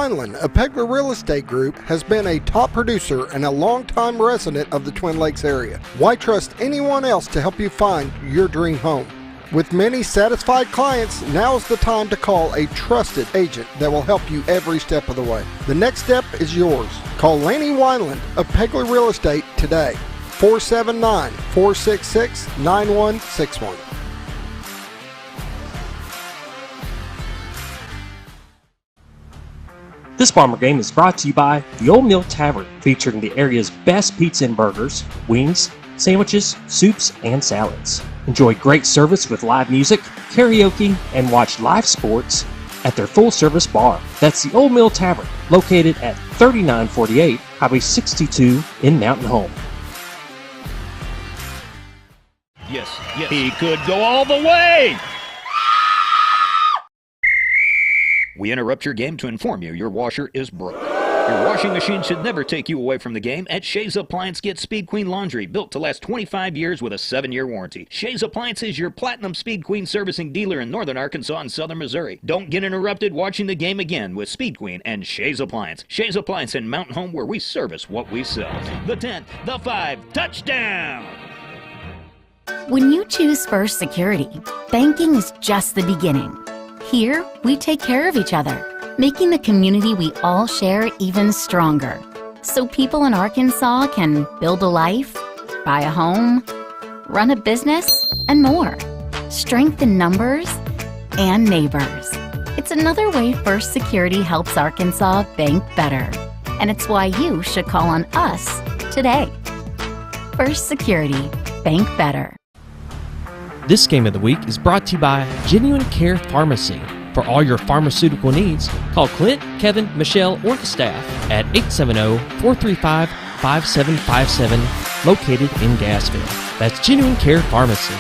Wineland of Pegler Real Estate Group has been a top producer and a longtime resident of the Twin Lakes area. Why trust anyone else to help you find your dream home? With many satisfied clients, now is the time to call a trusted agent that will help you every step of the way. The next step is yours. Call Laney Wineland of Pegler Real Estate today. 479-466-9161. This Bomber Game is brought to you by the Old Mill Tavern, featuring the area's best pizza and burgers, wings, sandwiches, soups, and salads. Enjoy great service with live music, karaoke, and watch live sports at their full-service bar. That's the Old Mill Tavern, located at 3948 Highway 62 in Mountain Home. Yes, he could go all the way! We interrupt your game to inform you your washer is broke. Your washing machine should never take you away from the game. At Shays Appliance, get Speed Queen laundry, built to last 25 years with a 7-year warranty. Shays Appliance is your platinum Speed Queen servicing dealer in northern Arkansas and southern Missouri. Don't get interrupted watching the game again with Speed Queen and Shays Appliance. Shays Appliance in Mountain Home, where we service what we sell. The 10, the 5, touchdown! When you choose First Security, banking is just the beginning. Here, we take care of each other, making the community we all share even stronger. So people in Arkansas can build a life, buy a home, run a business, and more. Strength in numbers and neighbors. It's another way First Security helps Arkansas bank better. And it's why you should call on us today. First Security, bank better. This Game of the Week is brought to you by Genuine Care Pharmacy. For all your pharmaceutical needs, call Clint, Kevin, Michelle, or the staff at 870-435-5757, located in Gassville. That's Genuine Care Pharmacy.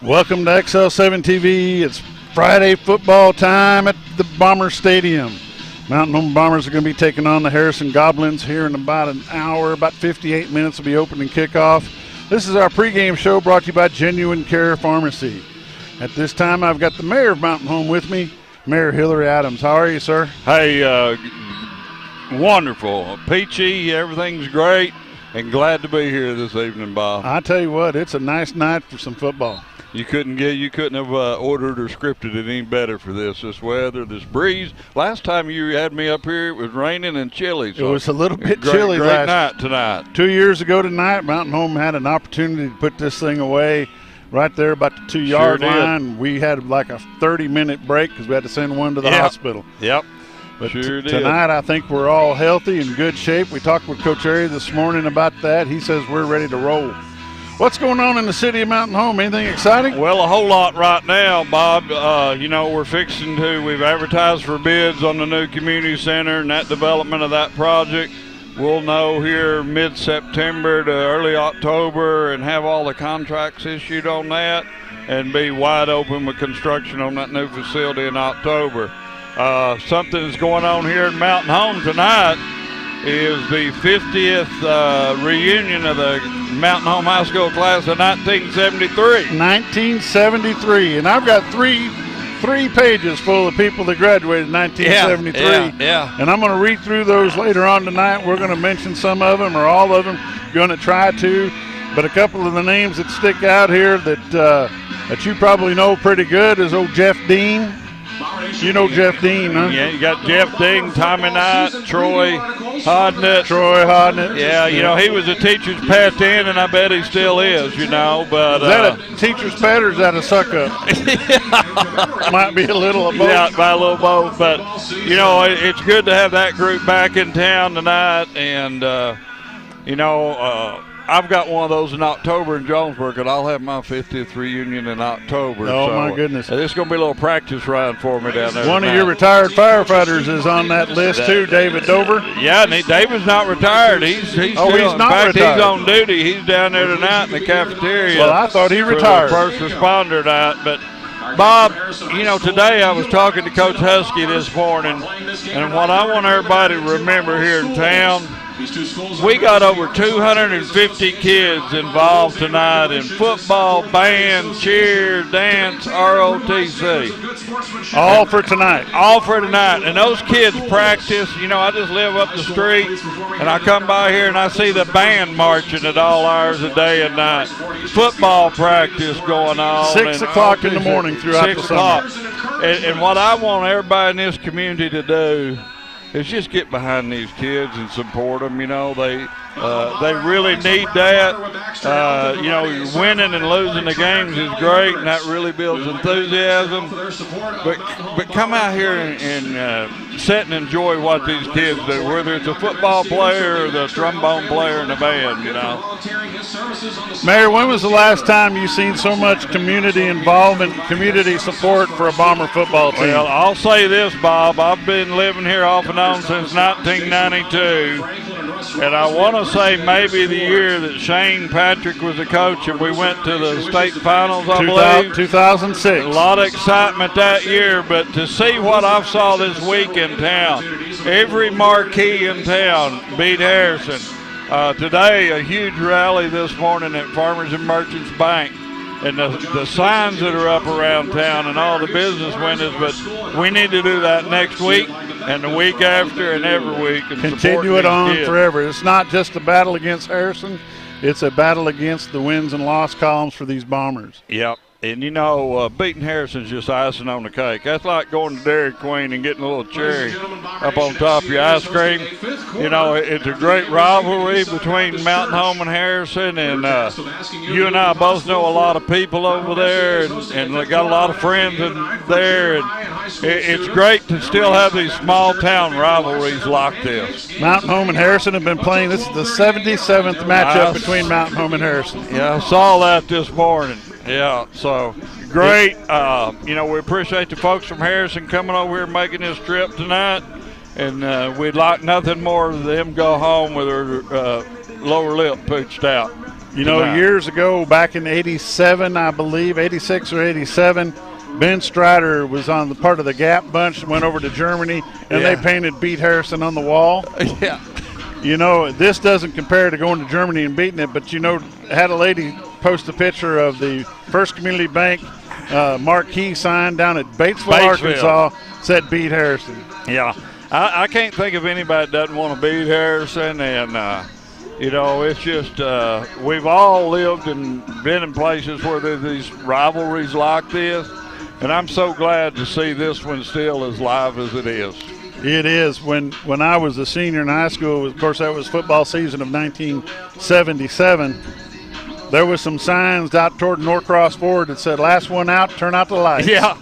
Welcome to XL7 TV. It's Friday football time at the Bomber Stadium. Mountain Home Bombers are going to be taking on the Harrison Goblins here in about an hour. About 58 minutes will be opening kickoff. This is our pregame show brought to you by Genuine Care Pharmacy. At this time, I've got the mayor of Mountain Home with me, Mayor Hillary Adams. How are you, sir? Hey, wonderful. Peachy, everything's great, and glad to be here this evening, Bob. I tell you what, it's a nice night for some football. You couldn't have ordered or scripted it any better for this weather, this breeze. Last time you had me up here, it was raining and chilly. So it was a little bit chilly great night tonight. 2 years ago tonight, Mountain Home had an opportunity to put this thing away right there about the 2-yard line. We had like a 30-minute break because we had to send one to the hospital. Yep. But sure did. Tonight, I think we're all healthy and good shape. We talked with Coach Airy this morning about that. He says we're ready to roll. What's going on in the city of Mountain Home? Anything exciting? Well, a whole lot right now, Bob. We've advertised for bids on the new community center and that development of that project. We'll know here mid-September to early October and have all the contracts issued on that and be wide open with construction on that new facility in October. Something that's going on here in Mountain Home tonight is the 50th reunion of the Mountain Home High School class of 1973. 1973, and I've got three pages full of people that graduated in 1973. Yeah. And I'm going to read through those later on tonight. We're going to mention some of them or all of them. Going to try to, but a couple of the names that stick out here that you probably know pretty good is old Jeff Dean. You know Jeff Dean, huh? Yeah, you got Jeff Dean, Tommy Knight, Troy Hodnett. Yeah, he was a teacher's pet then, and I bet he still is, But is that a teacher's pet or is that a suck-up? Might be a little of both. Yeah, by a little both. But, it's good to have that group back in town tonight. And, I've got one of those in October in Jonesburg, and I'll have my 50th reunion in October. Oh, so, my goodness. This is going to be a little practice run for me down there. One of your retired firefighters is on that list, too, David Dover. Yeah, and David's not retired. He's not retired. He's on duty. He's down there tonight in the cafeteria. Well, I thought he retired. For the first responder night. But, Bob, today I was talking to Coach Husky this morning, and what I want everybody to remember here in town we got over 250 kids involved tonight in football, band, cheer, dance, ROTC. All for tonight. All for tonight. And those kids practice. You know, I just live up the street, and I come by here and I see the band marching at all hours of day and night. Football practice going on. 6 o'clock in the morning throughout the summer. And what I want everybody in this community to do is just get behind these kids and support them. You know, they really need that. You know, winning and losing the games is great, and that really builds enthusiasm. But come out here and sit and enjoy what these kids do, whether it's a football player or the trombone player in the band, you know. Mayor, when was the last time you seen so much community involvement, community support for a Bomber football team? Well, I'll say this, Bob. I've been living here off and on since 1992. And I want to say maybe the year that Shane Patrick was the coach and we went to the state finals, I believe. 2006. A lot of excitement that year, but to see what I saw this week in town, every marquee in town beat Harrison. Today, a huge rally this morning at Farmers and Merchants Bank. And the signs that are up around town and all the business windows, but we need to do that next week and the week after and every week. And continue it on forever. It's not just a battle against Harrison. It's a battle against the wins and loss columns for these Bombers. Yep. And, you know, beating Harrison's just icing on the cake. That's like going to Dairy Queen and getting a little cherry up on top of your ice cream. You know, it's a great rivalry between Mountain Home and Harrison. And you and I both know a lot of people over there and got a lot of friends in there. And it's great to still have these small-town rivalries like this. Mountain Home and Harrison have been playing. This is the 77th matchup between Mountain Home and Harrison. Yeah, I saw that this morning. Yeah, so great. You know, we appreciate the folks from Harrison coming over here and making this trip tonight. And we'd like nothing more than them go home with their lower lip pooched out. You know, years ago, back in 87, I believe, 86 or 87, Ben Strider was on the part of the Gap bunch and went over to Germany, and they painted Beat Harrison on the wall. Yeah. You know, this doesn't compare to going to Germany and beating it, but, you know, had a lady post a picture of the First Community Bank marquee sign down at Batesville, Arkansas, said Beat Harrison. Yeah. I can't think of anybody that doesn't want to beat Harrison, and, you know, it's just we've all lived and been in places where there's these rivalries like this, and I'm so glad to see this one still as live as it is. It is. When I was a senior in high school, of course, that was football season of 1977, there was some signs out toward Norcross Ford that said, last one out, turn out the lights. Yeah.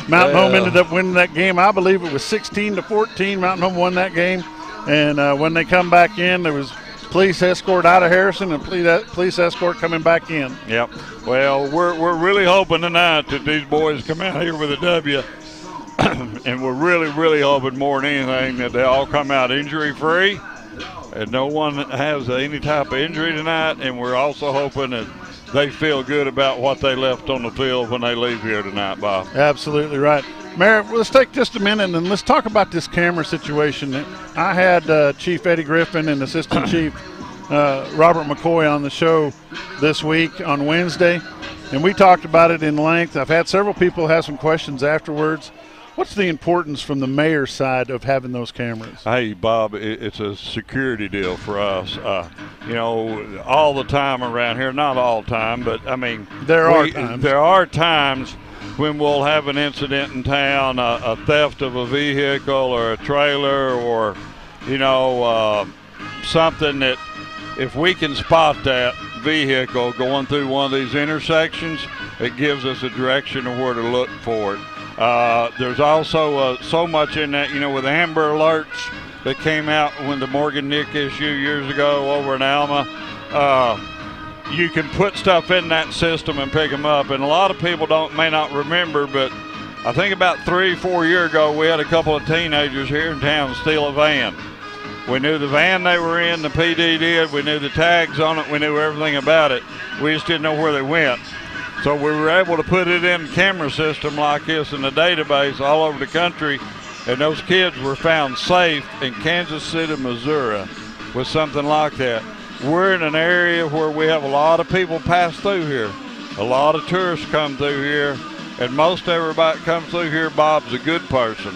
Mountain Home ended up winning that game. I believe it was 16-14. Mountain Home won that game. And when they come back in, there was police escort out of Harrison and police escort coming back in. Yep. Well, we're really hoping tonight that these boys come out here with a W. And we're really, really hoping more than anything that they all come out injury-free and no one has any type of injury tonight. And we're also hoping that they feel good about what they left on the field when they leave here tonight, Bob. Absolutely right. Mayor, let's take just a minute and let's talk about this camera situation. I had Chief Eddie Griffin and Assistant Chief Robert McCoy on the show this week on Wednesday, and we talked about it in length. I've had several people have some questions afterwards. What's the importance from the mayor's side of having those cameras? Hey, Bob, it's a security deal for us. You know, all the time around here, not all the time, but, I mean, there are times when we'll have an incident in town, a theft of a vehicle or a trailer or, you know, something that if we can spot that vehicle going through one of these intersections, it gives us a direction of where to look for it. There's also so much in that, you know, with Amber Alerts that came out when the Morgan Nick issue years ago over in Alma. You can put stuff in that system and pick them up. And a lot of people may not remember, but I think about 3 or 4 years ago, we had a couple of teenagers here in town steal a van. We knew the van they were in, the PD did. We knew the tags on it. We knew everything about it. We just didn't know where they went. So we were able to put it in a camera system like this in a database all over the country and those kids were found safe in Kansas City, Missouri with something like that. We're in an area where we have a lot of people pass through here. A lot of tourists come through here, and most everybody that comes through here, Bob's a good person.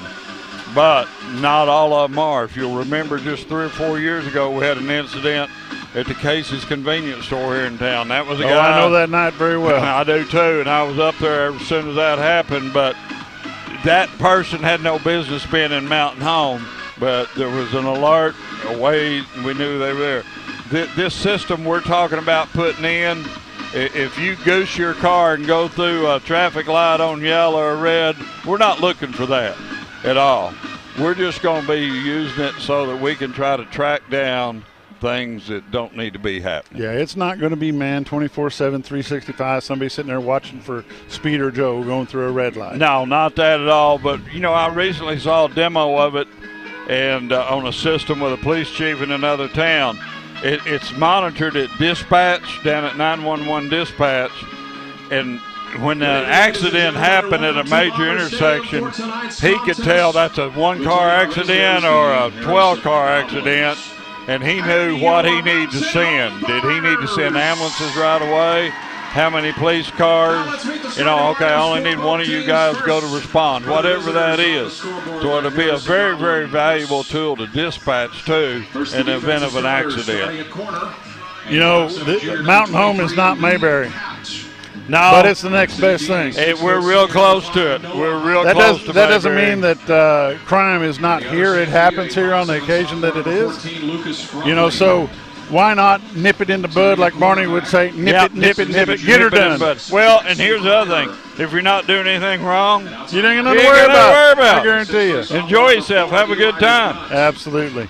But not all of them are. If you'll remember, just 3 or 4 years ago, we had an incident at the Casey's convenience store here in town. That was a guy. I know that night very well. I do too, and I was up there as soon as that happened. But that person had no business being in Mountain Home, but there was an alert, a way we knew they were there. This system we're talking about putting in, if you goose your car and go through a traffic light on yellow or red, we're not looking for that at all. We're just going to be using it so that we can try to track down things that don't need to be happening. Yeah, it's not going to be manned 24/7, 365. Somebody sitting there watching for Speeder Joe going through a red light. No, not that at all. But, you know, I recently saw a demo of it and on a system with a police chief in another town. It's monitored at dispatch, down at 911 dispatch, and when an accident happened at a major intersection, he could tell that's a 1-car accident or a 12-car accident, and he knew what he needed to send. Did he need to send ambulances right away? How many police cars? You know, okay, I only need one of you guys to go to respond, whatever that is. So it'll be a very, very valuable tool to dispatch to in the event of an accident. You know, Mountain Home is not Mayberry. No, but it's the next best thing. We're real close to it. We're real close to it. That doesn't mean that crime is not here. It happens here on the occasion that it is. You know, so why not nip it in the bud, like Barney would say, nip it, get her done. Well, and here's the other thing. If you're not doing anything wrong, you ain't got nothing to worry about. I guarantee you. Enjoy yourself. Have a good time. Absolutely.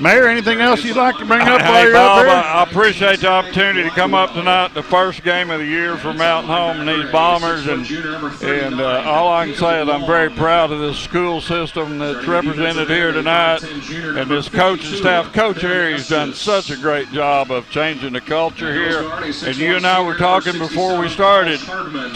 Mayor, anything else you'd like to bring up while you're Bob, up here? I appreciate the opportunity to come up tonight, the first game of the year for Mountain Home and these Bombers, and all I can say is I'm very proud of this school system that's represented here tonight, and this coaching staff. Coach Aries done such a great job of changing the culture here, and you and I were talking before we started.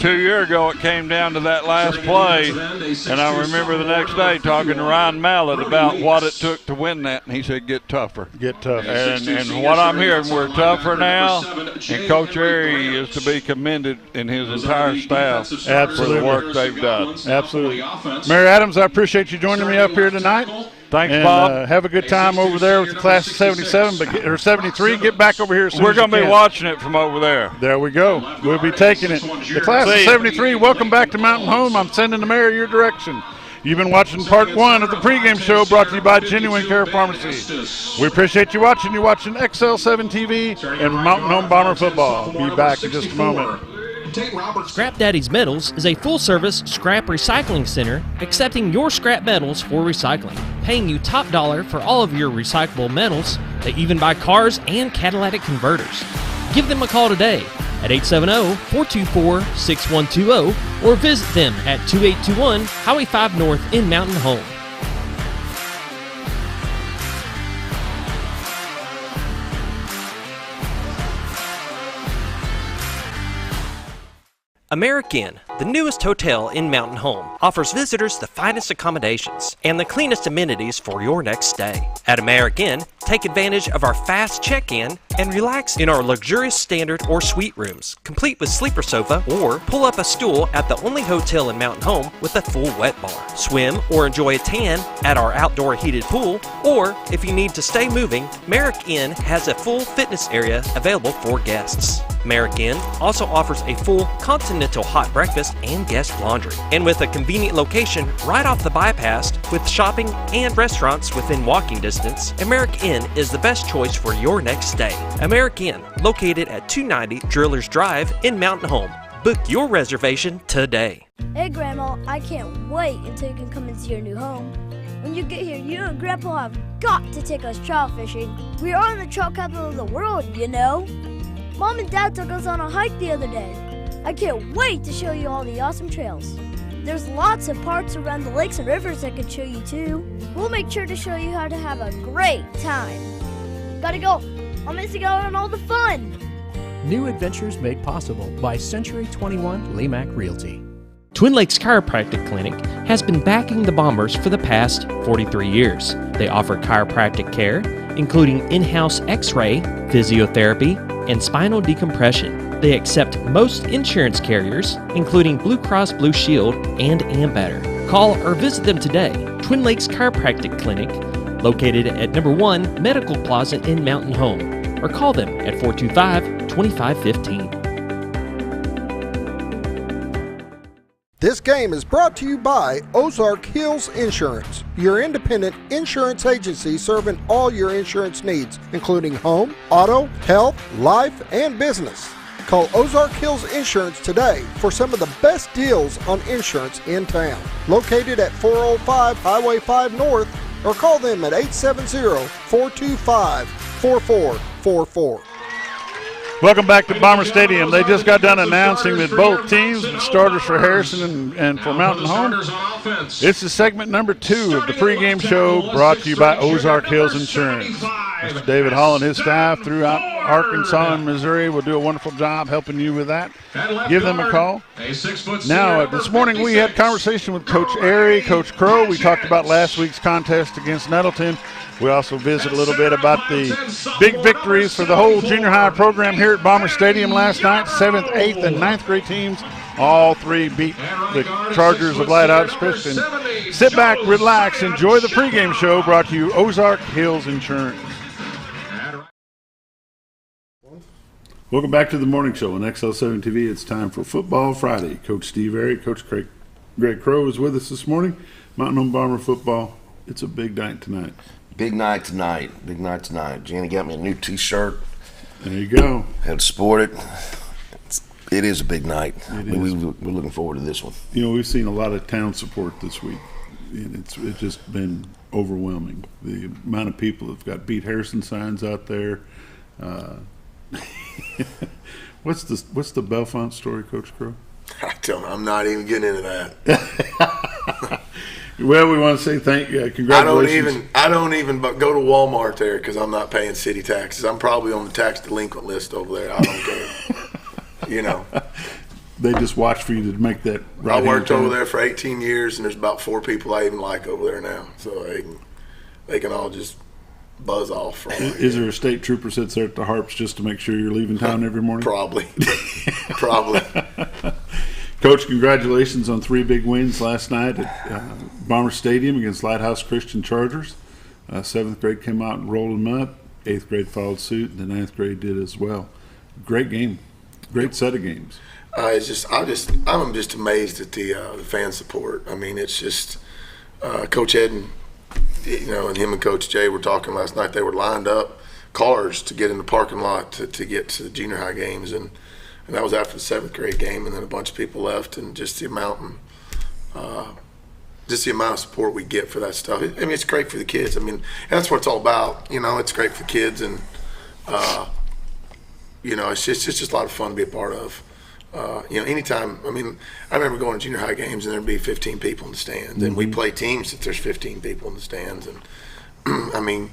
2 years ago it came down to that last play, and I remember the next day talking to Ryan Mallett about what it took to win that, and he said, get tougher. Get tougher. And what I'm hearing, we're tougher now, and Coach Airy is to be commended in his entire staff for the work they've done. Absolutely. Mayor Adams, I appreciate you joining me up here tonight. Thanks, Bob. Have a good time over there with the class of 77, or 73. Get back over here as soon We're as you going to be can. Watching it from over there. There we go. We'll be taking it. The class of 73, welcome back to Mountain Home. I'm sending the mayor your direction. You've been watching part 1 of the pregame show brought to you by Genuine Care Pharmacy. We appreciate you watching. You're watching XL7 TV and Mountain Home Bomber Football. Be back in just a moment. Scrap Daddy's Metals is a full-service scrap recycling center accepting your scrap metals for recycling, paying you top dollar for all of your recyclable metals. They even buy cars and catalytic converters. Give them a call today at 870-424-6120 or visit them at 2821 Highway 5 North in Mountain Home. American, the newest hotel in Mountain Home, offers visitors the finest accommodations and the cleanest amenities for your next stay. At American, take advantage of our fast check-in and relax in our luxurious standard or suite rooms, complete with sleeper sofa, or pull up a stool at the only hotel in Mountain Home with a full wet bar. Swim or enjoy a tan at our outdoor heated pool, or if you need to stay moving, Merrick Inn has a full fitness area available for guests. Merrick Inn also offers a full continental hot breakfast and guest laundry. And with a convenient location right off the bypass with shopping and restaurants within walking distance, Merrick Inn is the best choice for your next stay. Merrick Inn, located at 290 Drillers Drive in Mountain Home. Book your reservation today. Hey Grandma, I can't wait until you can come into your new home. When you get here, you and Grandpa have got to take us trout fishing. We are in the trout capital of the world, you know. Mom and Dad took us on a hike the other day. I can't wait to show you all the awesome trails. There's lots of parks around the lakes and rivers I can show you too. We'll make sure to show you how to have a great time. Gotta go. I'm missing out on all the fun. New adventures made possible by Century 21 Lemac Realty. Twin Lakes Chiropractic Clinic has been backing the Bombers for the past 43 years. They offer chiropractic care, including in-house x-ray, physiotherapy, and spinal decompression. They accept most insurance carriers, including Blue Cross Blue Shield and Ambetter. Call or visit them today. Twin Lakes Chiropractic Clinic, located at number 1 Medical Plaza in Mountain Home, or call them at 425-2515. This game is brought to you by Ozark Hills Insurance, your independent insurance agency serving all your insurance needs, including home, auto, health, life, and business. Call Ozark Hills Insurance today for some of the best deals on insurance in town. Located at 405 Highway 5 North, or call them at 870-425-4444. Welcome back to Bomber Stadium. They just got done announcing that both teams, the starters for Harrison and for Mountain Home. This is segment number 2 of the pregame show brought to you by Ozark Hills Insurance. Mr. David Hall and his staff throughout Arkansas and Missouri will do a wonderful job helping you with that. Give them a call. Now, this morning we had conversation with Coach Airy, Coach Crow. We talked about last week's contest against Nettleton. We also visit a little bit about the big victories for the whole junior high program here at Bomber Stadium last night. 7th, 8th, and 9th grade teams, all 3 beat the Chargers of Lighthouse Christian. Sit back, relax, enjoy the pregame show brought to you Ozark Hills Insurance. Welcome back to the morning show on XL7 TV. It's time for Football Friday. Coach Steve Airy, Coach Greg Crow is with us this morning. Mountain Home Bomber football. It's a big night tonight. Big night tonight. Big night tonight. Jenny got me a new T-shirt. There you go. Had to sport it. It is a big night. We're looking forward to this one. You know, we've seen a lot of town support this week, and it's just been overwhelming. The amount of people have got Beat Harrison signs out there. What's the Belfont story, Coach Crow? I'm not even getting into that. Well, we want to say congratulations. I don't even go to Walmart there because I'm not paying city taxes. I'm probably on the tax delinquent list over there. I don't care. You know. They just watch for you to make that right. I worked over there for 18 years, and there's about 4 people I even like over there now. So they can all just buzz off. Is there a state trooper sits there at the Harps just to make sure you're leaving town every morning? Probably. Probably. Coach, congratulations on 3 big wins last night at Bomber Stadium against Lighthouse Christian Chargers. 7th grade came out and rolled them up. 8th grade followed suit, and the 9th grade did as well. Great game. Great set of games. I'm just amazed at the fan support. I mean, it's just Coach Ed and him and Coach Jay were talking last night. They were lined up cars to get in the parking lot to get to the junior high games, and that was after the 7th grade game, and then a bunch of people left, and just the amount of support we get for that stuff. I mean, it's great for the kids. I mean, and that's what it's all about. You know, it's great for kids, and it's just a lot of fun to be a part of. Anytime. I mean, I remember going to junior high games and there'd be 15 people in the stands, and we play teams that there's 15 people in the stands, and I mean,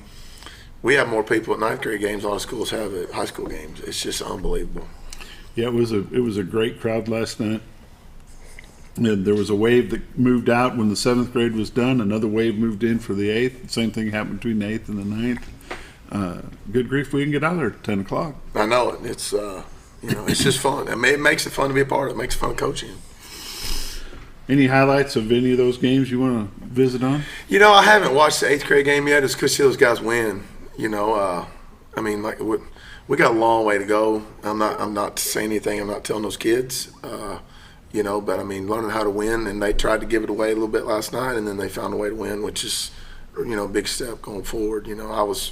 we have more people at 9th grade games than a lot of schools have at high school games. It's just unbelievable. Yeah, it was a great crowd last night. And there was a wave that moved out when the 7th grade was done. Another wave moved in for the 8th. Same thing happened between the 8th and the 9th. Good grief, we can get out there at 10 o'clock. I know it. It's it's just fun. I mean, it makes it fun to be a part of it. It makes it fun coaching. Any highlights of any of those games you want to visit on? I haven't watched the 8th grade game yet. It's because those guys win. I mean, like we got a long way to go. I'm not saying anything. I'm not telling those kids. But I mean, learning how to win, and they tried to give it away a little bit last night, and then they found a way to win, which is, a big step going forward. I was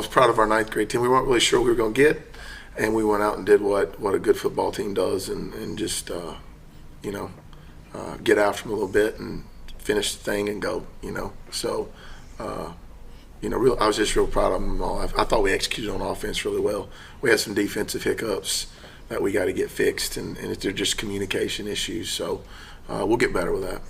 proud of our 9th grade team. We weren't really sure what we were going to get, and we went out and did what a good football team does, and just get after them a little bit and finish the thing and go. So. I was just real proud of them all. I thought we executed on offense really well. We had some defensive hiccups that we got to get fixed, and they're just communication issues. So we'll get better with that.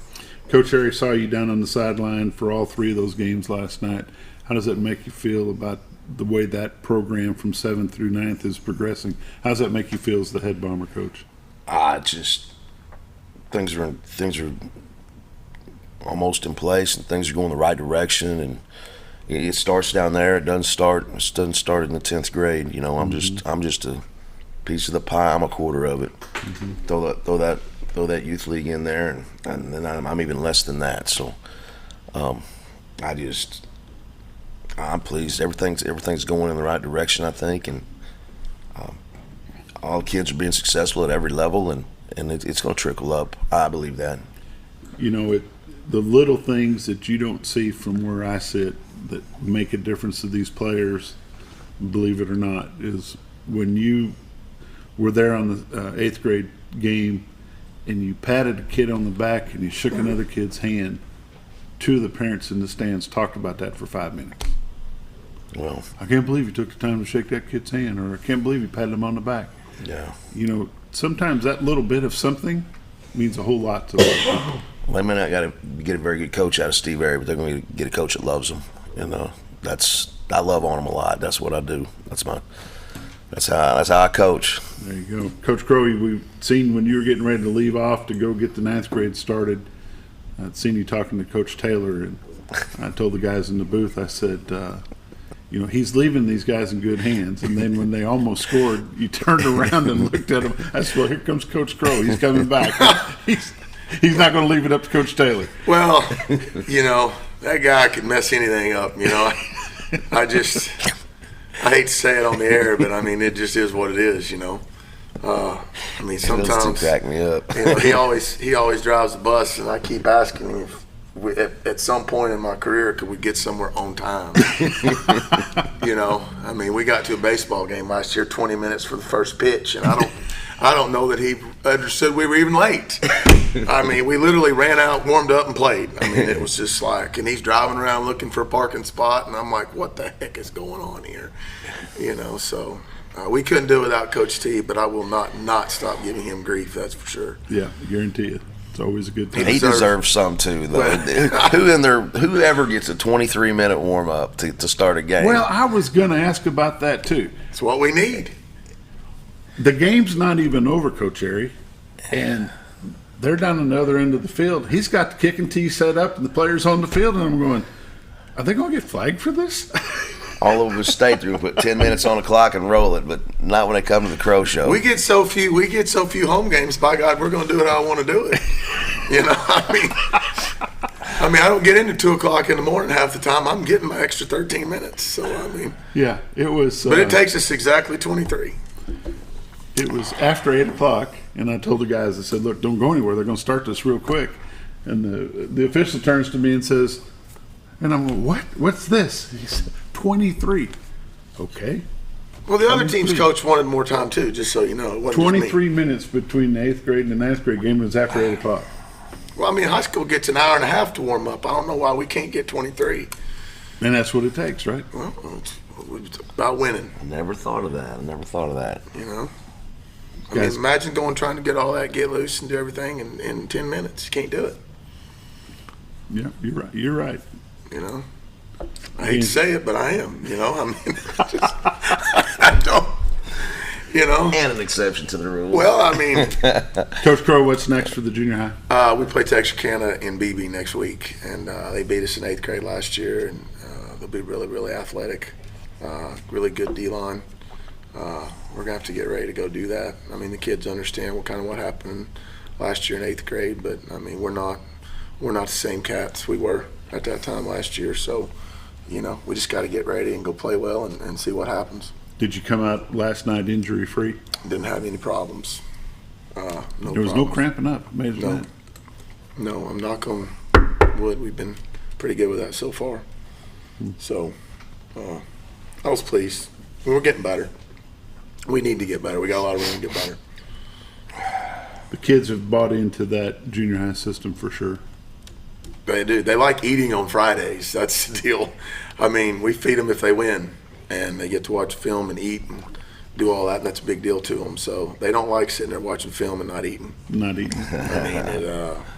Coach Harry saw you down on the sideline for all 3 of those games last night. How does that make you feel about the way that program from 7th through 9th is progressing? How does that make you feel as the head Bomber coach? things are almost in place, and things are going the right direction. And it starts down there. It doesn't start in the 10th grade. You know, I'm just a piece of the pie. I'm a quarter of it. Throw that youth league in there, and then I'm even less than that. So I'm pleased. Everything's going in the right direction, I think, and all kids are being successful at every level, and it's going to trickle up. I believe that. You know, the little things that you don't see from where I sit that make a difference to these players, believe it or not, is when you were there on the 8th grade game and you patted a kid on the back and you shook another kid's hand. 2 of the parents in the stands talked about that for 5 minutes. Well, I can't believe you took the time to shake that kid's hand, or I can't believe you patted him on the back. Yeah. You know, sometimes that little bit of something means a whole lot to them. Well, they may not get a very good coach out of Steve Airy, but they're going to get a coach that loves them. And I love on them a lot. That's what I do. That's how I coach. There you go. Coach Crowey, we've seen when you were getting ready to leave off to go get the 9th grade started, I'd seen you talking to Coach Taylor, and I told the guys in the booth, I said, you know, he's leaving these guys in good hands. And then when they almost scored, you turned around and looked at him. I said, well, here comes Coach Crow. He's coming back. He's not going to leave it up to Coach Taylor. Well, you know, that guy could mess anything up, you know. I hate to say it on the air, but, I mean, it just is what it is, you know. I mean, sometimes Those two crack me up. You know, he always drives the bus, and I keep asking him if at some point in my career could we get somewhere on time. You know, I mean, we got to a baseball game last year, 20 minutes for the first pitch, and I don't know that he understood we were even late. I mean, we literally ran out, warmed up, and played. I mean, it was just like, and he's driving around looking for a parking spot, and I'm like, what the heck is going on here? You know, so we couldn't do it without Coach T, but I will not stop giving him grief, that's for sure. Yeah, guarantee it. It's always a good time. He deserves some too, though. Whoever gets a 23-minute warm up to start a game. Well, I was going to ask about that too. It's what we need. The game's not even over, Coach Airy, and they're down on the other end of the field. He's got the kicking tee set up, and the players on the field, and I'm going, are they going to get flagged for this? All over the state, they're going to put 10 minutes on the clock and roll it, but not when they come to the Crow Show. We get so few home games. By God, we're going to do it how I want to do it. You know, I mean, I don't get into 2 o'clock in the morning half the time. I'm getting my extra 13 minutes. So I mean, yeah, it was. But it takes us exactly 23. It was after 8 o'clock, and I told the guys, I said, look, don't go anywhere. They're going to start this real quick. And the official turns to me and says, and I'm like, what? What's this? He said, 23. Okay. Well, the other team's coach wanted more time too, just so you know. It wasn't 23 minutes between the 8th grade and the 9th grade game was after 8 o'clock. Well, I mean, high school gets an hour and a half to warm up. I don't know why we can't get 23. And that's what it takes, right? Well, it's about winning. I never thought of that. You know? I mean, imagine trying to get all that, get loose and do everything in 10 minutes. You can't do it. Yeah, you're right. You know? I hate to say it, but I am. You know? I mean, I don't. You know? And an exception to the rule. Well, I mean. Coach Crow, what's next for the junior high? We play Texarkana in BB next week, and they beat us in 8th grade last year, and they'll be really, really athletic, really good D-line. We're going to have to get ready to go do that. I mean, the kids understand what happened last year in 8th grade, but, I mean, we're not the same cats we were at that time last year, so, you know, we just got to get ready and go play well and see what happens. Did you come out last night injury-free? Didn't have any problems. There was no cramping up. No, I'm knock on wood. We've been pretty good with that so far. So I was pleased. We're getting better. We need to get better. We got a lot of room to get better. The kids have bought into that junior high system for sure. They do. They like eating on Fridays. That's the deal. I mean, we feed them if they win, and they get to watch film and eat and do all that, and that's a big deal to them. So they don't like sitting there watching film and not eating. I mean,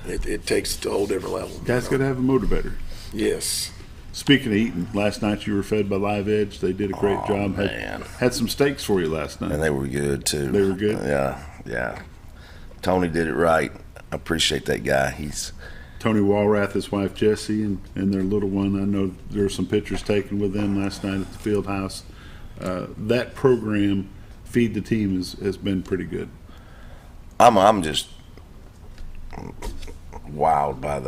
it takes it to a whole different level. Guys got to have a motivator. Yes. Speaking of eating, last night you were fed by Live Edge. They did a great job. Had some steaks for you last night. And they were good, too. They were good? Yeah. Tony did it right. appreciate that guy. He's Tony Walrath, his wife Jessie, and their little one. I know there were some pictures taken with them last night at the field house. That program, Feed the Team, has been pretty good. I'm just wowed by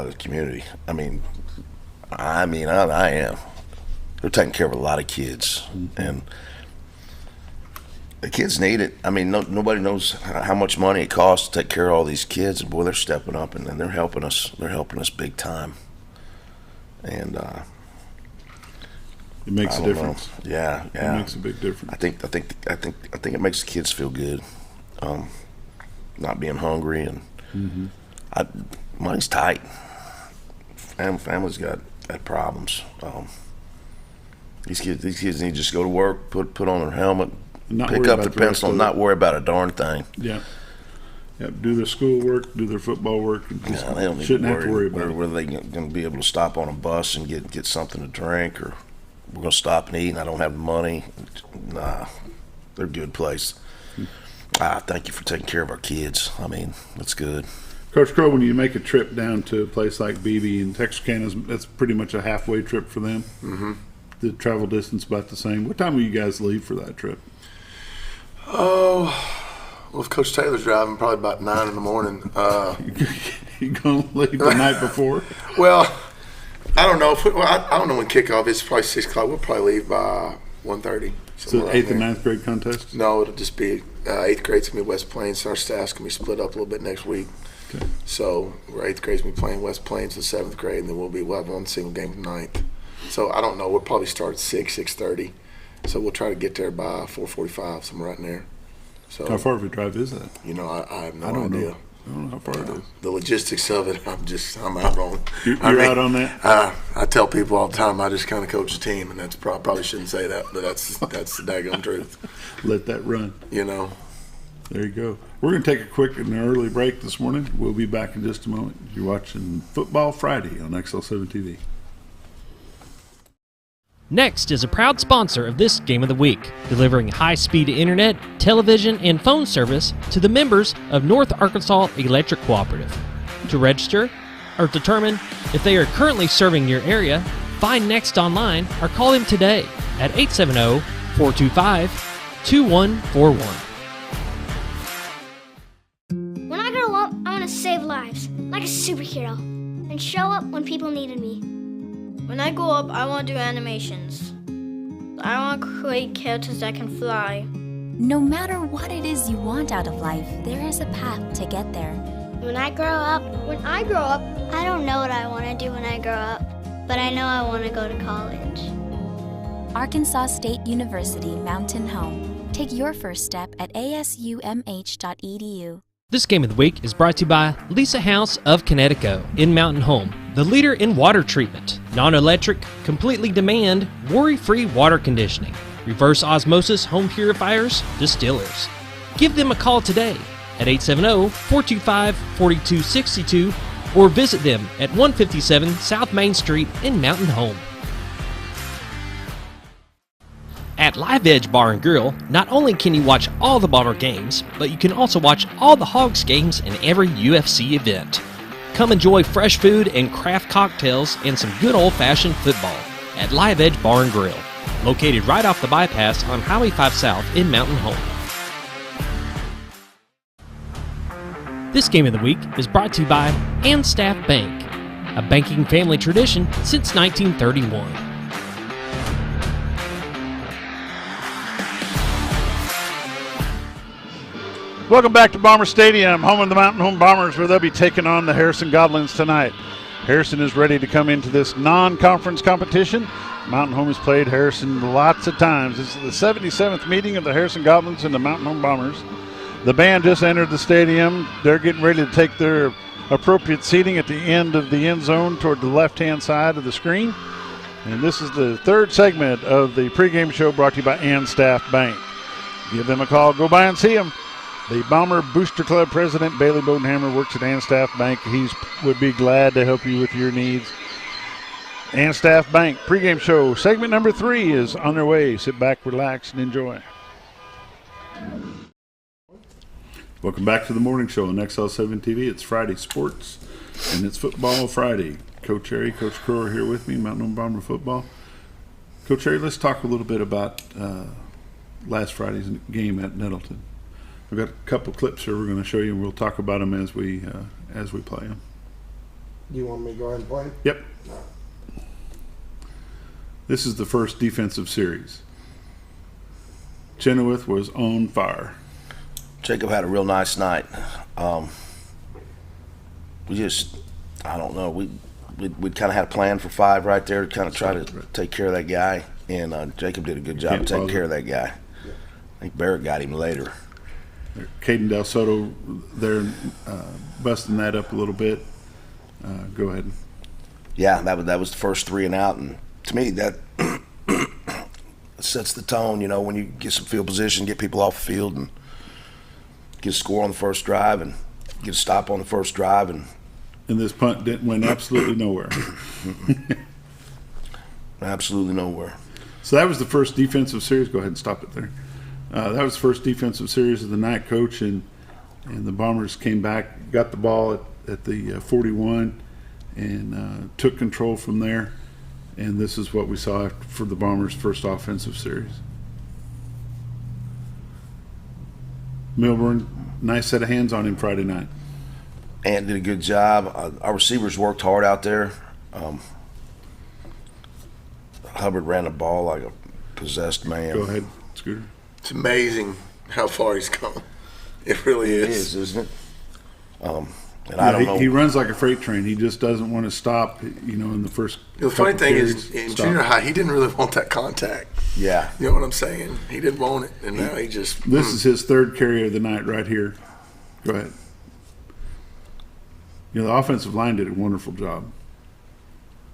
the community. I am. They're taking care of a lot of kids, and the kids need it. I mean, nobody knows how much money it costs to take care of all these kids, and boy, they're stepping up and they're helping us. They're helping us big time, and it makes a difference. Yeah, it makes a big difference. I think it makes the kids feel good, not being hungry, and money's tight. Families got problems. These kids need to just go to work, put on their helmet, pick up the pencil, and not worry about a darn thing. Yeah. Do their school work, do their football work. And they don't shouldn't have to worry about it. Whether they going to be able to stop on a bus and get something to drink, or we're going to stop and eat and I don't have the money. Nah, they're a good place. Thank you for taking care of our kids. I mean, that's good. Coach Crow, when you make a trip down to a place like Beebe and Texarkana, that's pretty much a halfway trip for them. Mm-hmm. The travel distance about the same. What time will you guys leave for that trip? Oh, well, if Coach Taylor's driving, probably about 9 in the morning. You going to leave the night before? Well, I don't know. I don't know when kickoff is. Probably 6 o'clock. We'll probably leave by 1:30. So 8th and 9th grade contest? No, it'll just be 8th grade's going to be West Plains. So our staff's going to be split up a little bit next week. Okay. So our 8th grade's going to be playing West Plains the 7th grade, and then we'll have one single game from 9th. So I don't know. We'll probably start at 6:30. So we'll try to get there by 4:45, somewhere right in there. So how far of a drive is that? I have no idea. I don't know how far it is. The logistics of it, I'm out on. You're out on that? I tell people all the time I just kind of coach a team, and that's probably shouldn't say that, but that's the daggone truth. Let that run. There you go. We're going to take a quick and early break this morning. We'll be back in just a moment. You're watching Football Friday on XL7 TV. Next is a proud sponsor of this Game of the Week, delivering high-speed internet, television, and phone service to the members of North Arkansas Electric Cooperative. To register or determine if they are currently serving your area, find Next online or call them today at 870-425-2141. When I grow up, I want to save lives, like a superhero, and show up when people needed me. When I grow up, I want to do animations. I want to create characters that can fly. No matter what it is you want out of life, there is a path to get there. When I grow up, I don't know what I want to do when I grow up, but I know I want to go to college. Arkansas State University Mountain Home. Take your first step at asumh.edu. This Game of the Week is brought to you by Lisa House of Connecticut in Mountain Home, the leader in water treatment, non-electric, completely demand, worry-free water conditioning, reverse osmosis home purifiers, distillers. Give them a call today at 870-425-4262 or visit them at 157 South Main Street in Mountain Home. At Live Edge Bar and Grill, not only can you watch all the Bomber games, but you can also watch all the Hogs games and every UFC event. Come enjoy fresh food and craft cocktails and some good old-fashioned football at Live Edge Bar and Grill, located right off the bypass on Highway 5 South in Mountain Home. This Game of the Week is brought to you by Staff Bank, a banking family tradition since 1931. Welcome back to Bomber Stadium, home of the Mountain Home Bombers, where they'll be taking on the Harrison Goblins tonight. Harrison is ready to come into this non-conference competition. Mountain Home has played Harrison lots of times. This is the 77th meeting of the Harrison Goblins and the Mountain Home Bombers. The band just entered the stadium. They're getting ready to take their appropriate seating at the end of the end zone toward the left-hand side of the screen. And this is the third segment of the pregame show brought to you by Staff Bank. Give them a call. Go by and see them. The Bomber Booster Club president, Bailey Bodenhammer, works at Staff Bank. He would be glad to help you with your needs. Staff Bank pregame show segment number 3 is on their way. Sit back, relax, and enjoy. Welcome back to the morning show on XL7 TV. It's Friday Sports, and it's Football Friday. Coach Harry, Coach Crow are here with me, Mountain Home Bomber Football. Coach Harry, let's talk a little bit about last Friday's game at Nettleton. We've got a couple clips here we're going to show you, and we'll talk about them as we play them. You want me to go ahead and play? Yep. This is the first defensive series. Chenoweth was on fire. Jacob had a real nice night. We just, I don't know, we kind of had a plan for 5 right there to kind of try to take care of that guy, and Jacob did a good job of taking care of that guy. I think Barrett got him later. Caden Del Soto there busting that up a little bit. Go ahead. Yeah, that was the first 3 and out, and to me that sets the tone, you know, when you get some field position, get people off the field, and get a score on the first drive, and get a stop on the first drive. And this punt went absolutely nowhere. Absolutely nowhere. So that was the first defensive series. Go ahead and stop it there. That was the first defensive series of the night, Coach, and the Bombers came back, got the ball at the 41, and took control from there. And this is what we saw for the Bombers' first offensive series. Milburn, nice set of hands on him Friday night. And did a good job. Our receivers worked hard out there. Hubbard ran the ball like a possessed man. Go ahead, Scooter. It's amazing how far he's come. It really is. It is, isn't it? And Yeah, I don't know. He runs like a freight train. He just doesn't want to stop, you know, in the first The funny couple thing carries, is, in stop. junior high, he didn't really want that contact. Yeah. You know what I'm saying? He didn't want it, and now he just. This is his third carry of the night right here. Go ahead. You know, the offensive line did a wonderful job.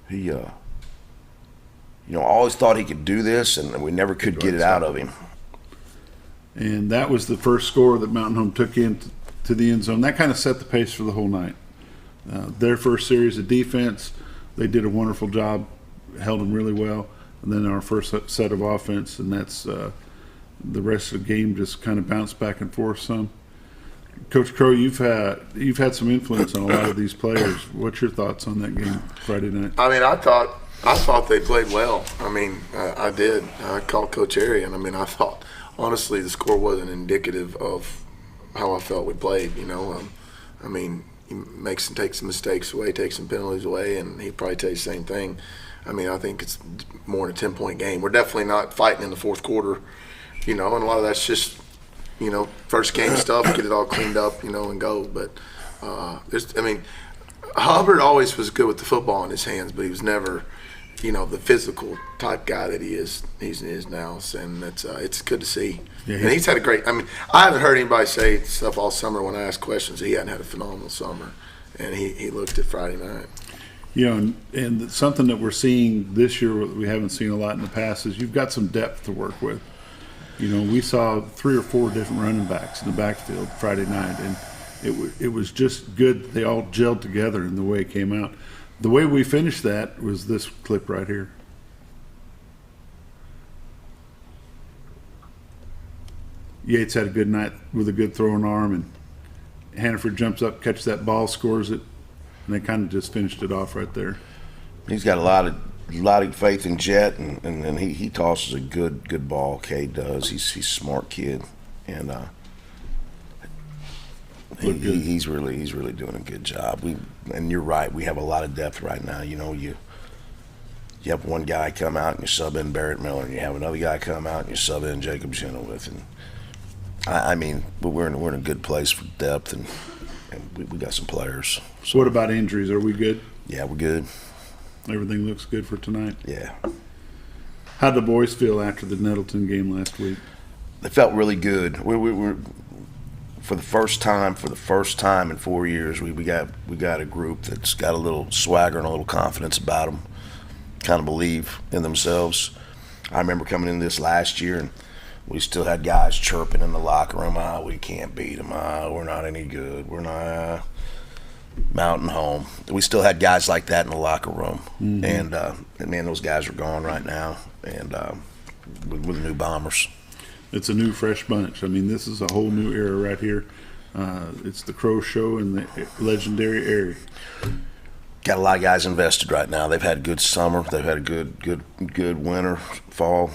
He, you know, always thought he could do this, and we never could get it out of him. And that was the first score that Mountain Home took in to the end zone. That kind of set the pace for the whole night. Their first series of defense, they did a wonderful job, held them really well. And then our first set of offense, and that's the rest of the game just kind of bounced back and forth some. Coach Crow, you've had some influence on a lot of these players. What's your thoughts on that game Friday night? I mean, I thought they played well. I mean, I did. I called Coach Harry, and I mean, I thought honestly the score wasn't indicative of how I felt we played. You know, I mean, he takes some mistakes away, takes some penalties away, and he'd probably tell you the same thing. I mean, I think it's more than a 10-point game. We're definitely not fighting in the fourth quarter, you know, and a lot of that's just, you know, first game stuff, get it all cleaned up, you know, and go. But Hubbard always was good with the football in his hands, but he was never, you know, the physical type guy that he is now. And it's good to see. Yeah, and he's had a great. I mean, I haven't heard anybody say stuff all summer when I ask questions. He hadn't had a phenomenal summer, and he looked at Friday night. You know, and something that we're seeing this year that we haven't seen a lot in the past is you've got some depth to work with. You know, we saw 3 or 4 different running backs in the backfield Friday night, and it was just good that they all gelled together in the way it came out. The way we finished that was this clip right here. Yates had a good night with a good throwing arm, and Hannaford jumps up, catches that ball, scores it, and they kind of just finished it off right there. He's got a lot of faith in Jet, and he tosses a good ball. Cade does. He's a smart kid, and he's really doing a good job. And you're right. We have a lot of depth right now. You know, you have one guy come out and you sub in Barrett Miller, and you have another guy come out and you sub in Jacob Chenoweth, and I mean, but we're in a good place for depth, and we got some players. So what about injuries? Are we good? Yeah, we're good. Everything looks good for tonight? Yeah. How'd the boys feel after the Nettleton game last week? They felt really good. We're for the first time in 4 years, we got a group that's got a little swagger and a little confidence about them, kind of believe in themselves. I remember coming in this last year, and we still had guys chirping in the locker room, we can't beat them, we're not any good, we're not Mountain Home. We still had guys like that in the locker room. Mm-hmm. And man, those guys are gone right now, and with the new Bombers. It's a new, fresh bunch. I mean, this is a whole new era right here. It's the Crow Show in the legendary area. Got a lot of guys invested right now. They've had a good summer. They've had a good winter, fall,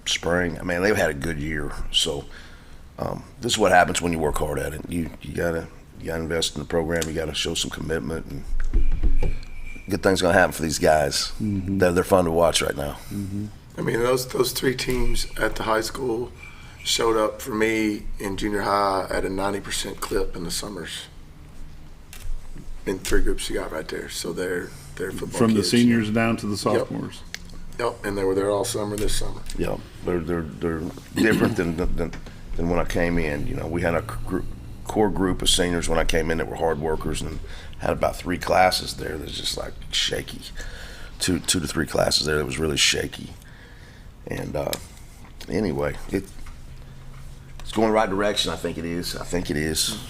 spring. I mean, they've had a good year. So this is what happens when you work hard at it. You gotta invest in the program. You gotta show some commitment, and good things gonna happen for these guys. Mm-hmm. They're fun to watch right now. Mm-hmm. I mean, those 3 teams at the high school showed up for me in junior high at a 90% clip in the summers. In 3 groups you got right there, so they're football from kids. the seniors down to the sophomores. Yep, and they were there all summer this summer. Yeah, they're different than when I came in. You know, we had a core group of seniors when I came in that were hard workers, and had about 3 classes there that's just like shaky. 2 to 3 classes there that was really shaky. And anyway, it's going the right direction. I think it is.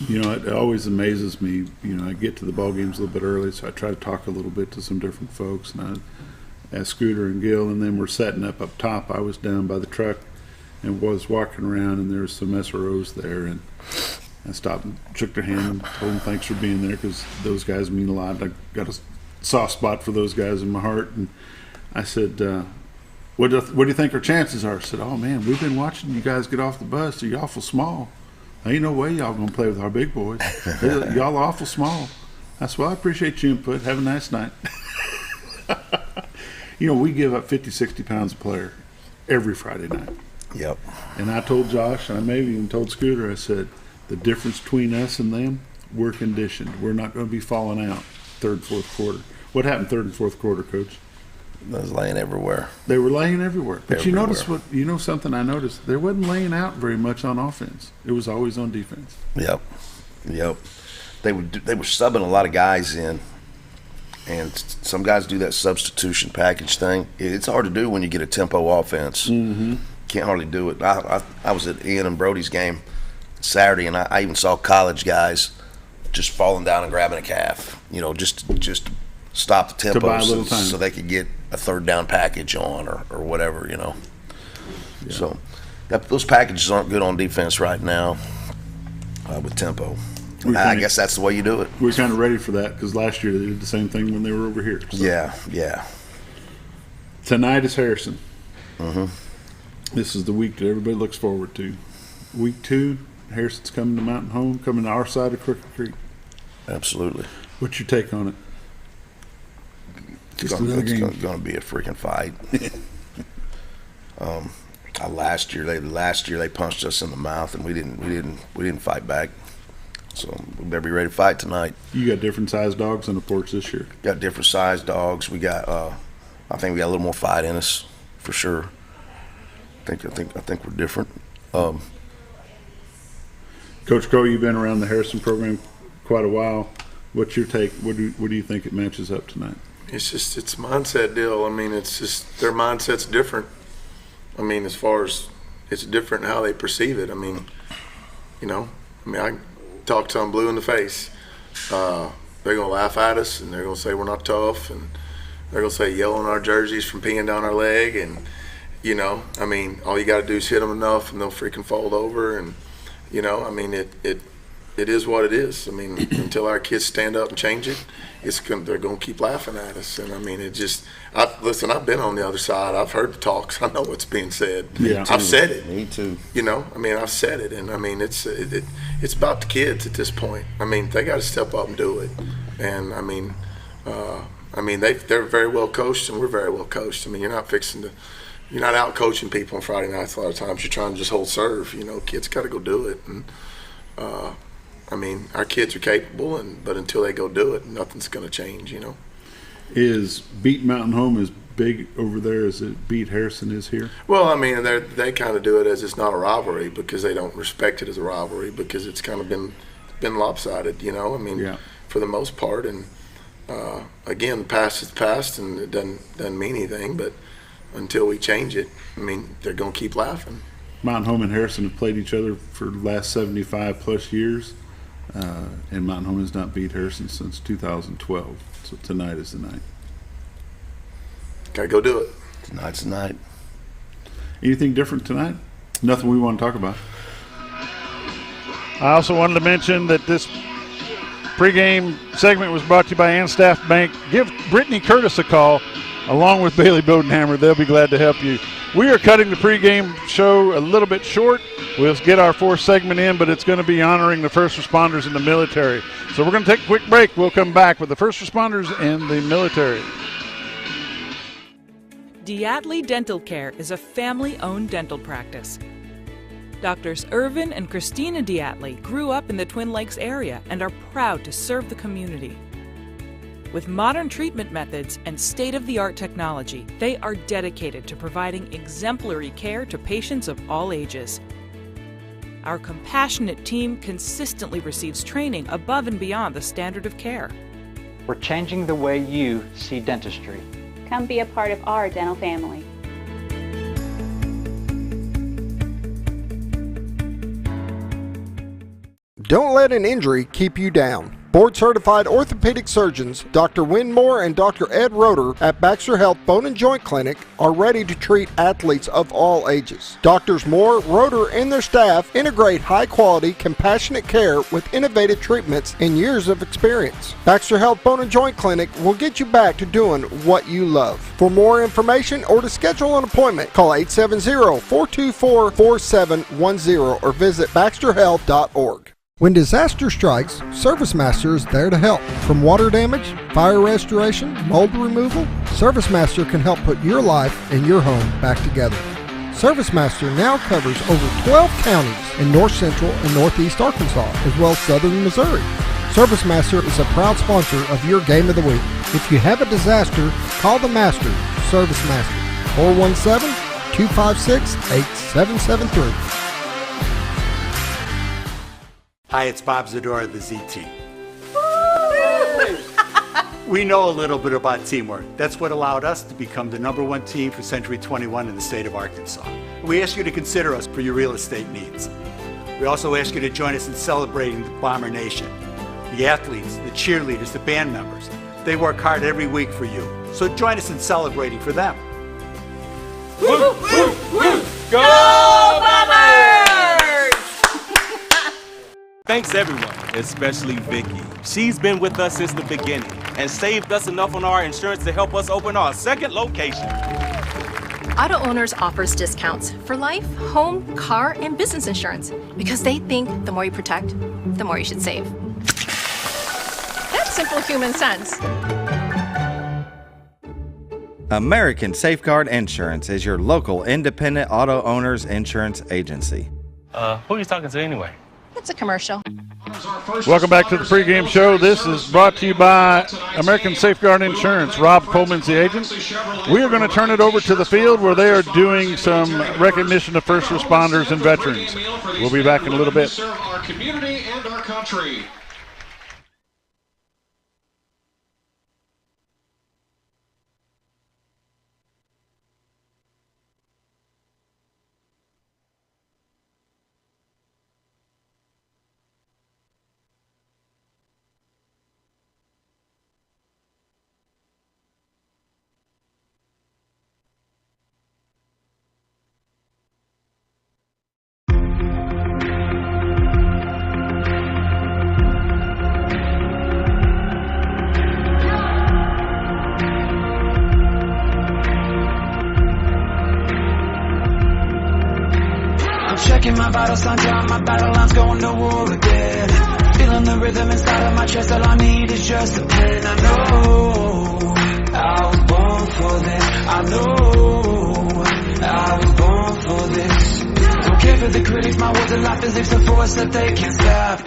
You know, it always amazes me. You know, I get to the ball games a little bit early, so I try to talk a little bit to some different folks. And I asked Scooter and Gil, and then we're setting up top. I was down by the truck and was walking around, and there was some SROs there, and I stopped and shook their hand and told them thanks for being there, because those guys mean a lot. I got a soft spot for those guys in my heart. And I said, what do you think our chances are? I said, oh man, we've been watching you guys get off the bus. You're awful small. Ain't no way y'all gonna play with our big boys. Y'all awful small. I said, well, I appreciate your input. Have a nice night. You know, we give up 50, 60 pounds a player every Friday night. Yep. And I told Josh, and I maybe even told Scooter, I said, the difference between us and them, we're conditioned. We're not going to be falling out third, fourth quarter. What happened third and fourth quarter, Coach? They was laying everywhere. They were laying everywhere. But Everywhere. you know something I noticed? They wasn't laying out very much on offense. It was always on defense. Yep. They were subbing a lot of guys in, and some guys do that substitution package thing. It's hard to do when you get a tempo offense. Mm-hmm. Can't hardly do it. I was at Ian and Brody's game Saturday, and I even saw college guys just falling down and grabbing a calf. You know, just stop the tempo buy a little time. so they could get a third down package on or whatever, you know. Yeah. So those packages aren't good on defense right now with tempo. I guess that's the way you do it. We're kind of ready for that, because last year they did the same thing when they were over here. So. Yeah. Tonight is Harrison. Mm-hmm. This is the week that everybody looks forward to. Week 2, Harrison's coming to Mountain Home, coming to our side of Crooked Creek. Absolutely. What's your take on it? It's going to be a freaking fight. Last year they punched us in the mouth, and we didn't fight back. So we better be ready to fight tonight. You got different sized dogs on the porch this year. Got different sized dogs. We got I think we got a little more fight in us for sure. I think we're different. Coach Crow, you've been around the Harrison program quite a while. What's your take? What do you think it matches up tonight? It's a mindset deal. I mean, it's just their mindset's different. I mean, as far as it's different in how they perceive it. I mean, you know, I talk to them blue in the face. They're gonna laugh at us, and they're gonna say we're not tough, and they're gonna say yell on our jerseys from peeing down our leg, and you know, I mean, all you got to do is hit them enough, and they'll freaking fold over, and you know, I mean, it is what it is. I mean, until our kids stand up and change it, they're going to keep laughing at us. And I mean, listen, I've been on the other side. I've heard the talks. I know what's being said. Yeah. I've said it. Me too. You know, I mean, I've said it. And I mean, it's about the kids at this point. I mean, they got to step up and do it. And I mean, they're very well coached, and we're very well coached. I mean, you're not out coaching people on Friday nights a lot of times. You're trying to just hold serve. You know, kids got to go do it. And I mean, our kids are capable, but until they go do it, nothing's going to change. You know. Is beat Mountain Home as big over there as it beat Harrison is here? Well, I mean, they kind of do it as it's not a rivalry, because they don't respect it as a rivalry, because it's kind of been lopsided. You know, I mean, yeah. For the most part. And again, the past is the past, and it doesn't mean anything, but until we change it, I mean, they're going to keep laughing. Mountain Home and Harrison have played each other for the last 75 plus years, and Mountain Home has not beat Harrison since 2012. So tonight is the night. Got to go do it. Tonight's the night. Anything different tonight? Nothing we want to talk about. I also wanted to mention that this pregame segment was brought to you by Anstaff Bank. Give Brittany Curtis a call along with Bailey Bodenhammer. They'll be glad to help you. We are cutting the pregame show a little bit short. We'll get our fourth segment in, but it's going to be honoring the first responders in the military. So we're going to take a quick break. We'll come back with the first responders in the military. Diatley Dental Care is a family-owned dental practice. Doctors Irvin and Christina Diatley grew up in the Twin Lakes area and are proud to serve the community. With modern treatment methods and state-of-the-art technology, they are dedicated to providing exemplary care to patients of all ages. Our compassionate team consistently receives training above and beyond the standard of care. We're changing the way you see dentistry. Come be a part of our dental family. Don't let an injury keep you down. Board-certified orthopedic surgeons Dr. Winmore and Dr. Ed Roeder at Baxter Health Bone and Joint Clinic are ready to treat athletes of all ages. Doctors Moore, Roeder, and their staff integrate high-quality, compassionate care with innovative treatments and years of experience. Baxter Health Bone and Joint Clinic will get you back to doing what you love. For more information or to schedule an appointment, call 870-424-4710 or visit baxterhealth.org. When disaster strikes, ServiceMaster is there to help. From water damage, fire restoration, mold removal, ServiceMaster can help put your life and your home back together. ServiceMaster now covers over 12 counties in north central and northeast Arkansas, as well as southern Missouri. ServiceMaster is a proud sponsor of your Game of the Week. If you have a disaster, call the Master, ServiceMaster, 417-256-8773. Hi, it's Bob Zadora of the Z Team. We know a little bit about teamwork. That's what allowed us to become the #1 team for Century 21 in the state of Arkansas. We ask you to consider us for your real estate needs. We also ask you to join us in celebrating the Bomber Nation. The athletes, the cheerleaders, the band members, they work hard every week for you. So join us in celebrating for them. Woo, woo, woo. Go Bombers! Thanks everyone, especially Vicky. She's been with us since the beginning and saved us enough on our insurance to help us open our second location. Auto Owners offers discounts for life, home, car, and business insurance because they think the more you protect, the more you should save. That's simple human sense. American Safeguard Insurance is your local independent auto owners insurance agency. Who are you talking to anyway? It's a commercial. Welcome back to the pregame show. This is brought to you by American Safeguard Insurance. Rob Coleman's the agent. We are going to turn it over to the field where they are doing some recognition of first responders and veterans. We'll be back in a little bit. Serve our community and our country. Checking my vital signs, on my battle lines, going to war again. Feeling the rhythm inside of my chest, all I need is just a pen. I know I was born for this. I know I was born for this. Don't care for the critics, my words are like physics, a force that they can't stop.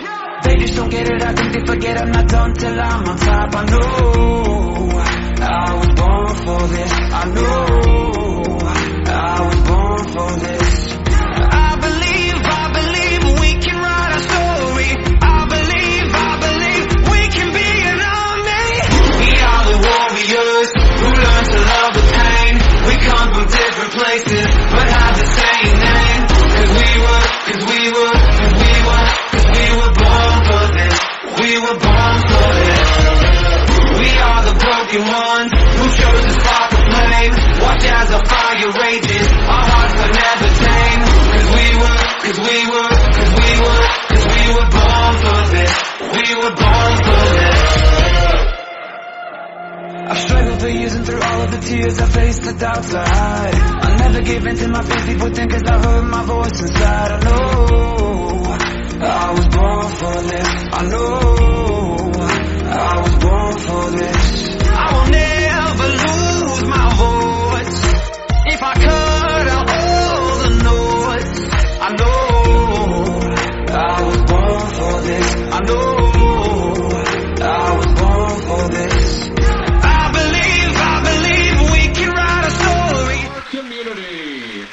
They just don't get it, I think they forget I'm not done till I'm on top. I know I was born for this. I know I was born for this. Places, but have the same name. Cause we were born for this. We were born for this. We are the broken ones who chose to spark a flame. years and through all of the tears I faced the doubts I hide. I never gave in to my fears, people think 'cause I heard my voice inside. I know I was born for this. I know I was born for this. I will never lose my voice. If I cut out all the noise, I know I was born for this. I know I was born for this. I believe we can write a story. Community.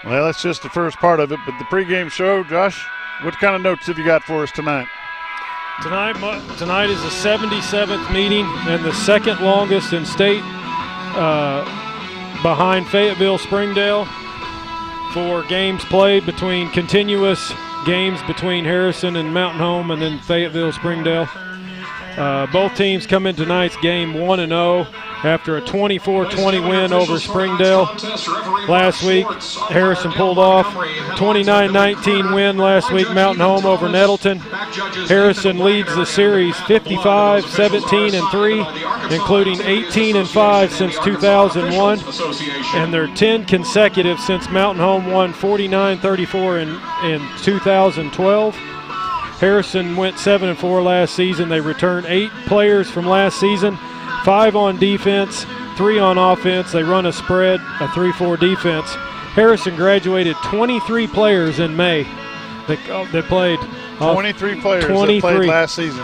Well, that's just the first part of it, but the pregame show, Josh, what kind of notes have you got for us tonight? Tonight is the 77th meeting and the second longest in state, behind Fayetteville Springdale, for games played between continuous games between Harrison and Mountain Home and then Fayetteville Springdale. Both teams come in tonight's game 1-0 after a 24-20 win over Springdale last week. Harrison pulled off 29-19 win last week, Mountain Home over Nettleton. Harrison leads the series 55-17-3, including 18-5 since 2001, and they're 10 consecutive since Mountain Home won 49-34 in 2012. Harrison went 7-4 last season. They returned 8 players from last season, 5 on defense, 3 on offense. They run a spread, a 3-4 defense. Harrison graduated 23 players in May that played. 23 players that played last season.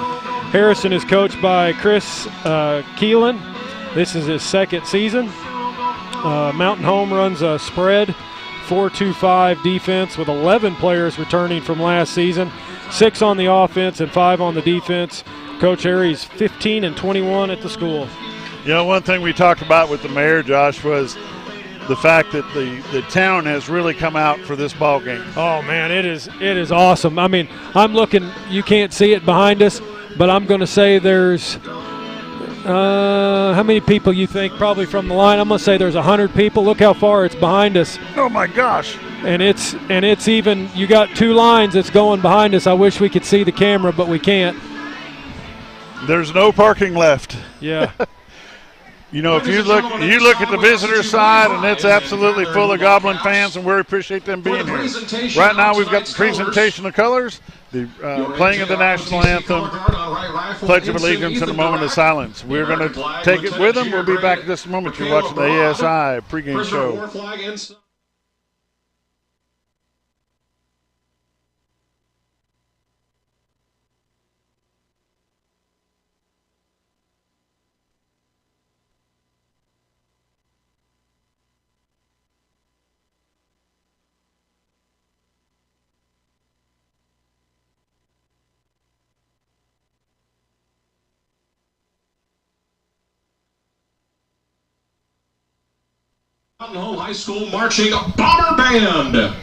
Harrison is coached by Chris Keelan. This is his second season. Mountain Home runs a spread, 4-2-5 defense with 11 players returning from last season. 6 on the offense and 5 on the defense. Coach Harry's 15-21 at the school. You know, one thing we talked about with the mayor, Josh, was the fact that the town has really come out for this ball game. Oh man, it is awesome. I mean, I'm looking. You can't see it behind us, but I'm going to say there's how many people you think probably from the line? I'm going to say there's 100 people. Look how far it's behind us. Oh my gosh. And it's even, you got 2 lines that's going behind us. I wish we could see the camera, but we can't. There's no parking left. Yeah. You know, if you look at the visitor side, and it's absolutely full of Goblin fans, and we appreciate them being here. Right now, we've got the presentation of colors, the playing of the national anthem, Pledge of Allegiance, and a moment of silence. We're going to take it with them. We'll be back in just a moment. You're watching the ASI pregame show. Mountain Home High School Marching Bomber Band.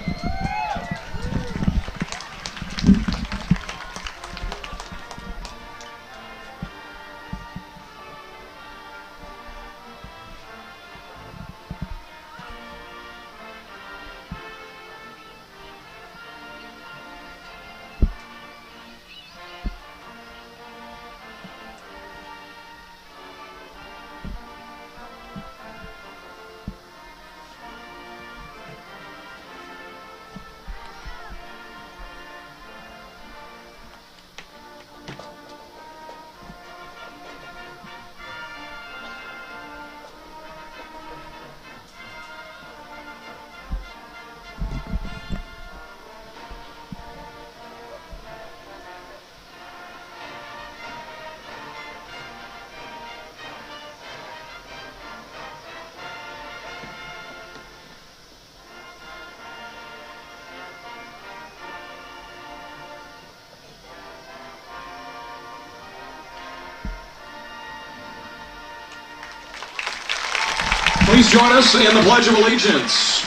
Please join us in the Pledge of Allegiance.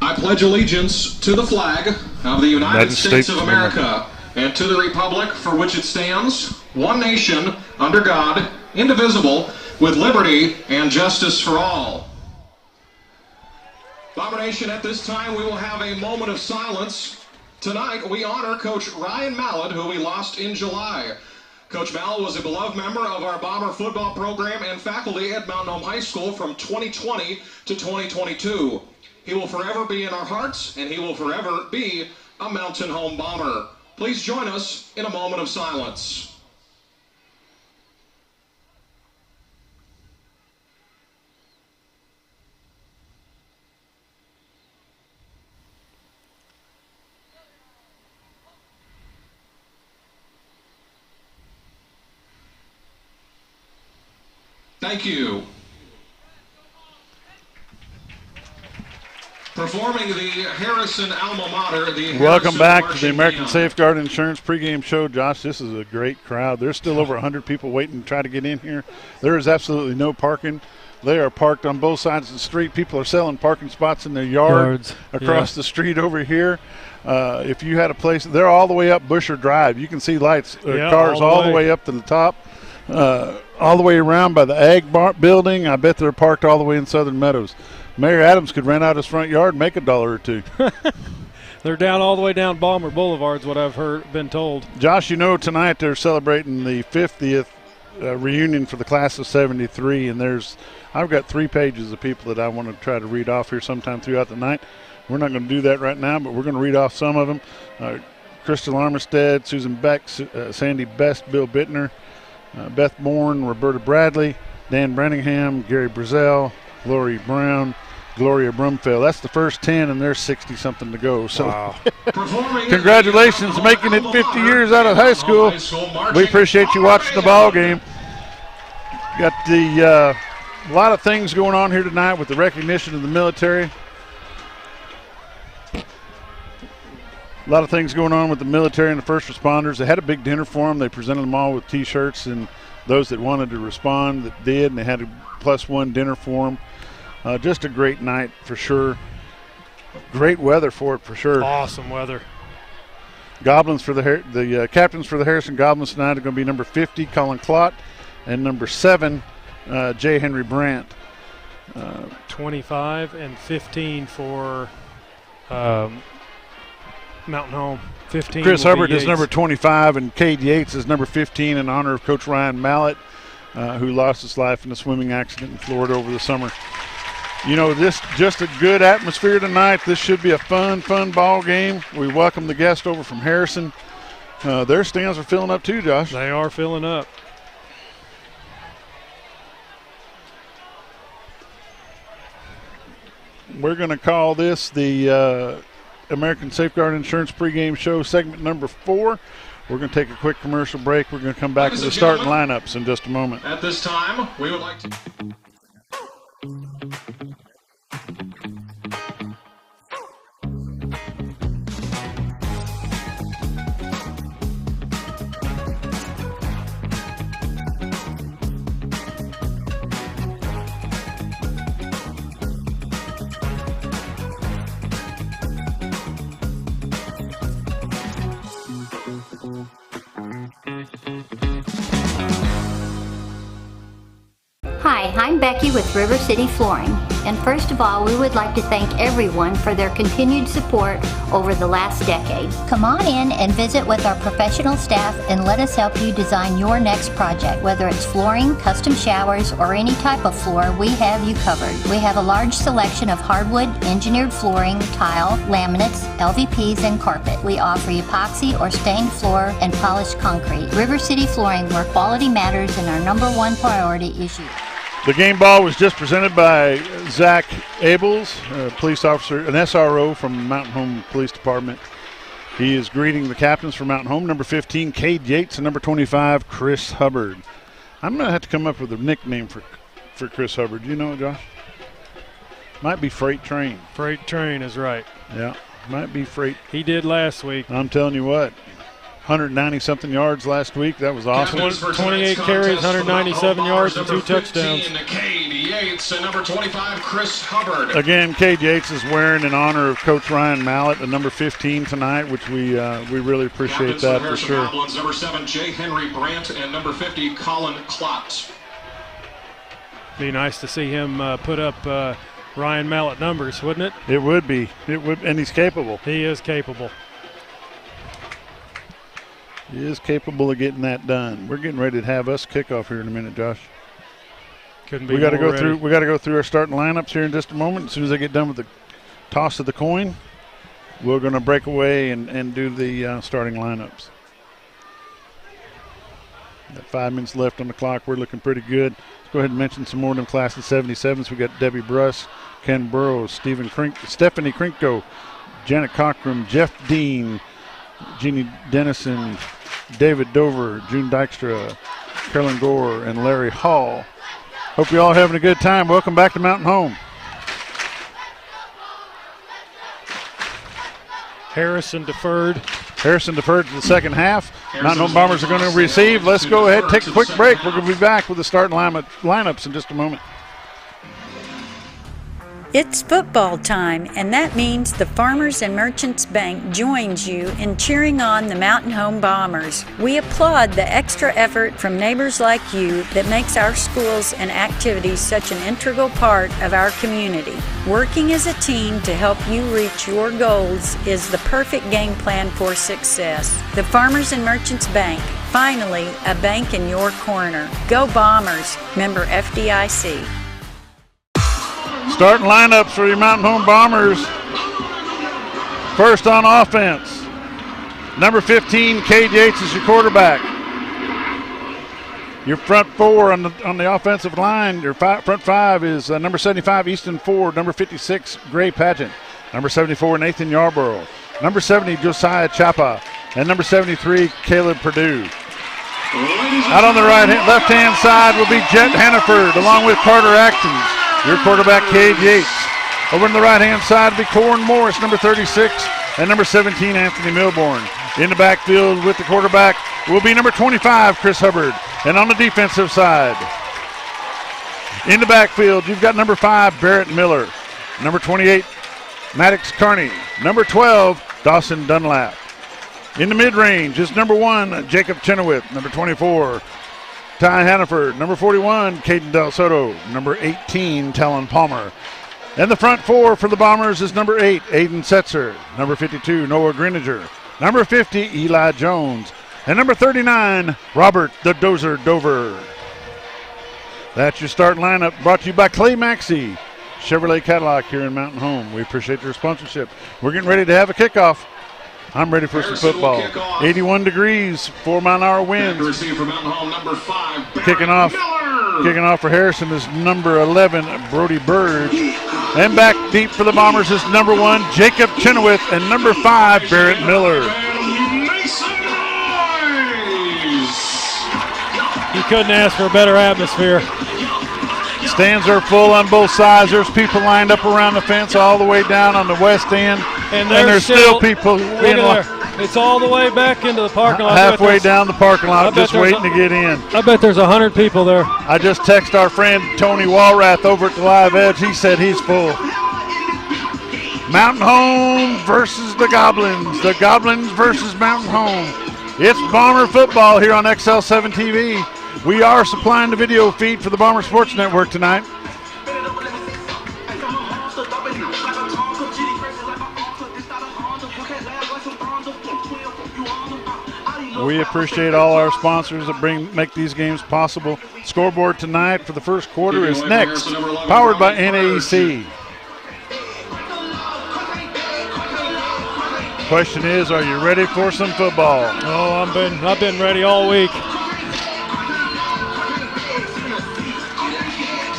I pledge allegiance to the flag of the United States of America, and to the republic for which it stands, one nation, under God, indivisible, with liberty and justice for all. Bomber Nation, at this time we will have a moment of silence. Tonight we honor Coach Ryan Mallett, who we lost in July. Coach Mallett was a beloved member of our Bomber football program and faculty at Mountain Home High School from 2020 to 2022. He will forever be in our hearts, and he will forever be a Mountain Home Bomber. Please join us in a moment of silence. Thank you. Performing the Harrison alma mater. Welcome back to the American Safeguard Insurance pregame show. Josh, this is a great crowd. There's still over 100 people waiting to try to get in here. There is absolutely no parking. They are parked on both sides of the street. People are selling parking spots in their yards across the street over here. If you had a place, they're all the way up Busher Drive. You can see lights, cars all the way up to the top. All the way around by the Ag building. I bet they're parked all the way in Southern Meadows. Mayor Adams could rent out his front yard and make $1 or $2. They're down all the way down Balmer Boulevard is what I've been told. Josh, you know tonight they're celebrating the 50th reunion for the class of 73, and I've got 3 pages of people that I want to try to read off here sometime throughout the night. We're not going to do that right now, but we're going to read off some of them. Crystal Armistead, Susan Beck, Sandy Best, Bill Bittner, Beth Bourne, Roberta Bradley, Dan Branningham, Gary Brazell, Lori Brown, Gloria Brumfeld. That's the first 10, and there's 60-something to go. So, wow. Congratulations, making it 50 years out of high school. We appreciate you watching the ball game. Got a lot of things going on here tonight with the recognition of the military. A lot of things going on with the military and the first responders. They had a big dinner for them. They presented them all with T-shirts, and those that wanted to respond that did, and they had a +1 dinner for them. Just a great night for sure. Great weather for it for sure. Awesome weather. Goblins for the captains for the Harrison Goblins tonight are going to be number 50, Colin Klott, and number 7, J. Henry Brandt. 25 and 15 for Mountain Home. 15. Chris Hubbard is number 25, and Cade Yates is number 15 in honor of Coach Ryan Mallett, who lost his life in a swimming accident in Florida over the summer. You know, this just a good atmosphere tonight. This should be a fun ball game. We welcome the guest over from Harrison. Their stands are filling up too, Josh. They are filling up. We're going to call this the American Safeguard Insurance pregame show, segment number 4. We're going to take a quick commercial break. We're going to come back to the starting lineups in just a moment. At this time, we would like to... Hi, I'm Becky with River City Flooring, and first of all, we would like to thank everyone for their continued support over the last decade. Come on in and visit with our professional staff and let us help you design your next project. Whether it's flooring, custom showers, or any type of floor, we have you covered. We have a large selection of hardwood, engineered flooring, tile, laminates, LVPs, and carpet. We offer epoxy or stained floor and polished concrete. River City Flooring, where quality matters and our #1 priority is you. The game ball was just presented by Zach Abels, a police officer, an SRO from Mountain Home Police Department. He is greeting the captains for Mountain Home, number 15, Cade Yates, and number 25, Chris Hubbard. I'm going to have to come up with a nickname for Chris Hubbard. Do you know it, Josh? Might be Freight Train. Freight Train is right. Yeah, might be Freight. He did last week. I'm telling you what. 190-something yards last week. That was awesome. 28 carries, 197 yards, and 2 touchdowns. Cade Yates and number 25, Chris Hubbard. Again, Cade Yates is wearing in honor of Coach Ryan Mallett, the number 15 tonight, which we really appreciate that for sure. Goblins, number 7, J. Henry Brandt, and number 50, Colin Klotz. Be nice to see him put up Ryan Mallett numbers, wouldn't it? It would be. It would, and he's capable. He is capable. He is capable of getting that done. We're getting ready to have us kickoff here in a minute, Josh. Couldn't be we got to more go ready. through. We got to go through our starting lineups here in just a moment. As soon as I get done with the toss of the coin, we're going to break away and do the starting lineups. Got 5 minutes left on the clock. We're looking pretty good. Let's go ahead and mention some more of them class of 77s. We got Debbie Bruss, Ken Burrows, Stephanie Krinkko, Janet Cockrum, Jeff Dean, Jeannie Dennison, David Dover, June Dykstra, Carolyn Gore, and Larry Hall. Hope you're all having a good time. Welcome back to Mountain Home. Harrison deferred. Harrison deferred to the second half. Mountain Home Bombers are going to receive. Let's go ahead and take a quick break. We're going to be back with the starting lineups in just a moment. It's football time, and that means the Farmers and Merchants Bank joins you in cheering on the Mountain Home Bombers. We applaud the extra effort from neighbors like you that makes our schools and activities such an integral part of our community. Working as a team to help you reach your goals is the perfect game plan for success. The Farmers and Merchants Bank, finally a bank in your corner. Go Bombers, member FDIC. Starting lineups for your Mountain Home Bombers. First on offense, number 15, Cade Yates is your quarterback. Your front four on the offensive line, your front five is number 75, Easton Ford, number 56, Gray Pageant, number 74, Nathan Yarborough, number 70, Josiah Chapa, and number 73, Caleb Perdue. Out on the left-hand side will be Jet Hannaford along with Carter Actions. Your quarterback, Cade Yates. Over on the right-hand side will be Corin Morris, number 36, and number 17, Anthony Milborn. In the backfield with the quarterback will be number 25, Chris Hubbard. And on the defensive side, in the backfield, you've got number 5, Barrett Miller. Number 28, Maddox Carney. Number 12, Dawson Dunlap. In the mid-range is number 1, Jacob Chenoweth. Number 24, Ty Hannaford. Number 41, Caden Del Soto. Number 18, Talon Palmer. And the front four for the Bombers is number 8, Aiden Setzer. Number 52, Noah Greninger. Number 50, Eli Jones. And number 39, Robert the Dozer Dover. That's your starting lineup, brought to you by Clay Maxey, Chevrolet Cadillac here in Mountain Home. We appreciate your sponsorship. We're getting ready to have a kickoff. I'm ready for some football. 81 degrees, 4-mile-an-hour winds. Kicking off for Harrison is number 11, Brody Burge. And back deep for the Bombers is number 1, Jacob Chenoweth, and number 5, Barrett Miller. You couldn't ask for a better atmosphere. Stands are full on both sides. There's people lined up around the fence all the way down on the west end. And there's still people in line. It's all the way back into the parking lot. Halfway down the parking lot, just waiting to get in. I bet there's 100 people there. I just texted our friend Tony Walrath over at the Live Edge. He said he's full. Mountain Home versus the Goblins. The Goblins versus Mountain Home. It's Bomber football here on XL7 TV. We are supplying the video feed for the Bomber Sports Network tonight. We appreciate all our sponsors that make these games possible. Scoreboard tonight for the first quarter is next, powered by NAEC. Question is, are you ready for some football? Oh, I've been ready all week.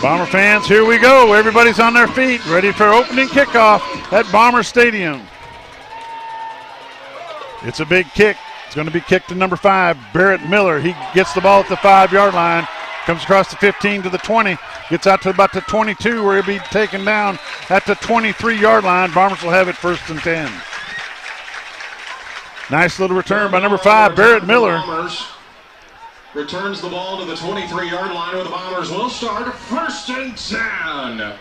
Bomber fans, here we go. Everybody's on their feet, ready for opening kickoff at Bomber Stadium. It's a big kick. It's going to be kicked to number 5, Barrett Miller. He gets the ball at the 5-yard line, comes across the 15 to the 20, gets out to about the 22 where he'll be taken down at the 23-yard line. Bombers will have it 1st and 10. Nice little return by number 5, Barrett Miller. Bombers returns the ball to the 23-yard line where the Bombers will start 1st and 10.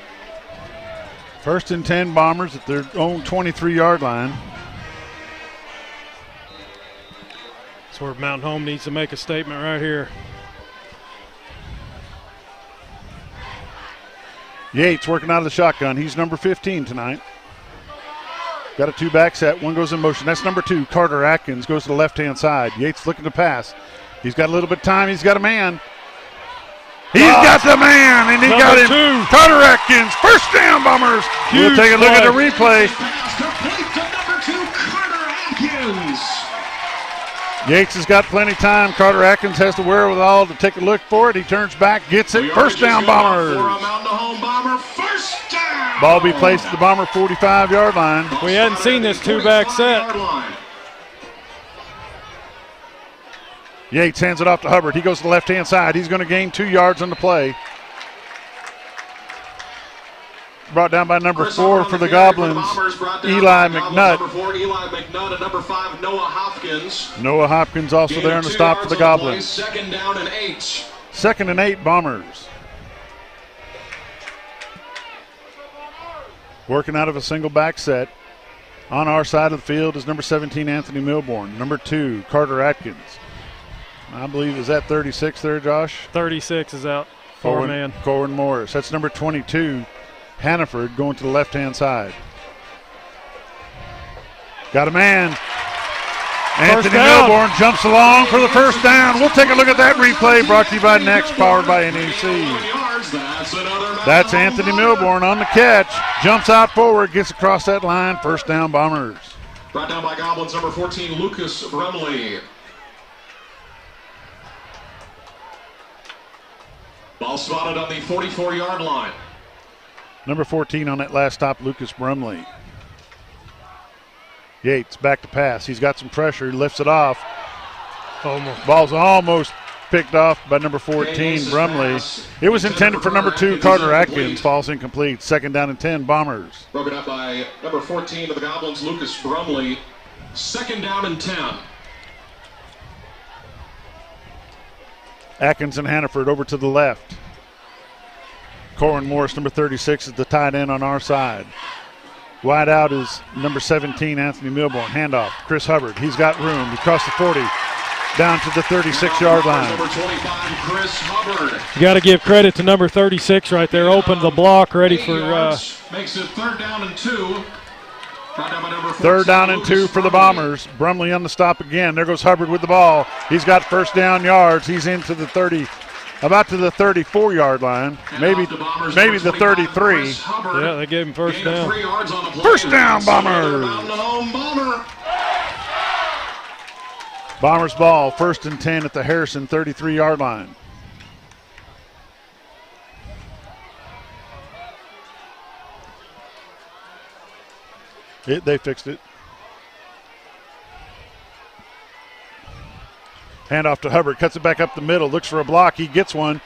1st and 10 Bombers at their own 23-yard line. That's where Mountain Home needs to make a statement right here. Yates working out of the shotgun. He's number 15 tonight. Got a 2-back set. One goes in motion. That's number 2, Carter Atkins, goes to the left-hand side. Yates looking to pass. He's got a little bit of time. He's got a man. He's got the man, and he got him. 2. Carter Atkins, 1st down, Bombers. Huge We'll take a look at the replay. Complete to number 2, Carter Atkins. Yates has got plenty of time. Carter Atkins has the wherewithal to take a look for it. He turns back, gets it. 1st down, Bombers. For a Mountain Home Bomber, 1st down. Ball be placed at the Bomber 45-yard line. We hadn't seen this 2-back set. Yates hands it off to Hubbard. He goes to the left-hand side. He's going to gain 2 yards on the play. Brought down by number 4 for the Goblins, Eli McNutt. Number 4, Eli McNutt, and number 5, Noah Hopkins. Noah Hopkins also there in the stop for the Goblins. 2nd down and 8. 2nd and 8 Bombers. Working out of a single back set. On our side of the field is number 17, Anthony Milborn. Number 2, Carter Atkins. I believe, is that 36 there, Josh? 36 is out. 4-man. Corwin Morris. That's number 22, Hannaford, going to the left-hand side. Got a man. Anthony Milborn jumps along for the 1st down. We'll take a look at that replay, brought to you by Next, powered by NEC. That's Anthony Milborn on the catch. Jumps out forward, gets across that line. 1st down, Bombers. Brought down by Goblins, number 14, Lucas Brumley. Ball spotted on the 44-yard line. Number 14 on that last stop, Lucas Brumley. Yates back to pass. He's got some pressure. He lifts it off. Ball's almost picked off by number 14, Brumley. It was intended for number 2, Carter Atkins. Falls incomplete. 2nd down and 10, Bombers. Broken up by number 14 of the Goblins, Lucas Brumley. 2nd down and 10. Atkins and Hannaford over to the left. Corwin Morris, number 36, is the tight end on our side. Wide out is number 17, Anthony Milborn. Handoff, Chris Hubbard. He's got room. He crossed the 40, down to the 36-yard line. Number 25, Chris Hubbard. You got to give credit to number 36 right there. Opened the block, ready for. Makes it 3rd down and 2. 3rd down and 2 for the Bombers. Brumley on the stop again. There goes Hubbard with the ball. He's got 1st down yards. He's into the 30, about to the 34-yard line. Maybe the 33. Yeah, they gave him 1st down. 1st down, Bombers. Bombers ball, 1st and 10 at the Harrison 33-yard line. They fixed it. Handoff to Hubbard, cuts it back up the middle, looks for a block. He gets one,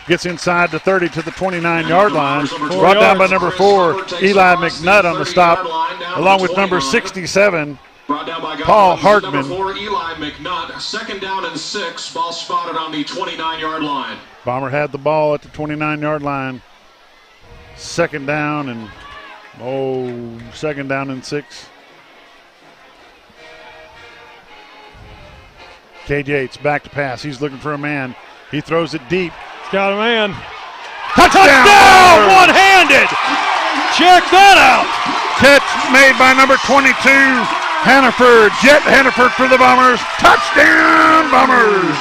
gets inside the 30 to the 29-yard line. Brought down by number 4, Eli McNutt on the stop, along with number 67, Paul Hardman. Number 4, Eli McNutt. 2nd down and 6. Ball spotted on the 29-yard line. Bomber had the ball at the 29-yard line. 2nd down and 2nd down and 6. Cade Yates back to pass. He's looking for a man. He throws it deep. He's got a man. Touchdown! One-handed! Check that out! Catch made by number 22, Hannaford. Jet Hannaford for the Bombers. Touchdown, Bombers!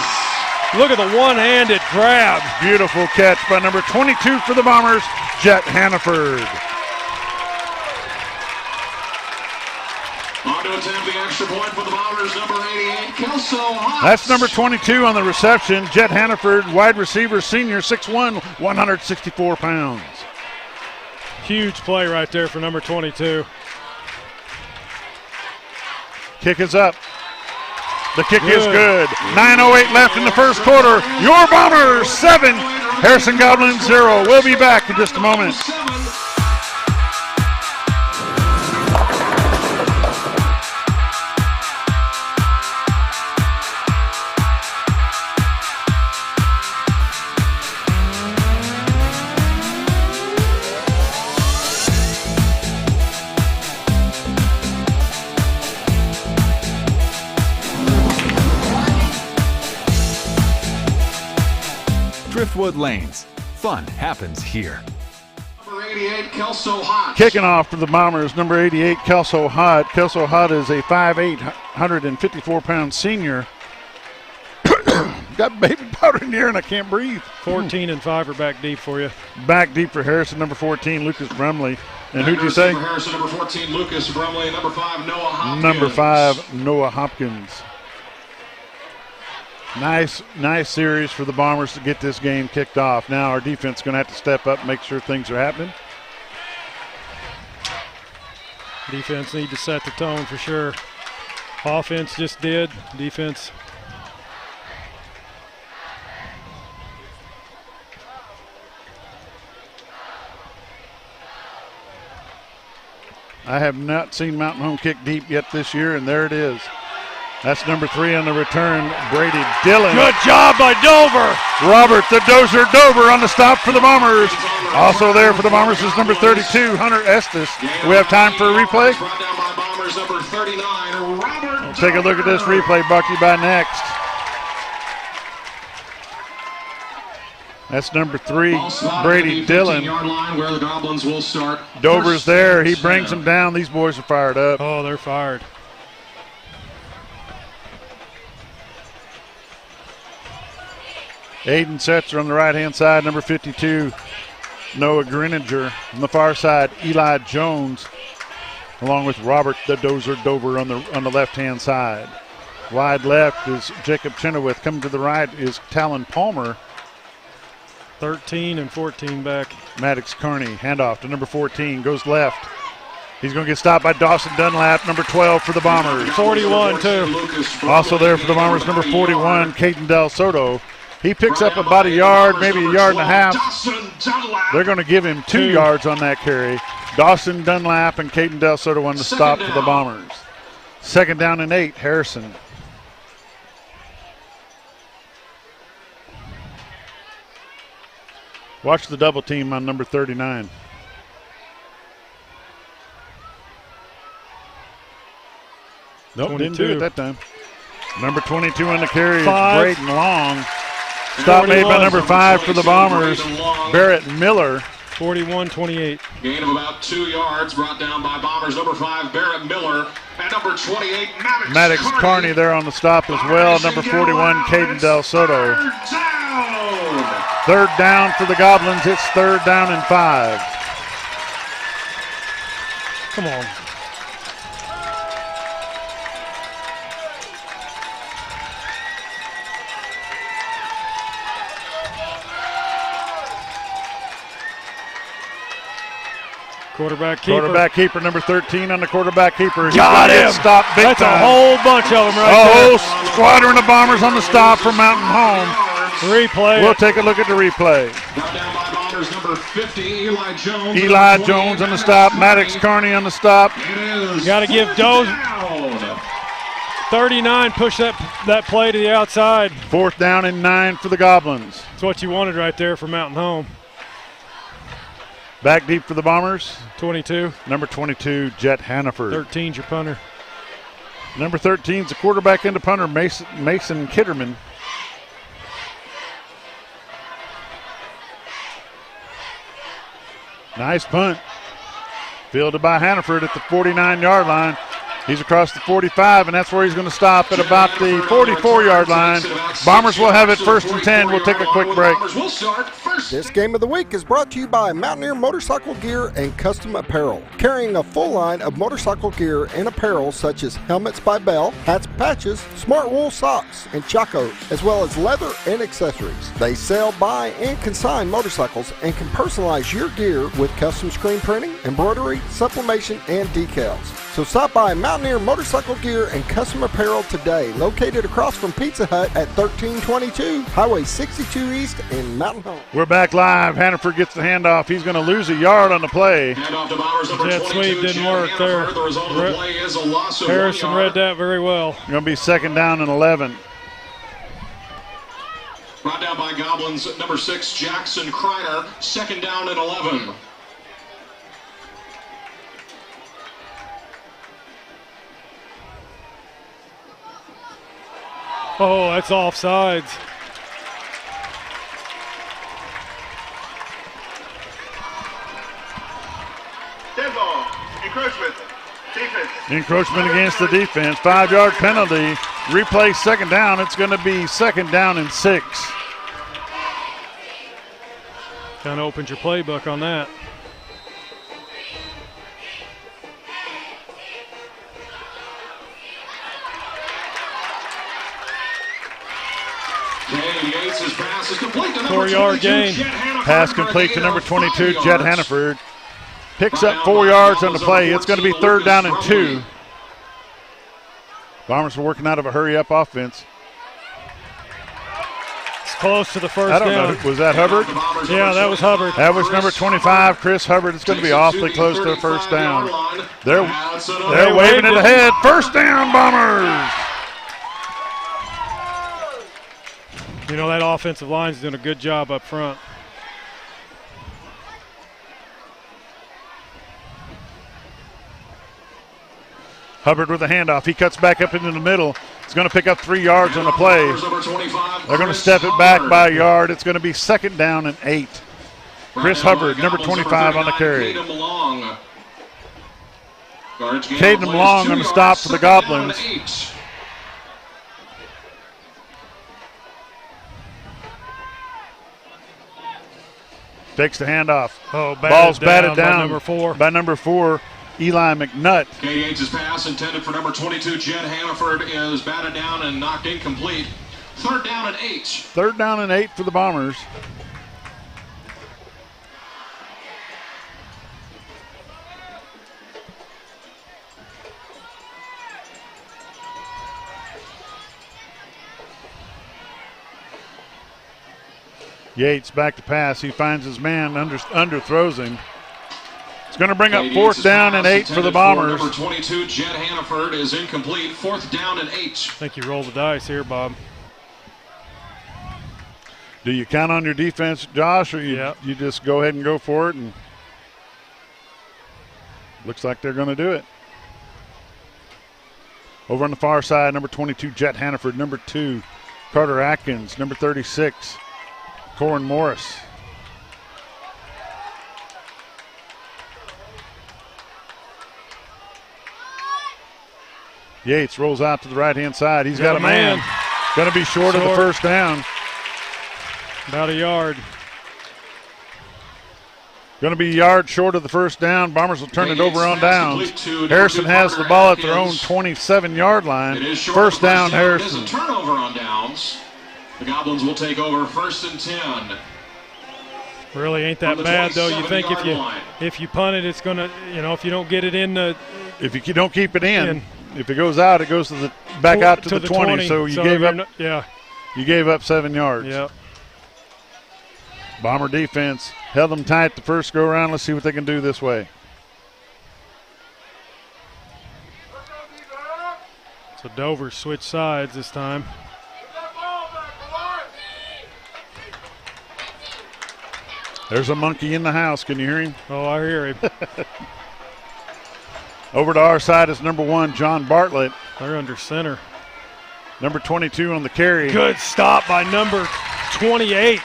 Look at the one-handed grab. Beautiful catch by number 22 for the Bombers, Jet Hannaford. On to attempt the extra point for the Bombers, number 88, Kelso Haas. That's number 22 on the reception, Jet Hannaford, wide receiver, senior, 6'1", 164 pounds. Huge play right there for number 22. Kick is up. The kick is good. 9:08 left in the first quarter. Your Bombers 7, Harrison Goblins 0. We'll be back in just a moment. Driftwood Lanes. Fun happens here. Number 88, Kelso Hot. Kicking off for the Bombers, number 88, Kelso Hot. Kelso Hot is a 5'8", 154-pound senior. Got baby powder in here and I can't breathe. 14 and 5 are back deep for you. Back deep for Harrison, number 14, Lucas Brumley. And who'd you say? For Harrison, number 14, Lucas Brumley. And number 5, Noah Hopkins. Number 5, Noah Hopkins. Nice series for the Bombers to get this game kicked off. Now our defense is going to have to step up and make sure things are happening. Defense need to set the tone for sure. Offense just did. Defense. I have not seen Mountain Home kick deep yet this year, and there it is. That's number 3 on the return, Brady Dillon. Good job by Dover. Robert the Dozer Dover on the stop for the Bombers. Also there for the Bombers is number 32, Hunter Estes. We have time for a replay? We'll take a look at this replay brought to you by Next. That's number 3, Brady Dillon. Line where the Goblins will start. Dover's there. He brings them down. These boys are fired up. Oh, they're fired. Aiden Setzer on the right-hand side, number 52, Noah Greninger. On the far side, Eli Jones, along with Robert the Dozer Dover on the left-hand side. Wide left is Jacob Chenoweth. Coming to the right is Talon Palmer. 13 and 14 back. Maddox Carney, handoff to number 14, goes left. He's going to get stopped by Dawson Dunlap, number 12 for the Bombers. 41 too. Also there for the Bombers, number 41, Caden Del Soto. He picks up about a yard, maybe a yard and a half. They're going to give him 2 yards on that carry. Dawson Dunlap and Caden Del Soto on the stop for the Bombers. 2nd down and 8, Harrison. Watch the double team on number 39. Nope, 22. didn't do it that time. Number 22 on the carry is 5. Braden Long. Stop made by number 5 for the Bombers, Barrett Miller. 41-28. Gain of about 2 yards brought down by Bombers number 5, Barrett Miller. And number 28, Maddox Carney there on the stop as well. Number 41, Caden Del Soto. 3rd down for the Goblins. It's 3rd down and 5. Come on. Quarterback keeper, number 13 on the quarterback keeper. Got him. Stopped big That's time. a whole bunch of them right there. A whole squadron of Bombers on the stop for Mountain Home. Replay. We'll take a look at the replay. Brought down by Bombers number 50, Eli Jones. Eli Jones on the stop. Maddox Carney on the stop. Got to give Doze 39, push that play to the outside. 4th down and 9 for the Goblins. That's what you wanted right there for Mountain Home. Back deep for the Bombers. 22. Number 22, Jet Hannaford. 13's your punter. Number 13's the quarterback and the punter, Mason Kitterman. Nice punt. Fielded by Hannaford at the 49-yard line. He's across the 45, and that's where he's going to stop at about the 44-yard line. Bombers will have it 1st and 10. We'll take a quick break. This game of the week is brought to you by Mountaineer Motorcycle Gear and Custom Apparel, carrying a full line of motorcycle gear and apparel such as helmets by Bell, hats, patches, smart wool socks, and chacos, as well as leather and accessories. They sell, buy, and consign motorcycles and can personalize your gear with custom screen printing, embroidery, sublimation, and decals. So stop by Mountaineer Motorcycle Gear and Custom Apparel today, located across from Pizza Hut at 1322 Highway 62 East in Mountain Home. We're back live. Hannaford gets the handoff. He's going to lose a yard on the play. That sweep didn't work there. Harrison read that very well. Going to be 2nd down and 11. Brought down by Goblins, number 6, Jackson Kreiner. 2nd down and 11. Oh, that's offsides. Encroachment against the defense. 5-yard penalty. Replay second down. It's going to be second down and 6. Kind of opens your playbook on that. Yates' pass is complete to number 4-yard 22, gain. Jet Hannaford. Pass complete to number 22, Five Jet yards. Hannaford. Picks up 4 yards on the play. It's going to be third down and 2. Bombers are working out of a hurry-up offense. It's close to the first I don't down. know. Was that Hubbard? Yeah, that was Hubbard. That was number 25, Chris Hubbard. It's going to be awfully close to a first down. They're waving it ahead. First down, Bombers. You know, that offensive line's doing a good job up front. Hubbard with a handoff. He cuts back up into the middle. He's going to pick up 3 yards on the play. They're going to step it back by a yard. It's going to be second down and 8. Chris Hubbard, number 25 on the carry. Caden Long on the stop for the Goblins. Takes the handoff. Ball's batted down by number 4, Eli McNutt. Yates' pass intended for number 22, Jet Hannaford, is batted down and knocked incomplete. Third down and 8. Third down and 8 for the Bombers. Yates back to pass. He finds his man, underthrows him. It's going to bring up fourth down and 8 for the Bombers. Number 22, Jet Hannaford, is incomplete. Fourth down and 8. I think you roll the dice here, Bob. Do you count on your defense, Josh, or you just go ahead and go for it? And looks like they're going to do it. Over on the far side, number 22, Jet Hannaford. Number 2, Carter Atkins. Number 36, Corin Morris. Yates rolls out to the right-hand side. He's got a man. Going to be short of the first down. About a yard. Going to be a yard short of the first down. Bombers will turn it over on downs. Harrison has the ball at their own 27-yard line. First down, Harrison. It is a turnover on downs. The Goblins will take over first and 10. Really ain't that bad, though. You think if you punt it, it's going to, if you don't get it in the. If you don't keep it in, if it goes out, it goes to the back out to the 20. So you gave up. You gave up 7 yards. Yep. Bomber defense held them tight the first go around. Let's see what they can do this way. So Dover switched sides this time. There's a monkey in the house. Can you hear him? Oh, I hear him. Over to our side is number 1, John Bartlett. They're under center. Number 22 on the carry. Good stop by number 28.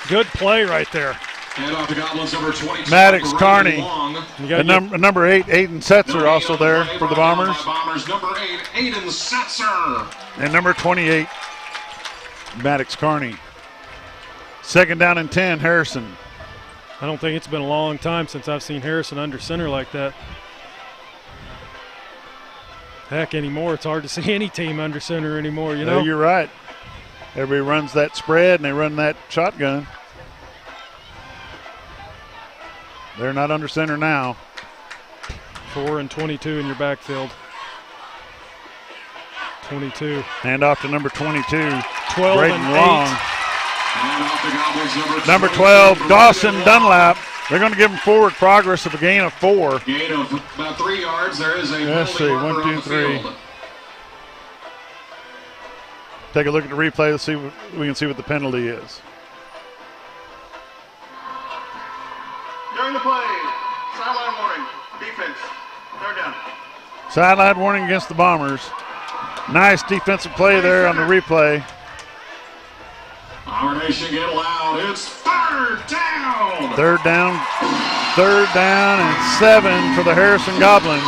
Good play right there. And off the Goblins, number 22. Maddox Carney. And number 8, Aiden Setzer, also there for the Bombers. Number 8, Aiden Setzer. And number 28, Maddox Carney. Second down and 10, Harrison. I don't think it's been a long time since I've seen Harrison under center like that. Heck, anymore, it's hard to see any team under center anymore, you know? You're right. Everybody runs that spread and they run that shotgun. They're not under center now. 4 and 22 in your backfield. 22. Hand off to number 22. 12 Braden and Long. 8. And off the Goblins, Number 12, Dawson Dunlap. They're going to give him forward progress of a gain of 4. Gain of about 3 yards. There is a Let's see, 1, 2, 3. Field. Take a look at the replay. Let's see what we can see what the penalty is. During the play, sideline warning, defense, third down. Sideline warning against the Bombers. Nice defensive play there on the replay. Our nation get loud. It's third down. Third down and 7 for the Harrison Goblins.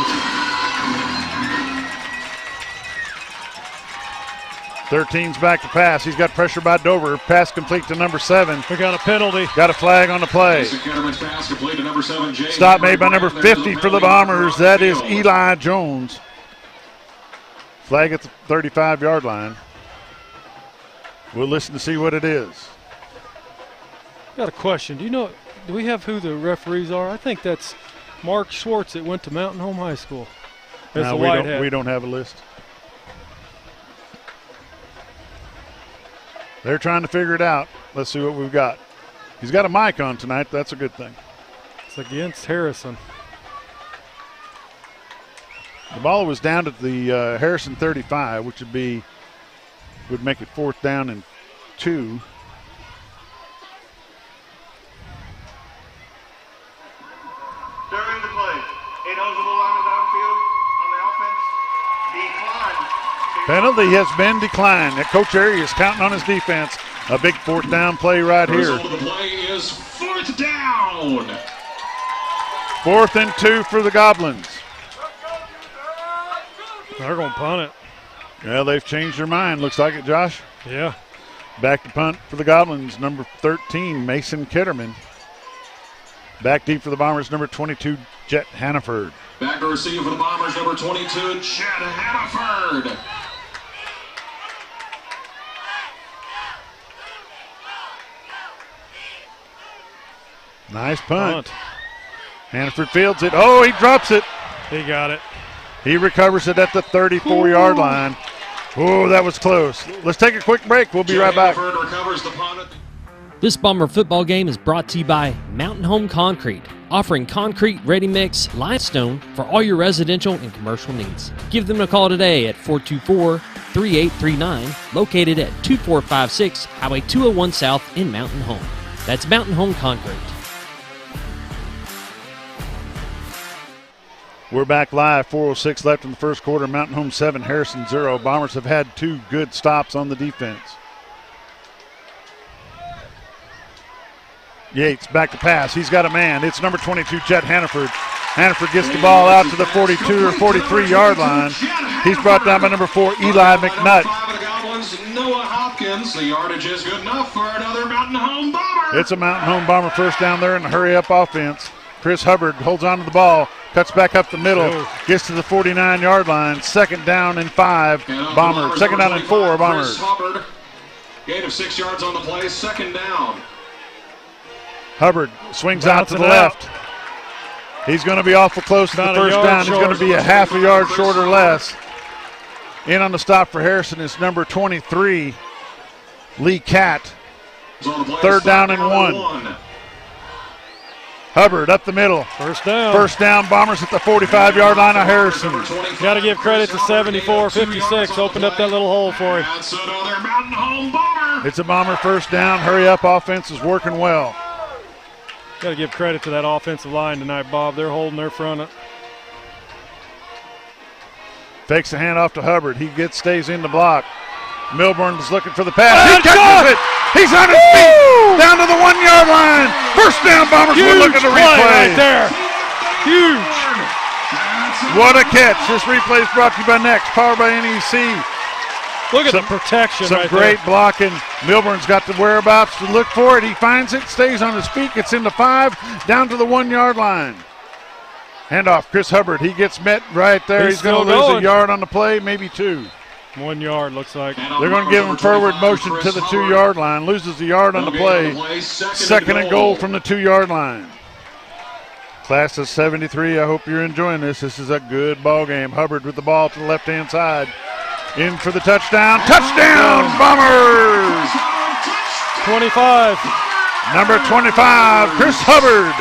13's back to pass. He's got pressure by Dover. Pass complete to number 7. We got a penalty. Got a flag on the play. Pass complete to number 7, Jay. Stop made by number 50 for the Bombers. That is Eli Jones. Flag at the 35-yard line. We'll listen to see what it is. Got a question. Do we have who the referees are? I think that's Mark Schwartz that went to Mountain Home High School. No, we don't have a list. They're trying to figure it out. Let's see what we've got. He's got a mic on tonight. That's a good thing. It's against Harrison. The ball was down at the Harrison 35, which would make it 4th down and 2. During the play, ineligible lineman downfield on the offense. Decline. Penalty has been declined. Coach Airy is counting on his defense. A big 4th down play right here. The result of the play is 4th down. 4th and 2 for the Goblins. They're going to punt it. Yeah, they've changed their mind. Looks like it, Josh. Yeah. Back to punt for the Goblins, number 13, Mason Kitterman. Back deep for the Bombers, number 22, Jet Hannaford. Back to receive for the Bombers, number 22, Jet Hannaford. Nice punt. Hannaford fields it. Oh, he drops it. He got it. He recovers it at the 34-yard line. Oh, that was close. Let's take a quick break. We'll be right back. Recovers the punt. This Bomber football game is brought to you by Mountain Home Concrete, offering concrete, ready-mix, limestone for all your residential and commercial needs. Give them a call today at 424-3839, located at 2456 Highway 201 South in Mountain Home. That's Mountain Home Concrete. We're back live, 4:06 left in the first quarter. Mountain Home 7, Harrison 0. Bombers have had 2 good stops on the defense. Yates back to pass. He's got a man. It's number 22, Jet Hannaford. Hannaford gets the ball out to the 42 or 43-yard line. He's brought down by number 4, Eli McNutt. Noah Hopkins. The yardage is good enough for another Mountain Home Bomber. It's a Mountain Home Bomber first down there in the hurry-up offense. Chris Hubbard holds on to the ball, cuts back up the middle, gets to the 49-yard line. 2nd down and 5, Bombers. 2nd down and 4, Bombers. Chris Hubbard, gain of 6 yards on the play, 2nd down. Hubbard swings out to the left. He's going to be awful close to the first down. He's going to be a half a yard short or less. In on the stop for Harrison is number 23, Lee Catt. 3rd down and 1. Hubbard up the middle. First down. First down, Bombers at the 45-yard line of Harrison. Got to give credit to 74-56. Opened up that little hole for him. That's another Mountain Home Bomber. It's a Bomber first down. Hurry-up offense is working well. Got to give credit to that offensive line tonight, Bob. They're holding their front. Fakes the handoff to Hubbard. He stays in the block. Milburn is looking for the pass. He catches it. He's on his feet. Down to the 1-yard line. First down, Bombers. We're looking at the replay. Right there. Huge. What a catch. This replay is brought to you by Next, powered by NEC. Look at the protection Some right great there. blocking. Milburn's got the whereabouts to look for it. He finds it, stays on his feet, gets into 5, down to the 1-yard line. Handoff, Chris Hubbard. He gets met right there. He's going to lose a yard on the play, maybe 2. 1 yard looks like. They're going to give him forward motion to the 2-yard line. Loses a yard on the play. 2nd and goal from the 2-yard line. Class of 73, I hope you're enjoying this. This is a good ball game. Hubbard with the ball to the left-hand side. In for the touchdown. Touchdown, Bombers! 25. Number 25, Chris Hubbard.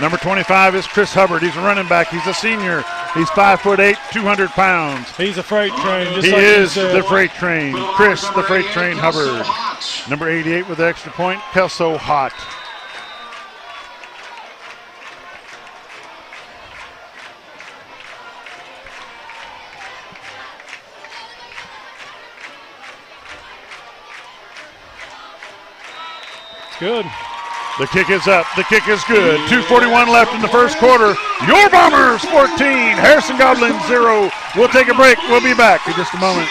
Number 25 is Chris Hubbard. He's a running back. He's a senior. He's 5'8", 200 pounds. He's a freight train. Just he like is the freight train. Chris, the freight train Hubbard. Number 88 with the extra point, Kelso Hott. Good. The kick is up. The kick is good. 2:41 left in the first quarter. Your Bombers 14, Harrison Goblins 0. We'll take a break. We'll be back in just a moment.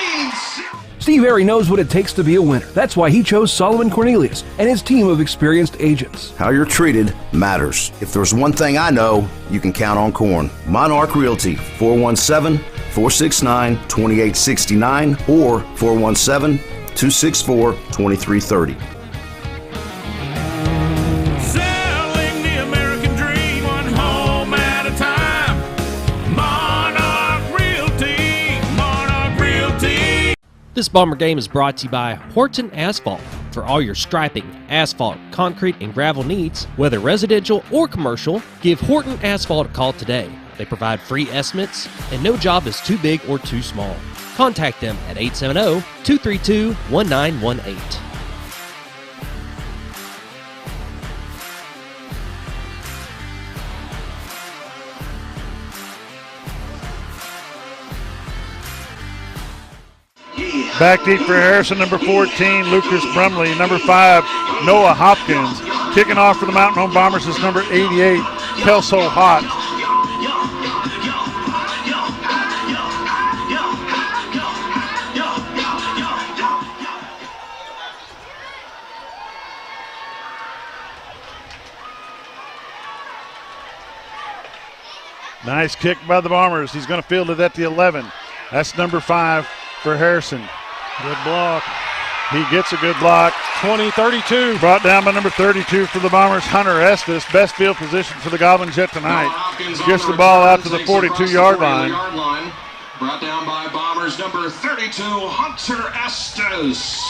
Steve Airy knows what it takes to be a winner. That's why he chose Solomon Cornelius and his team of experienced agents. How you're treated matters. If there's one thing I know, you can count on Corn. Monarch Realty, 417-469-2869 or 417-264-2330. Selling the American dream, one home at a time. Monarch Realty, Monarch Realty. This Bomber game is brought to you by Horton Asphalt. For all your striping, asphalt, concrete, and gravel needs, whether residential or commercial, give Horton Asphalt a call today. They provide free estimates, and no job is too big or too small. Contact them at 870-232-1918. Back deep for Harrison, number 14, Lucas Brumley. Number 5, Noah Hopkins. Kicking off for the Mountain Home Bombers is number 88, Kelso Hott. Nice kick by the Bombers. He's going to field it at the 11. That's number 5 for Harrison. Good block. He gets a good block. 20-32. Brought down by number 32 for the Bombers, Hunter Estes. Best field position for the Goblins yet tonight. Gets the ball out to the 42-yard line. Brought down by Bombers number 32, Hunter Estes.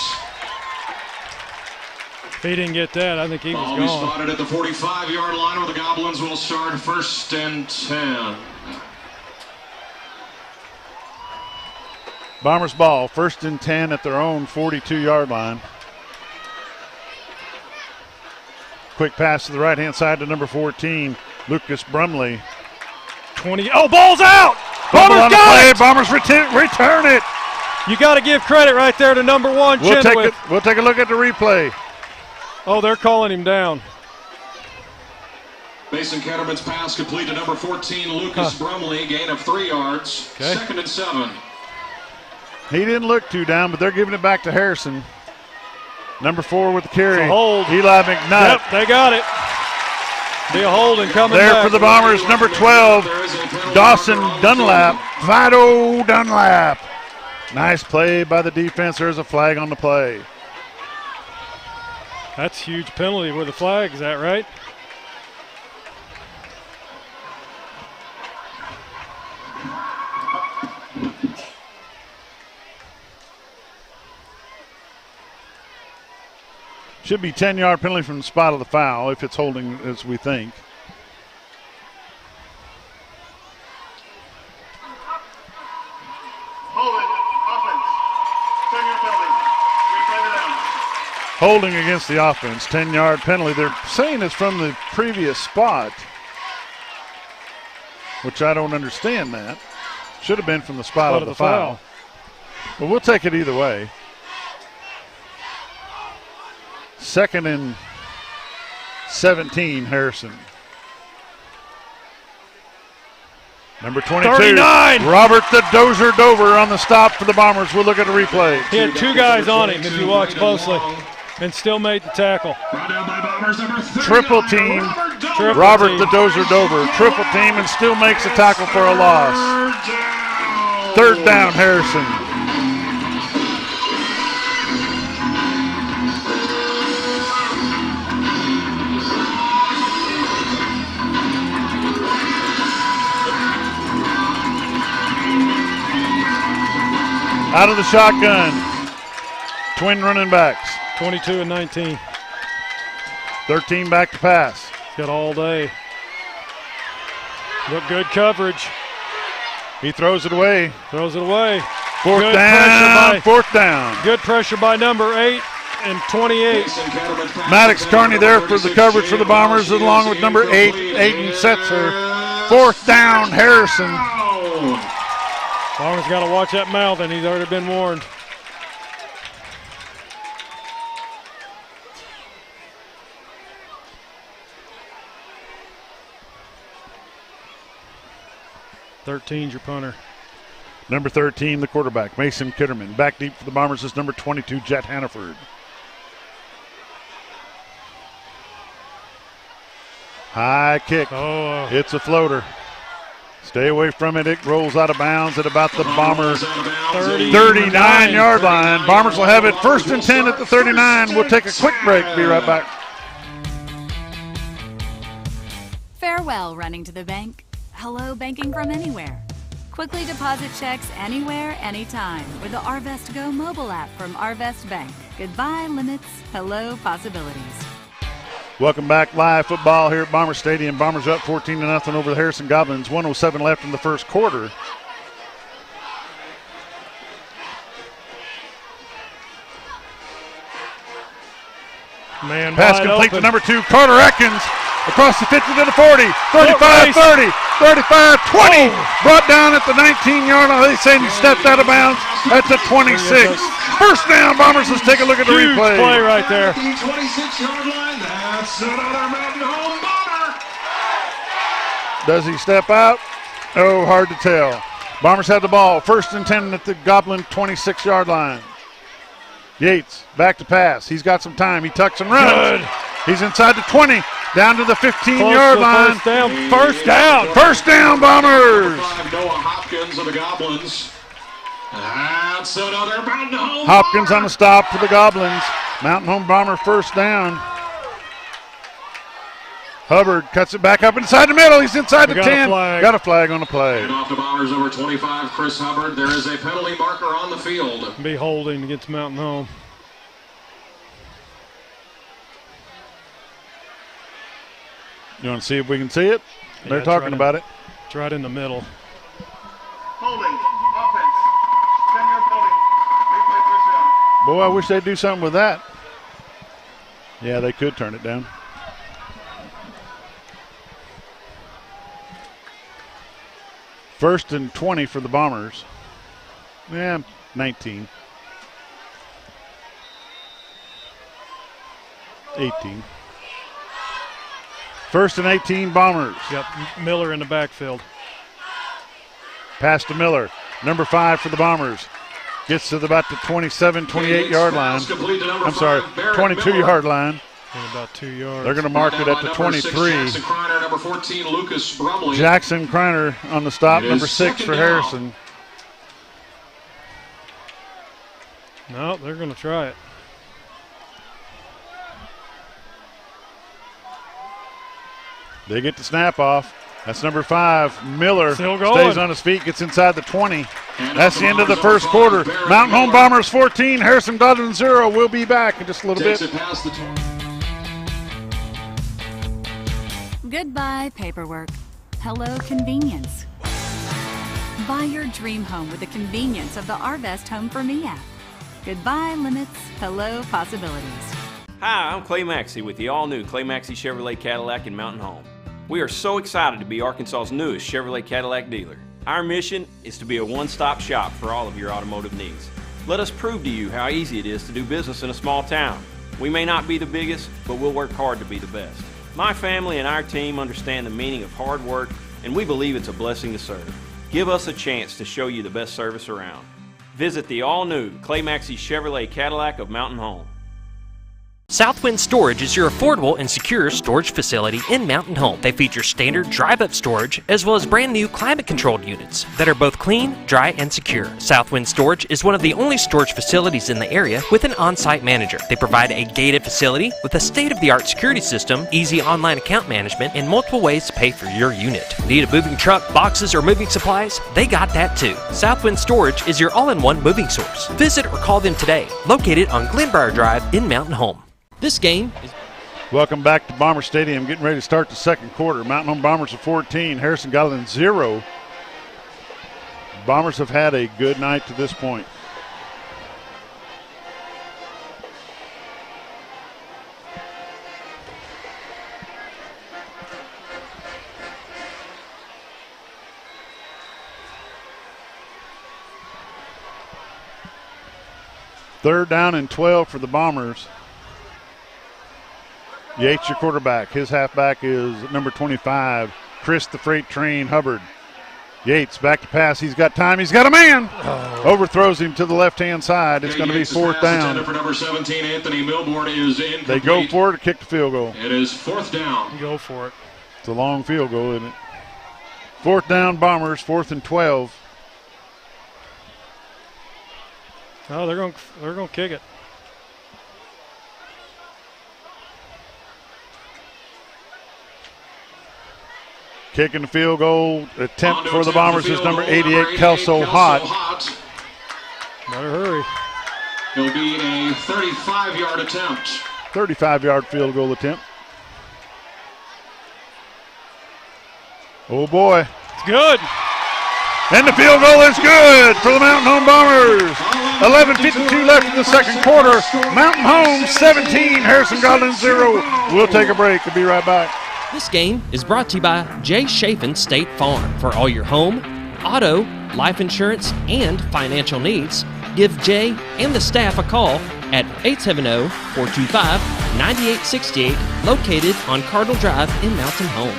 If he didn't get that, I think he was Ball gone. spotted at the 45-yard line where the Goblins will start 1st and 10. Bombers ball, 1st and 10 at their own 42-yard line. Quick pass to the right-hand side to number 14, Lucas Brumley. 20. Oh, ball's out! Bombers Bombers got got it! it! Bombers return it! You got to give credit right there to number 1, We'll Chenoweth. take a look at the replay. Oh, they're calling him down. Mason Ketterman's pass complete to number 14, Lucas Brumley, gain of 3 yards. Okay. 2nd and 7. He didn't look too down, but they're giving it back to Harrison. Number 4 with the carry. It's a hold. Eli McNutt. Yep, they got it. Be a hold and coming There back. for the Bombers, number 12, Dawson Dunlap. Fido Dunlap. Nice play by the defense. There's a flag on the play. That's a huge penalty with the flag, is that right? Should be 10-yard penalty from the spot of the foul if it's holding as we think. Holding, offense, 10-yard penalty. Replay the down. Holding against the offense, 10-yard penalty. They're saying it's from the previous spot, which I don't understand that. Should have been from the spot of the foul. But we'll take it either way. 2nd and 17, Harrison. Number 22, 39. Robert the Dozer Dover on the stop for the Bombers. We'll look at the replay. He had 2 guys on him if you watch closely and still made the tackle. Triple team, Robert the Dozer Dover. Triple team and still makes a tackle for a loss. 3rd down, Harrison. Out of the shotgun, twin running backs. 22 and 19. 13 back to pass. Got all day. Look, good coverage. He throws it away. Throws it away. Fourth down. Good pressure by number 8 and 28. Maddox Carney there for the coverage for the Bombers along with number 8, Aiden Setzer. 4th down, Harrison. Bombers got to watch that mouth, and he's already been warned. .13's your punter. Number 13, the quarterback, Mason Kitterman. Back deep for the Bombers is number 22, Jet Hannaford. High kick. It's a floater. Stay away from it. It rolls out of bounds at about the Bomber 39-yard line. Bombers will have it 1st and 10 at the 39. We'll take a quick break. Be right back. Farewell running to the bank. Hello banking from anywhere. Quickly deposit checks anywhere, anytime with the Arvest Go mobile app from Arvest Bank. Goodbye limits, hello possibilities. Welcome back. Live football here at Bomber Stadium. Bombers up 14-0 over the Harrison Goblins. 1:07 left in the first quarter. Man, pass complete to number 2, Carter Atkins. Across the 50 to the 40, 35, 30, 35, 20. Brought down at the 19-yard line. They say he stepped out of bounds at the 26. First down, Bombers. Let's take a look at the replay. Huge play right there. 26-yard line. That's another Mountain Home Bomber. Does he step out? Oh, hard to tell. Bombers have the ball. 1st and 10 at the Goblin 26-yard line. Yates back to pass. He's got some time. He tucks and runs. Good. He's inside the 20. Down to the 15-yard line. First down. First down, Bombers. Noah Hopkins of the Goblins. That's another Mountain Home Hopkins Bomber. on the stop for the Goblins. Mountain Home Bomber first down. Hubbard cuts it back up inside the middle. He's inside the 10. Got a flag on the play. And off the Bombers over 25, Chris Hubbard. There is a penalty marker on the field. Be holding against Mountain Home. You want to see if we can see it? They're talking about it. It's right in the middle. Holding, offense, 10-yard holding, replay first down. Boy, I wish they'd do something with that. Yeah, they could turn it down. First and 20 for the Bombers. Yeah, 19. 18. First and 18, Bombers. Yep, Miller in the backfield. Pass to Miller. Number 5 for the Bombers. Gets to about the 27, 28-yard line. I'm sorry, 22-yard line. And about 2 yards. They're going to mark it at the 23. Jackson Kreiner, number 14, Lucas Brumley. Jackson Kreiner on the stop, number 6 for Harrison. No, they're going to try it. They get the snap off. That's number 5. Miller Still going. stays on his feet, gets inside the 20. That's the end of the first quarter. Mountain Home Bombers 14, Harrison Goblin 0. We'll be back in just a little bit. Goodbye paperwork. Hello convenience. Buy your dream home with the convenience of the Arvest Home for Me app. Goodbye limits. Hello possibilities. Hi, I'm Clay Maxey with the all-new Clay Maxey Chevrolet Cadillac in Mountain Home. We are so excited to be Arkansas's newest Chevrolet Cadillac dealer. Our mission is to be a one-stop shop for all of your automotive needs. Let us prove to you how easy it is to do business in a small town. We may not be the biggest, but we'll work hard to be the best. My family and our team understand the meaning of hard work, and we believe it's a blessing to serve. Give us a chance to show you the best service around. Visit the all-new Clay Maxey Chevrolet Cadillac of Mountain Home. Southwind Storage is your affordable and secure storage facility in Mountain Home. They feature standard drive-up storage as well as brand new climate-controlled units that are both clean, dry, and secure. Southwind Storage is one of the only storage facilities in the area with an on-site manager. They provide a gated facility with a state-of-the-art security system, easy online account management, and multiple ways to pay for your unit. Need a moving truck, boxes, or moving supplies? They got that too. Southwind Storage is your all-in-one moving source. Visit or call them today, located on Glenbrier Drive in Mountain Home. This game is... Welcome back to Bomber Stadium. Getting ready to start the second quarter. Mountain Home Bombers are 14, Harrison Goblin 0. Bombers have had a good night to this point. Third down and 12 for the Bombers. Yates, your quarterback. His halfback is number 25, Chris the Freight Train Hubbard. Yates back to pass. He's got time. He's got a man. Overthrows him to the left-hand side. It's going to be fourth down. For number 17, Anthony Milbourne is incomplete. They go for it to kick the field goal. It is fourth down. Go for it. It's a long field goal, isn't it? Fourth down, Bombers. 4th and 12. Oh, they're going to kick it. Kicking the field goal attempt for the Bombers is number 88, Kelso Hott. Better hurry. It'll be a 35-yard attempt. 35-yard field goal attempt. Oh, boy. It's good. And the field goal is good for the Mountain Home Bombers. 11:52 left in the second quarter. Mountain Home 17, Harrison Goblins 0. We'll take a break. We'll be right back. This game is brought to you by Jay Chafin State Farm. For all your home, auto, life insurance, and financial needs, give Jay and the staff a call at 870-425-9868, located on Cardinal Drive in Mountain Home.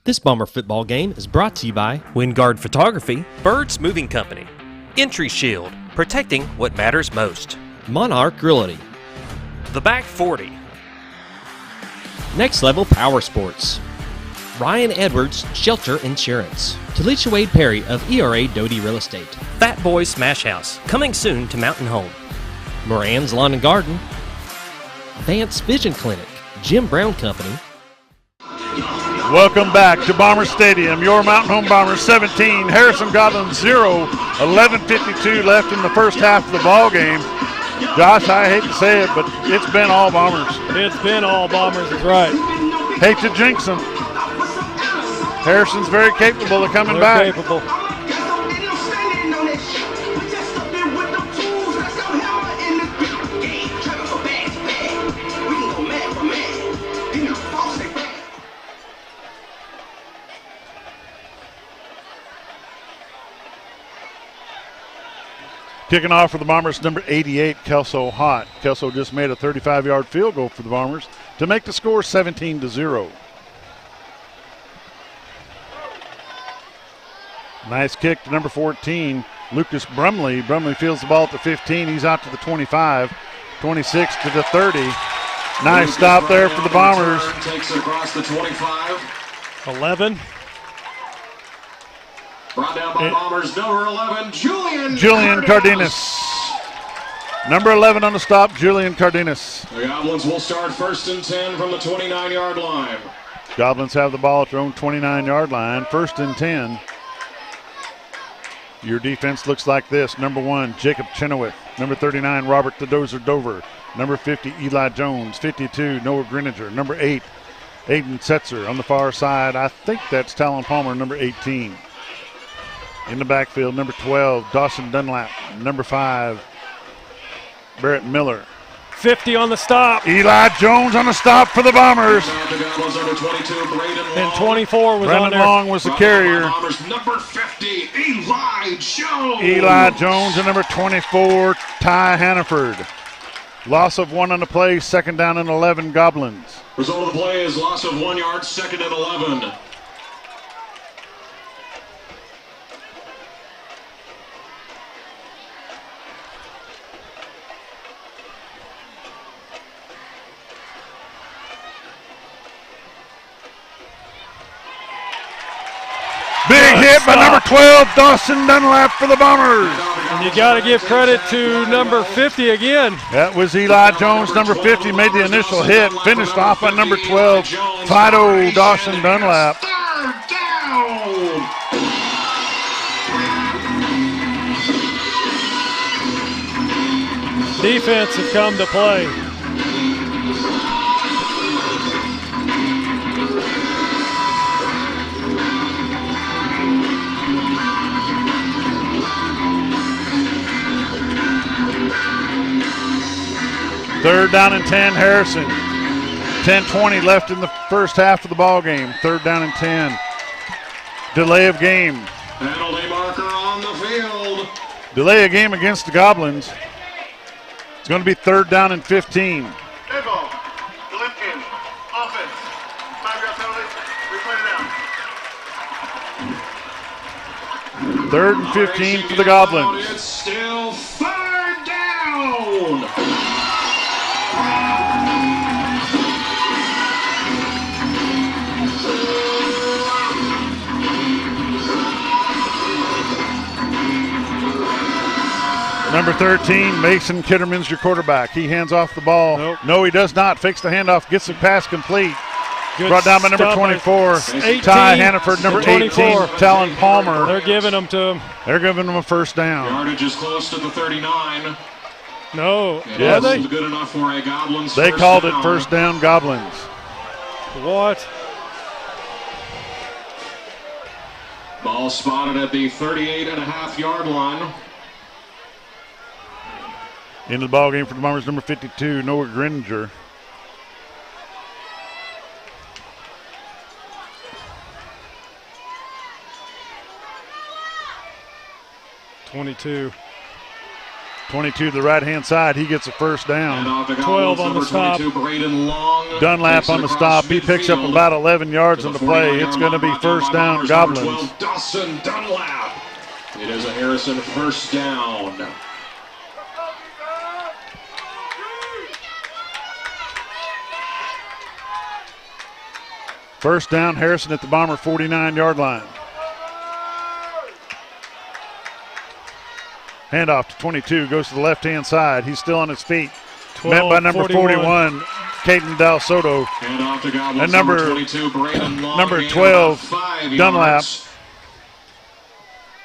This Bomber football game is brought to you by Wingard Photography, Birds Moving Company, Entry Shield, protecting what matters most, Monarch Realty, The Back 40, Next Level Power Sports, Ryan Edwards Shelter Insurance, Talisha Wade Perry of ERA Doty Real Estate, Fat Boy Smash House, coming soon to Mountain Home, Moran's Lawn and Garden, Vance Vision Clinic, Jim Brown Company. Welcome back to Bomber Stadium. Your Mountain Home Bombers 17, Harrison Goblins 0. 11:52 left in the first half of the ball game. Josh, I hate to say it, but it's been all Bombers. It's been all Bombers, is right. Hate to jinx them. Harrison's very capable of coming back. Capable. Kicking off for the Bombers, number 88, Kelso Hott. Kelso just made a 35-yard field goal for the Bombers to make the score 17-0. Nice kick to number 14, Lucas Brumley. Brumley fields the ball at the 15. He's out to the 25, 26 to the 30. Nice stop there for the Bombers. Takes it across the 25. 11. Brought down by Bombers, number 11, Julian Cardenas. Number 11 on the stop, Julian Cardenas. The Goblins will start 1st and 10 from the 29-yard line. Goblins have the ball at their own 29-yard line, 1st and 10. Your defense looks like this. Number 1, Jacob Chenoweth. Number 39, Robert the Dozer Dover. Number 50, Eli Jones. 52, Noah Grininger. Number 8, Aiden Setzer. On the far side, I think that's Talon Palmer, number 18. In the backfield, number 12, Dawson Dunlap. Number 5, Barrett Miller. 50 on the stop. Eli Jones on the stop for the Bombers. And 24 was Brandon on there. Long was the carrier. Number 50, Eli Jones. Eli Jones and number 24, Ty Hannaford. Loss of 1 on the play, 2nd down and 11, Goblins. Result of the play is loss of 1 yard, 2nd and 11. Big hit by number 12, Dawson Dunlap for the Bombers. And you got to give credit to number 50 again. That was Eli Jones, number 50, made the initial hit, finished off by number 12, Fido Dawson Dunlap. Defense have come to play. Third down and 10, Harrison. 10:20 left in the first half of the ball game. 3rd down and 10. Delay of game. Penalty marker on the field. Delay of game against the Goblins. It's going to be 3rd down and 15. Dead ball. Golovkin. Offense. 5-yard penalty. Replay it down. 3rd and 15 for the Goblins. It's still 3rd down. Number 13, Mason Kitterman's your quarterback. He hands off the ball. Nope. No, he does not. Fakes the handoff, gets the pass complete. Good Brought down by number stuff. 24, 18 Ty Hannaford. Number 24. 18, Talon Palmer. They're giving them to him. They're giving him a first down. Yardage is close to the 39. No. Yes. Are they? Good enough for a Goblins. They first called down. it first down Goblins. What? Ball spotted at the 38.5-yard line. Into the ball game for the Bombers, number 52, Noah Gringer. $22. 22 to the right-hand side. He gets a first down. 12 on the stop. Dunlap on the stop. He picks up about 11 yards on the play. It's going to be first down Goblins. Dawson Dunlap. It is a Harrison first down. First down, Harrison at the Bomber 49-yard line. Handoff to 22, goes to the left-hand side. He's still on his feet. Met by number 41, Caden Del Soto. Handoff to Goblins, And number 22, Braden Long. number gain 12, about 5 Dunlap. yards.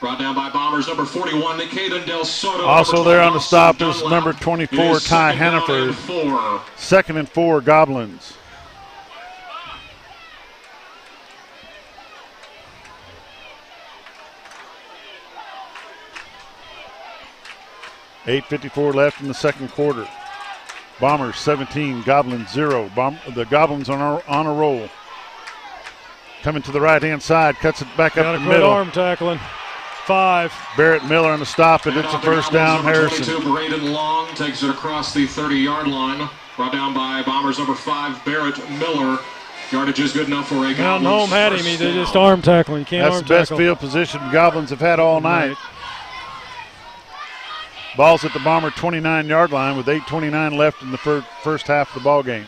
Brought down by Bombers, number 41, Caden Del Soto. Also Number there 12, on the stop is Dunlap. number It 24, is Ty second down Hannaford. and 4. 2nd and 4, Goblins. .8:54 left in the second quarter. Bombers 17, Goblins 0. The Goblins are on a roll. Coming to the right-hand side, cuts it back up the middle. Arm tackling. 5. Barrett Miller on the stop, and it's a first down, Harrison. 22, Braden Long takes it across the 30-yard line. Brought down by Bombers number 5, Barrett Miller. Yardage is good enough for a Goblins. Mountain Home had him. They just arm tackling. You can't That's arm the best tackle. field position the Goblins have had all night. Ball's at the Bomber 29-yard line with 8:29 left in the first half of the ball game.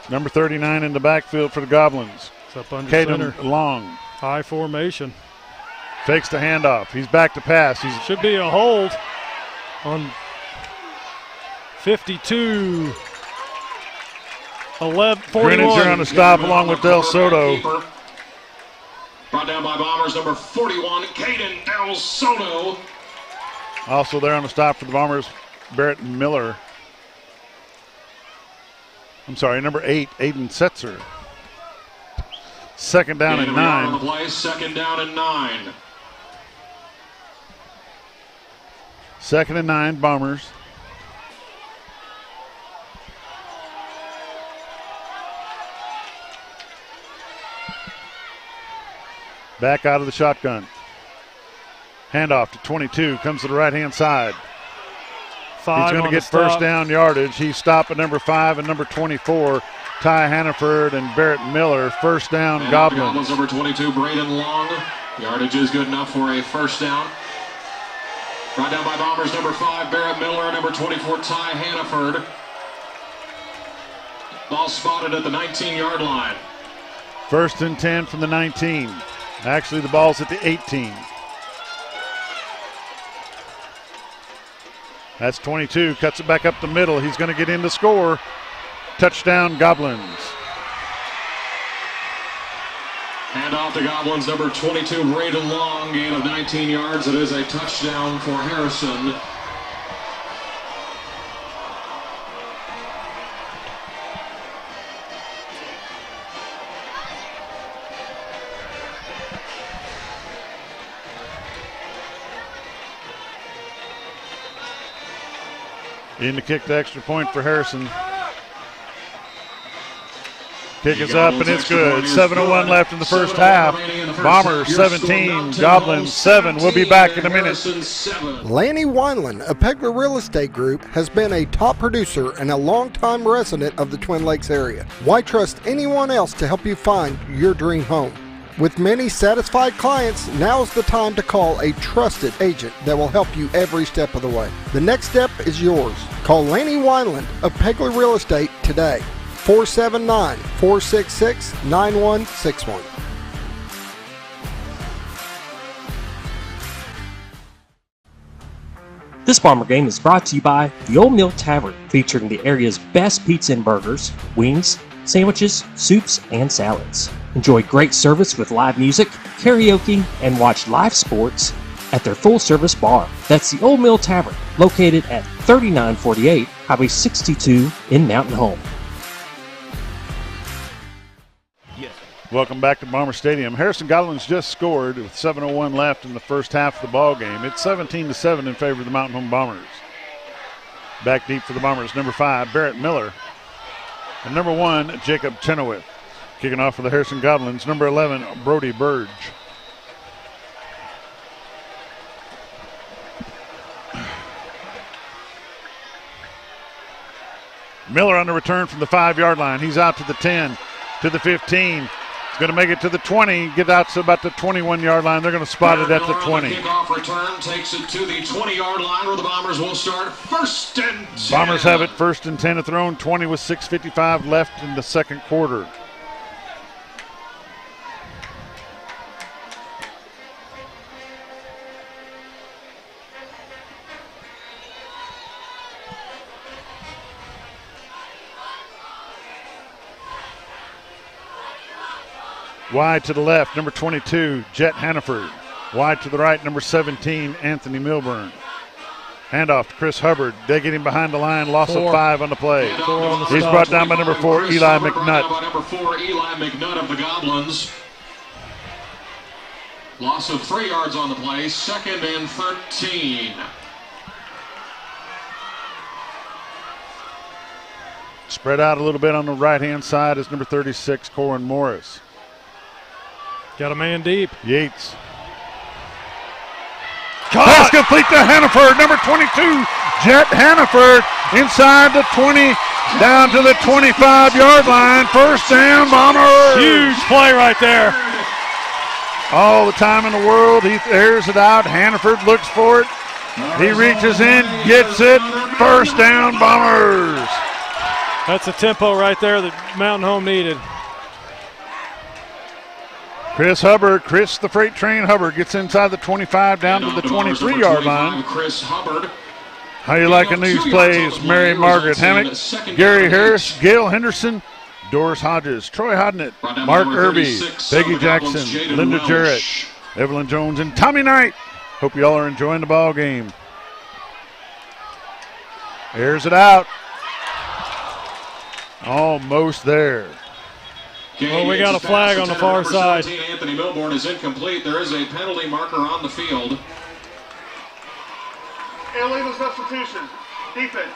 Number 39 in the backfield for the Goblins. It's up under Caden center. Long. High formation. Fakes the handoff. He's back to pass. Should be a hold on 52. 11, 41. Greninger on the stop along with Del Soto. Brought down by Bombers number 41, Caden Del Soto. Also there on the stop for the Bombers, Barrett Miller. I'm sorry, number 8, Aiden Setzer. 2nd down and 9. On the play, 2nd down and 9. 2nd and 9, Bombers. Back out of the shotgun. Handoff to 22, comes to the right-hand side. 5 He's going to on get the stop. first down yardage. He's stopped at number 5 and number 24, Ty Hannaford and Barrett Miller. First down, And Goblins. number 22, Braden Long. Yardage is good enough for a first down. Brought down by Bombers number 5, Barrett Miller, number 24, Ty Hannaford. Ball spotted at the 19-yard line. 1st and 10 from the 19. Actually, the ball's at the 18. That's 22, cuts it back up the middle. He's going to get in to score. Touchdown, Goblins. Hand off to Goblins, number 22, Braden Long, gain of 19 yards. It is a touchdown for Harrison. In In to kick the extra point for Harrison. Kick is up and it's good. 7:01 left in the first half. Bombers 17, Goblins 7. We'll be back in a minute. Lanny Wineland of Pegler Real Estate Group has been a top producer and a longtime resident of the Twin Lakes area. Why trust anyone else to help you find your dream home? With many satisfied clients, now's the time to call a trusted agent that will help you every step of the way. The next step is yours. Call Lanny Wineland of Pegler Real Estate today. 479-466-9161. This Bomber Game is brought to you by the Old Mill Tavern, featuring the area's best pizza and burgers, wings, sandwiches, soups, and salads. Enjoy great service with live music, karaoke, and watch live sports at their full-service bar. That's the Old Mill Tavern, located at 3948 Highway 62 in Mountain Home. Welcome back to Bomber Stadium. Harrison Goblins just scored with 7:01 left in the first half of the ball game. It's 17-7 in favor of the Mountain Home Bombers. Back deep for the Bombers, number 5, Barrett Miller. And number 1, Jacob Chenoweth. Kicking off for the Harrison Goblins, number 11, Brody Burge. Miller on the return from the 5-yard line. He's out to the 10, to the 15. He's going to make it to the 20, get out to about the 21-yard line. They're going to spot it at the 20. Kickoff return takes it to the 20-yard line where the Bombers will start first and 10. Bombers have it first and 10 at their own 20 with 6:55 left in the second quarter. Wide to the left, number 22, Jet Hannaford. Wide to the right, number 17, Anthony Milburn. Handoff to Chris Hubbard. They get him behind the line, loss of 5 on the play. He's brought down by number 4, Eli McNutt. By number 4, Eli McNutt of the Goblins. Loss of 3 yards on the play, 2nd and 13. Spread out a little bit on the right-hand side is number 36, Corin Morris. Got a man deep. Yates. Pass complete to Hannaford, number 22, Jet Hannaford, inside the 20, down to the 25-yard line. First down, Bombers. Huge play right there. All the time in the world, he airs it out. Hannaford looks for it. He reaches in, gets it. First down, Bombers. That's a tempo right there that Mountain Home needed. Chris the freight train Hubbard gets inside the 25 down to the 23-yard line. Chris Hubbard. How you liking these plays? Mary Margaret Hammock, Gary Harris, Gail Henderson, Doris Hodges, Troy Hodnett, Mark Irby, Peggy Jackson, Linda Jarrett, Evelyn Jones, and Tommy Knight. Hope you all are enjoying the ball game. Airs it out. Almost there. Well, we got a flag on the far side. 17, Anthony Milburn is incomplete. There is a penalty marker on the field. Illegal substitution. Defense.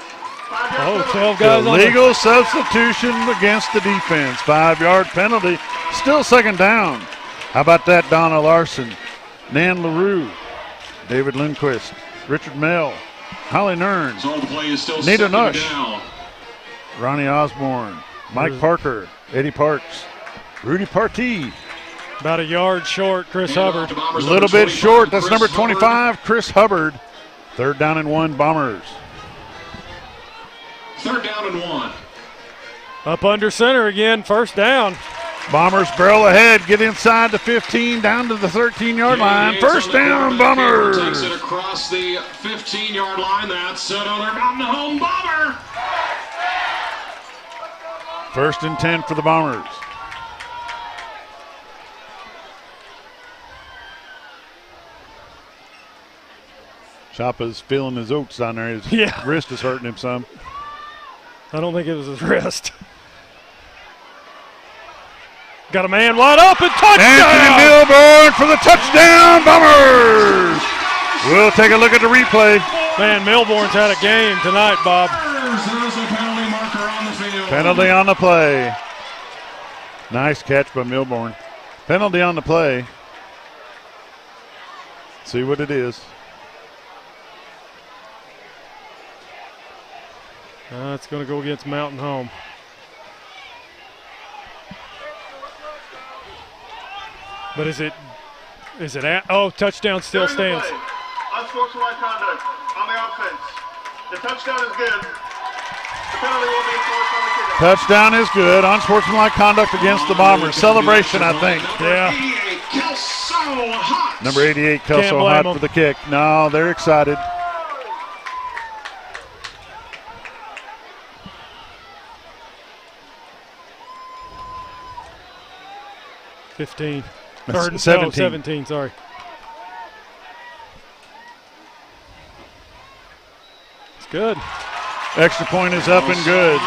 12 guys on illegal substitution against the defense. 5-yard penalty. Still second down. How about that, Donna Larson, Nan LaRue, David Lindquist, Richard Mell, Holly Nern, So the play is still Nita second Nush, down. Ronnie Osborne, Mike Parker, Eddie Parks, Rudy Partee. About a yard short, Chris Hubbard. A little bit short. That's number 25, Chris Hubbard. 3rd down and 1, Bombers. 3rd down and 1. Up under center again, first down. Bombers barrel ahead, get inside the 15, down to the 13-yard line. First down, Bombers. Takes it across the 15-yard line. That's another Mountain Home Bomber. 1st and 10 for the Bombers. Chapa's feeling his oats down there. His wrist is hurting him some. I don't think it was his wrist. Got a man wide open, touchdown! Anthony Milburn for the touchdown, Bombers! We'll take a look at the replay. Man, Milborn's had a game tonight, Bob. There's a penalty marker on the field. Penalty on the play. Nice catch by Milborn. Penalty on the play. See what it is. It's going to go against Mountain Home. But is it at? Oh, touchdown still stands. Unsportsmanlike conduct on the offense. The touchdown is good. The penalty will be enforced on the kickoff. Touchdown is good. Unsportsmanlike conduct against the Bombers. Celebration, I think. Yeah. Number 88, Kelso Hot for the kick. No, they're excited. $15. That's Or, 17. No, 17, sorry. It's good. Extra point is up and good.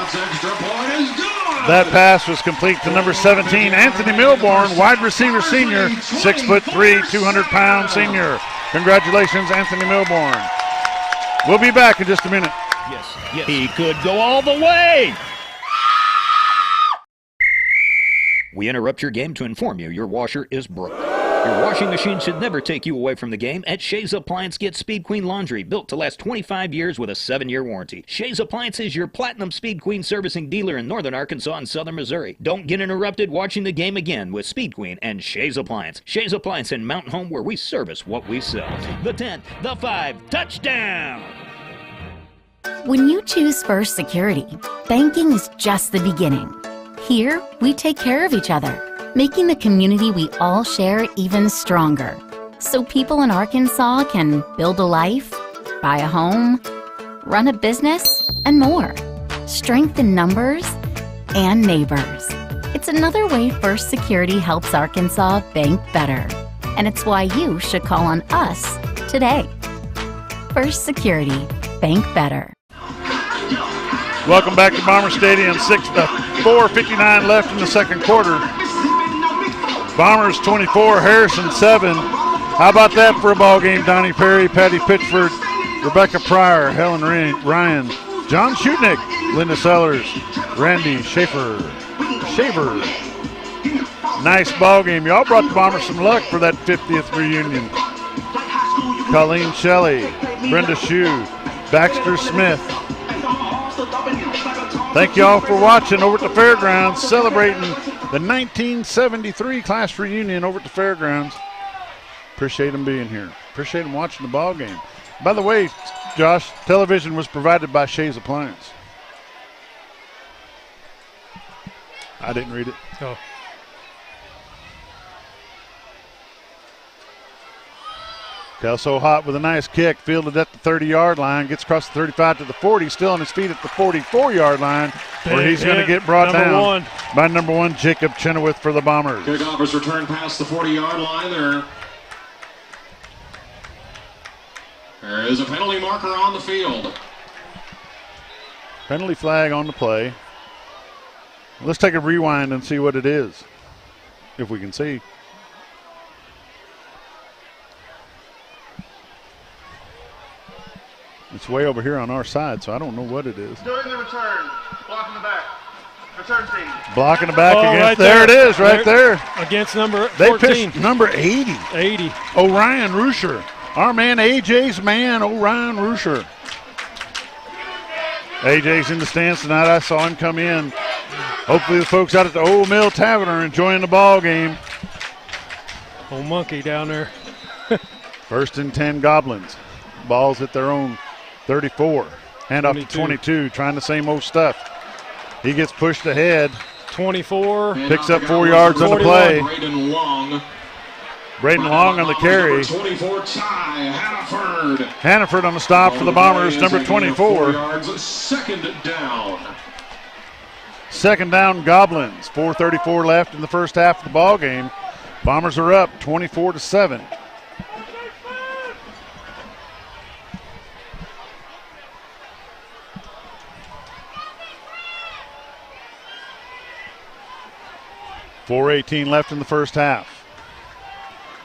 That pass was complete to number 17, Anthony Milborn, wide receiver senior, 6'3", 200-pound senior. Congratulations, Anthony Milborn. We'll be back in just a minute. Yes. He could go all the way. We interrupt your game to inform you your washer is broke. Your washing machine should never take you away from the game. At Shays Appliance, get Speed Queen laundry built to last 25 years with a 7-year warranty. Shays Appliance is your platinum Speed Queen servicing dealer in northern Arkansas and southern Missouri. Don't get interrupted watching the game again with Speed Queen and Shays Appliance. Shays Appliance in Mountain Home, where we service what we sell. The 10, the 5, touchdown! When you choose First Security, banking is just the beginning. Here, we take care of each other, making the community we all share even stronger. So people in Arkansas can build a life, buy a home, run a business, and more. Strength in numbers and neighbors. It's another way First Security helps Arkansas bank better. And it's why you should call on us today. First Security, bank better. Welcome back to Bomber Stadium. 4:59 left in the second quarter. Bombers 24, Harrison 7. How about that for a ball game? Donnie Perry, Patty Pitchford, Rebecca Pryor, Helen Ryan, John Schutnick, Linda Sellers, Randy Schaefer. Nice ball game. Y'all brought the Bombers some luck for that 50th reunion. Colleen Shelley, Brenda Shue, Baxter Smith. Thank you all for watching over at the fairgrounds, celebrating the 1973 class reunion over at the fairgrounds. Appreciate them being here. Appreciate them watching the ball game. By the way, Josh, television was provided by Shays Appliance. I didn't read it. Oh. Kelso Hot with a nice kick, fielded at the 30-yard line, gets across the 35 to the 40, still on his feet at the 44-yard line, where he's going to get brought down by number 1, Jacob Chenoweth for the Bombers. Kickoff is returned past the 40-yard line. There is a penalty marker on the field. Penalty flag on the play. Let's take a rewind and see what it is, if we can see. It's way over here on our side, so I don't know what it is. During the return, blocking the back. Return team. Blocking the back against. Right there it is, right there. Against number 14. They pitched number 80. 80. Orion Rusher. Our man, AJ's man, Orion Rusher. AJ's in the stands tonight. I saw him come in. Hopefully the folks out at the Old Mill Tavern are enjoying the ball game. Old monkey down there. 1st and 10 Goblins. Ball's at their own 34. Hand off to 22, trying the same old stuff. He gets pushed ahead. 24. Picks up 4 yards on the play. Braden Long on the carry. 24 Ty Hannaford. Hannaford on the stop for the Bombers, number 24. 4 yards, second down. Second down, Goblins. 4:34 left in the first half of the ball game. Bombers are up 24-7. .418 left in the first half.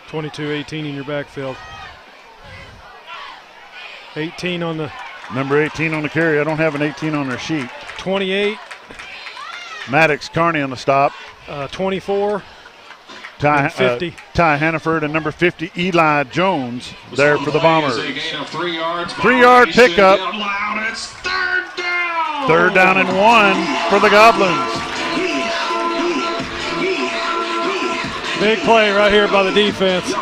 22-18 in your backfield. 18 on the... Number 18 on the carry. I don't have an 18 on their sheet. 28. Maddox Carney on the stop. 24. Ty 50. Hannaford and number 50, Eli Jones, there for the Bombers. A gain of 3 yards. 3-yard pickup. It's third down. 3rd down and 1 for the Goblins. Big play right here by the defense.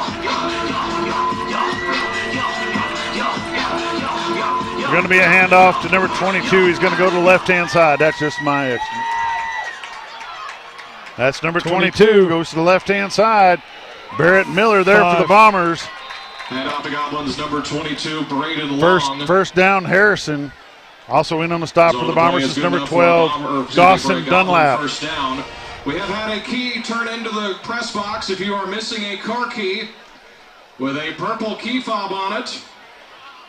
Going to be a handoff to number 22. He's going to go to the left-hand side. That's just my estimate. That's number 22. Goes to the left-hand side. Barrett Miller there for the Bombers. And off the Goblins, number 22, Braden Long. First down, Harrison. Also in on the stop for the Bombers is number 12, Dawson Dunlap. First down. We have had a key turn into the press box. If you are missing a car key with a purple key fob on it,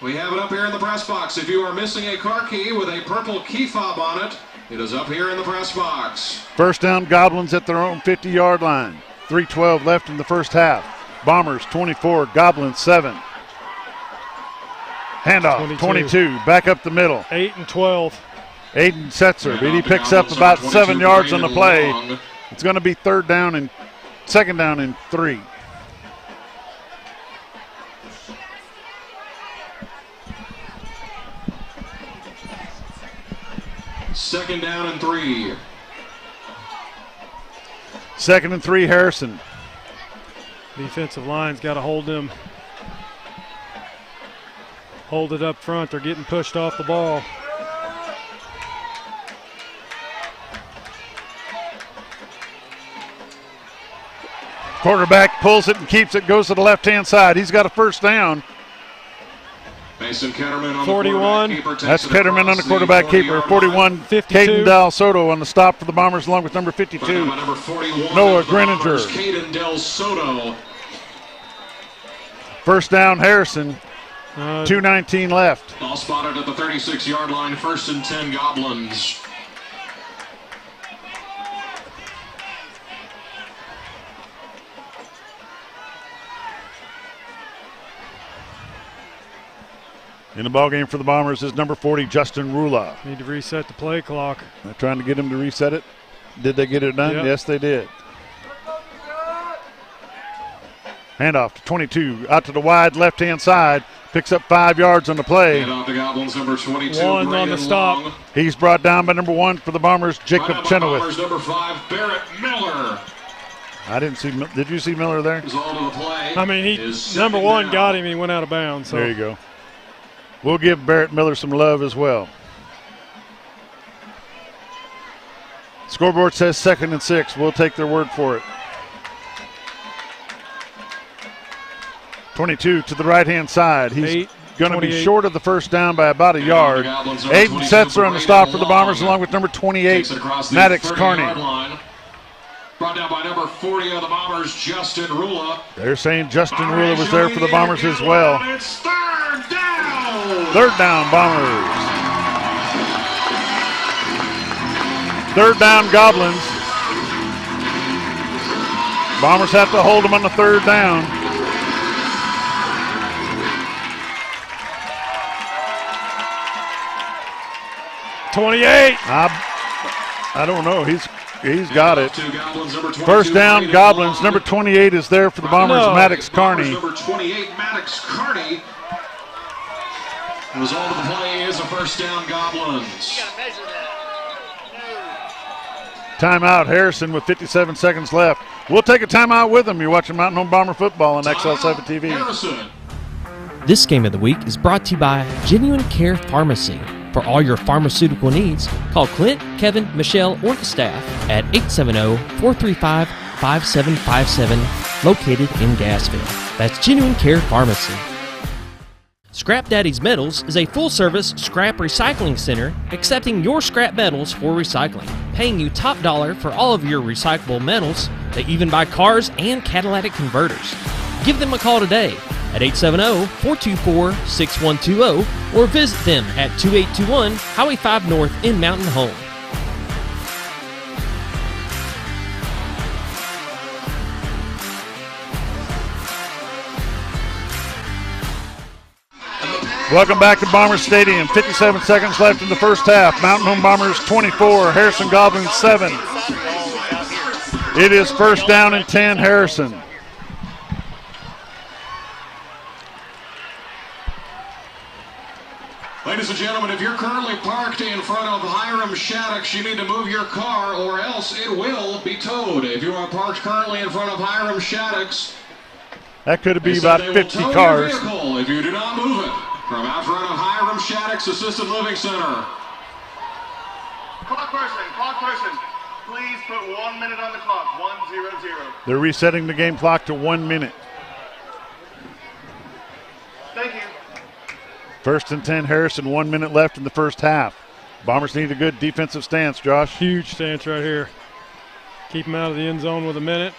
we have it up here in the press box. If you are missing a car key with a purple key fob on it, it is up here in the press box. First down, Goblins at their own 50-yard line. 3:12 left in the first half. Bombers 24, Goblins 7. Handoff, 22, back up the middle. 8 and 12. Aiden Setzer, but he picks up about 7 yards on the play. It's going to be second down and 3. Second down and 3. 2nd and 3, Harrison. Defensive line's got to hold them. Hold it up front. They're getting pushed off the ball. Quarterback pulls it and keeps it, goes to the left-hand side. He's got a first down. Mason Ketterman on 41. The keeper. That's Ketterman on the quarterback keeper. 41, 52. Caden Del Soto on the stop for the Bombers along with number 52, Number 41, Noah Greninger. Caden Del Soto. First down, Harrison. 2:19 left. All spotted at the 36-yard line. 1st and 10, Goblins. In the ballgame for the Bombers is number 40, Justin Rula. Need to reset the play clock. They're trying to get him to reset it. Did they get it done? Yep. Yes, they did. Handoff to 22, out to the wide left-hand side. Picks up 5 yards on the play. And off the Goblins, number 22, One on the stop. Long. He's brought down by number 1 for the Bombers, Jacob Chenoweth. Bombers, number 5, Barrett Miller. I didn't see. Did you see Miller there? Is all to the play. I mean, number 1 got him. He went out of bounds. So. There you go. We'll give Barrett Miller some love as well. Scoreboard says 2nd and 6. We'll take their word for it. 22 to the right-hand side. He's going to be short of the first down by about a yard. Aiden Setzer on the stop for the Bombers along with number 28, Maddox Carney. Brought down by number 40 of the Bombers, Justin Rula. They're saying Justin Rula was there for the Bombers as well. It's 3rd down. 3rd down, Bombers. 3rd down, Goblins. Bombers have to hold them on the 3rd down. I don't know. He's got it. First down, Goblins. Number 28 is there for the Bombers, Maddox Carney. Number 28, Maddox Carney. The result of the play is a first down, Goblins. Timeout, Harrison with 57 seconds left. We'll take a timeout with them. You're watching Mountain Home Bomber football on XL7 TV. Harrison. This game of the week is brought to you by Genuine Care Pharmacy. For all your pharmaceutical needs, call Clint, Kevin, Michelle, or the staff at 870-435-5757, located in Gassville. That's Genuine Care Pharmacy. Scrap Daddy's Metals is a full-service scrap recycling center accepting your scrap metals for recycling, paying you top dollar for all of your recyclable metals. They even buy cars and catalytic converters. Give them a call today at 870-424-6120 or visit them at 2821 Highway 5 North in Mountain Home. Welcome back to Bomber Stadium. 57 seconds left in the first half. Mountain Home Bombers 24, Harrison Goblins 7. It is first down and 10, Harrison. Ladies and gentlemen, if you're currently parked in front of Hiram Shaddix, you need to move your car or else it will be towed. If you are parked currently in front of Hiram Shaddix, that could be about 50 cars. If you do not move it from out front of Hiram Shaddix Assisted Living Center. Clock person, please put 1 minute on the clock, 1-0-0. They're resetting the game clock to 1 minute. Thank you. First and 10, Harrison, 1 minute left in the first half. Bombers need a good defensive stance, Josh. Huge stance right here. Keep them out of the end zone with a minute.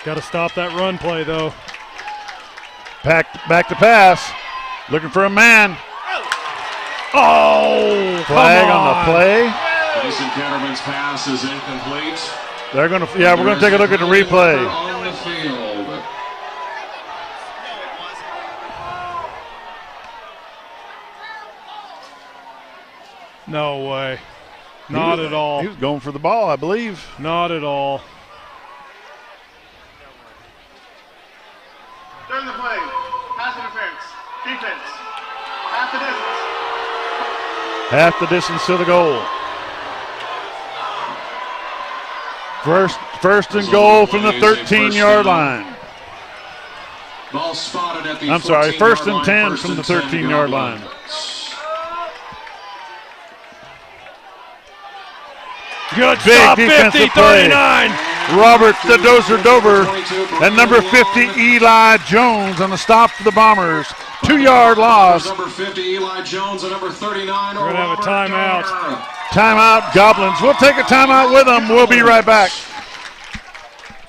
Got to stop that run play, though. Back to pass. Looking for a man. Oh, flag on the play. Mason Ketterman's pass is incomplete. We're going to take a look at the replay. On the field. No way. Not at all. He was going for the ball, I believe. Not at all. During the play, pass interference, defense, half the distance to the goal. First and goal from the 13-yard line. Ball spotted at the I'm sorry, first and 10 from the 13-yard line. Good big stop, defensive 50, 39. Robert the Dozer Dover and number 50 Eli Jones on the stop for the Bombers. 2-yard loss. Number 50 Eli Jones and number 39. We're going to have a timeout. Timeout, Goblins. We'll take a timeout with them. We'll be right back.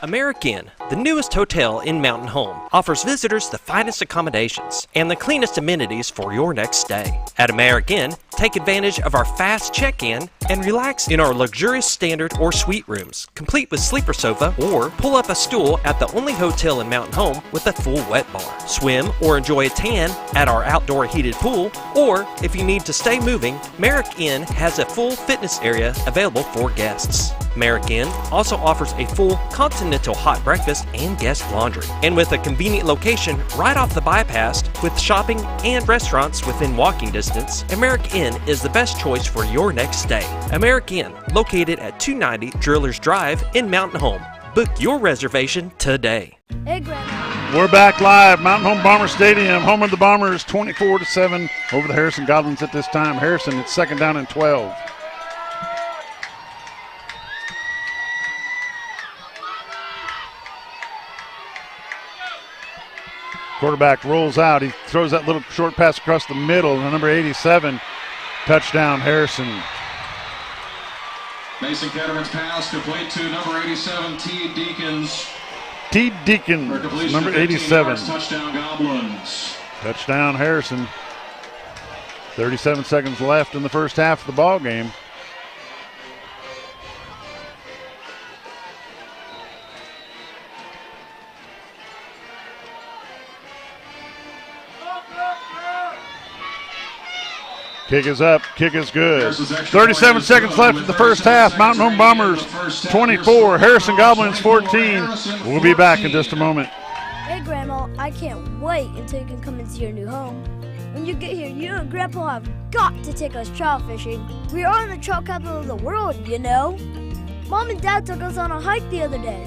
American, the newest hotel in Mountain Home, offers visitors the finest accommodations and the cleanest amenities for your next stay. At American, take advantage of our fast check-in and relax in our luxurious standard or suite rooms, complete with sleeper sofa, or pull up a stool at the only hotel in Mountain Home with a full wet bar. Swim or enjoy a tan at our outdoor heated pool, or if you need to stay moving, Merrick Inn has a full fitness area available for guests. Merrick Inn also offers a full continental hot breakfast and guest laundry. And with a convenient location right off the bypass with shopping and restaurants within walking distance, Americk Inn is the best choice for your next stay. Americk Inn, located at 290 Drillers Drive in Mountain Home. Book your reservation today. Hey, Grandma. We're back live, Mountain Home Bomber Stadium, home of the Bombers, 24-7 over the Harrison Goblins at this time. Harrison, it's second down and 12. Quarterback rolls out. He throws that little short pass across the middle. Number 87, touchdown, Harrison. Mason Ketterman's pass complete to number 87, T. Deacons. T. Deacons, number 87. Touchdown, Goblins. Touchdown, Harrison. 37 seconds left in the first half of the ball game. Kick is up. Kick is good. 37 seconds left in the first half. Mountain Home Bombers 24. Harrison Goblins 14. We'll be back in just a moment. Hey, Grandma, I can't wait until you can come into your new home. When you get here, you and Grandpa have got to take us trout fishing. We are in the trout capital of the world, you know. Mom and Dad took us on a hike the other day.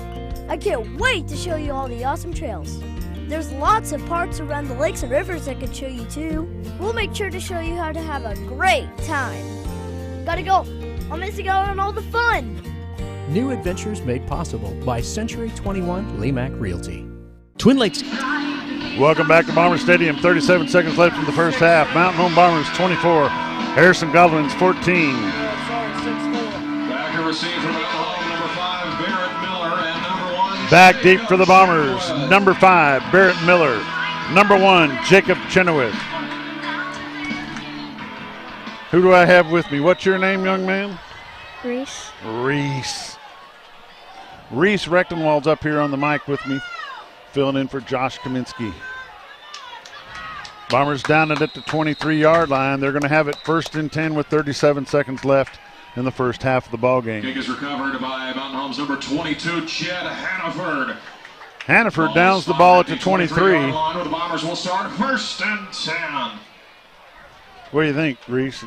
I can't wait to show you all the awesome trails. There's lots of parks around the lakes and rivers I could show you too. We'll make sure to show you how to have a great time. Gotta go. I'm missing out on all the fun. New adventures made possible by Century 21 Lemac Realty. Twin Lakes. Welcome back to Bomber Stadium. 37 seconds left in the first half. Mountain Home Bombers 24. Harrison Goblins 14. Back to receive from Mountain Home, number 5, Barrett Miller, and number 1. Back deep for the Bombers. Number 5, Barrett Miller. Number 1, Jacob Chenoweth. Who do I have with me? What's your name, young man? Reese. Reese Rechtenwald's up here on the mic with me, filling in for Josh Kaminsky. Bombers down it at the 23-yard line. They're going to have it first and 10 with 37 seconds left in the first half of the ball game. Kick is recovered by Mountain Home's number 22, Jed Hannaford. Hannaford downs the ball at the 23. Line with the Bombers will start 1st and 10. What do you think, Reese?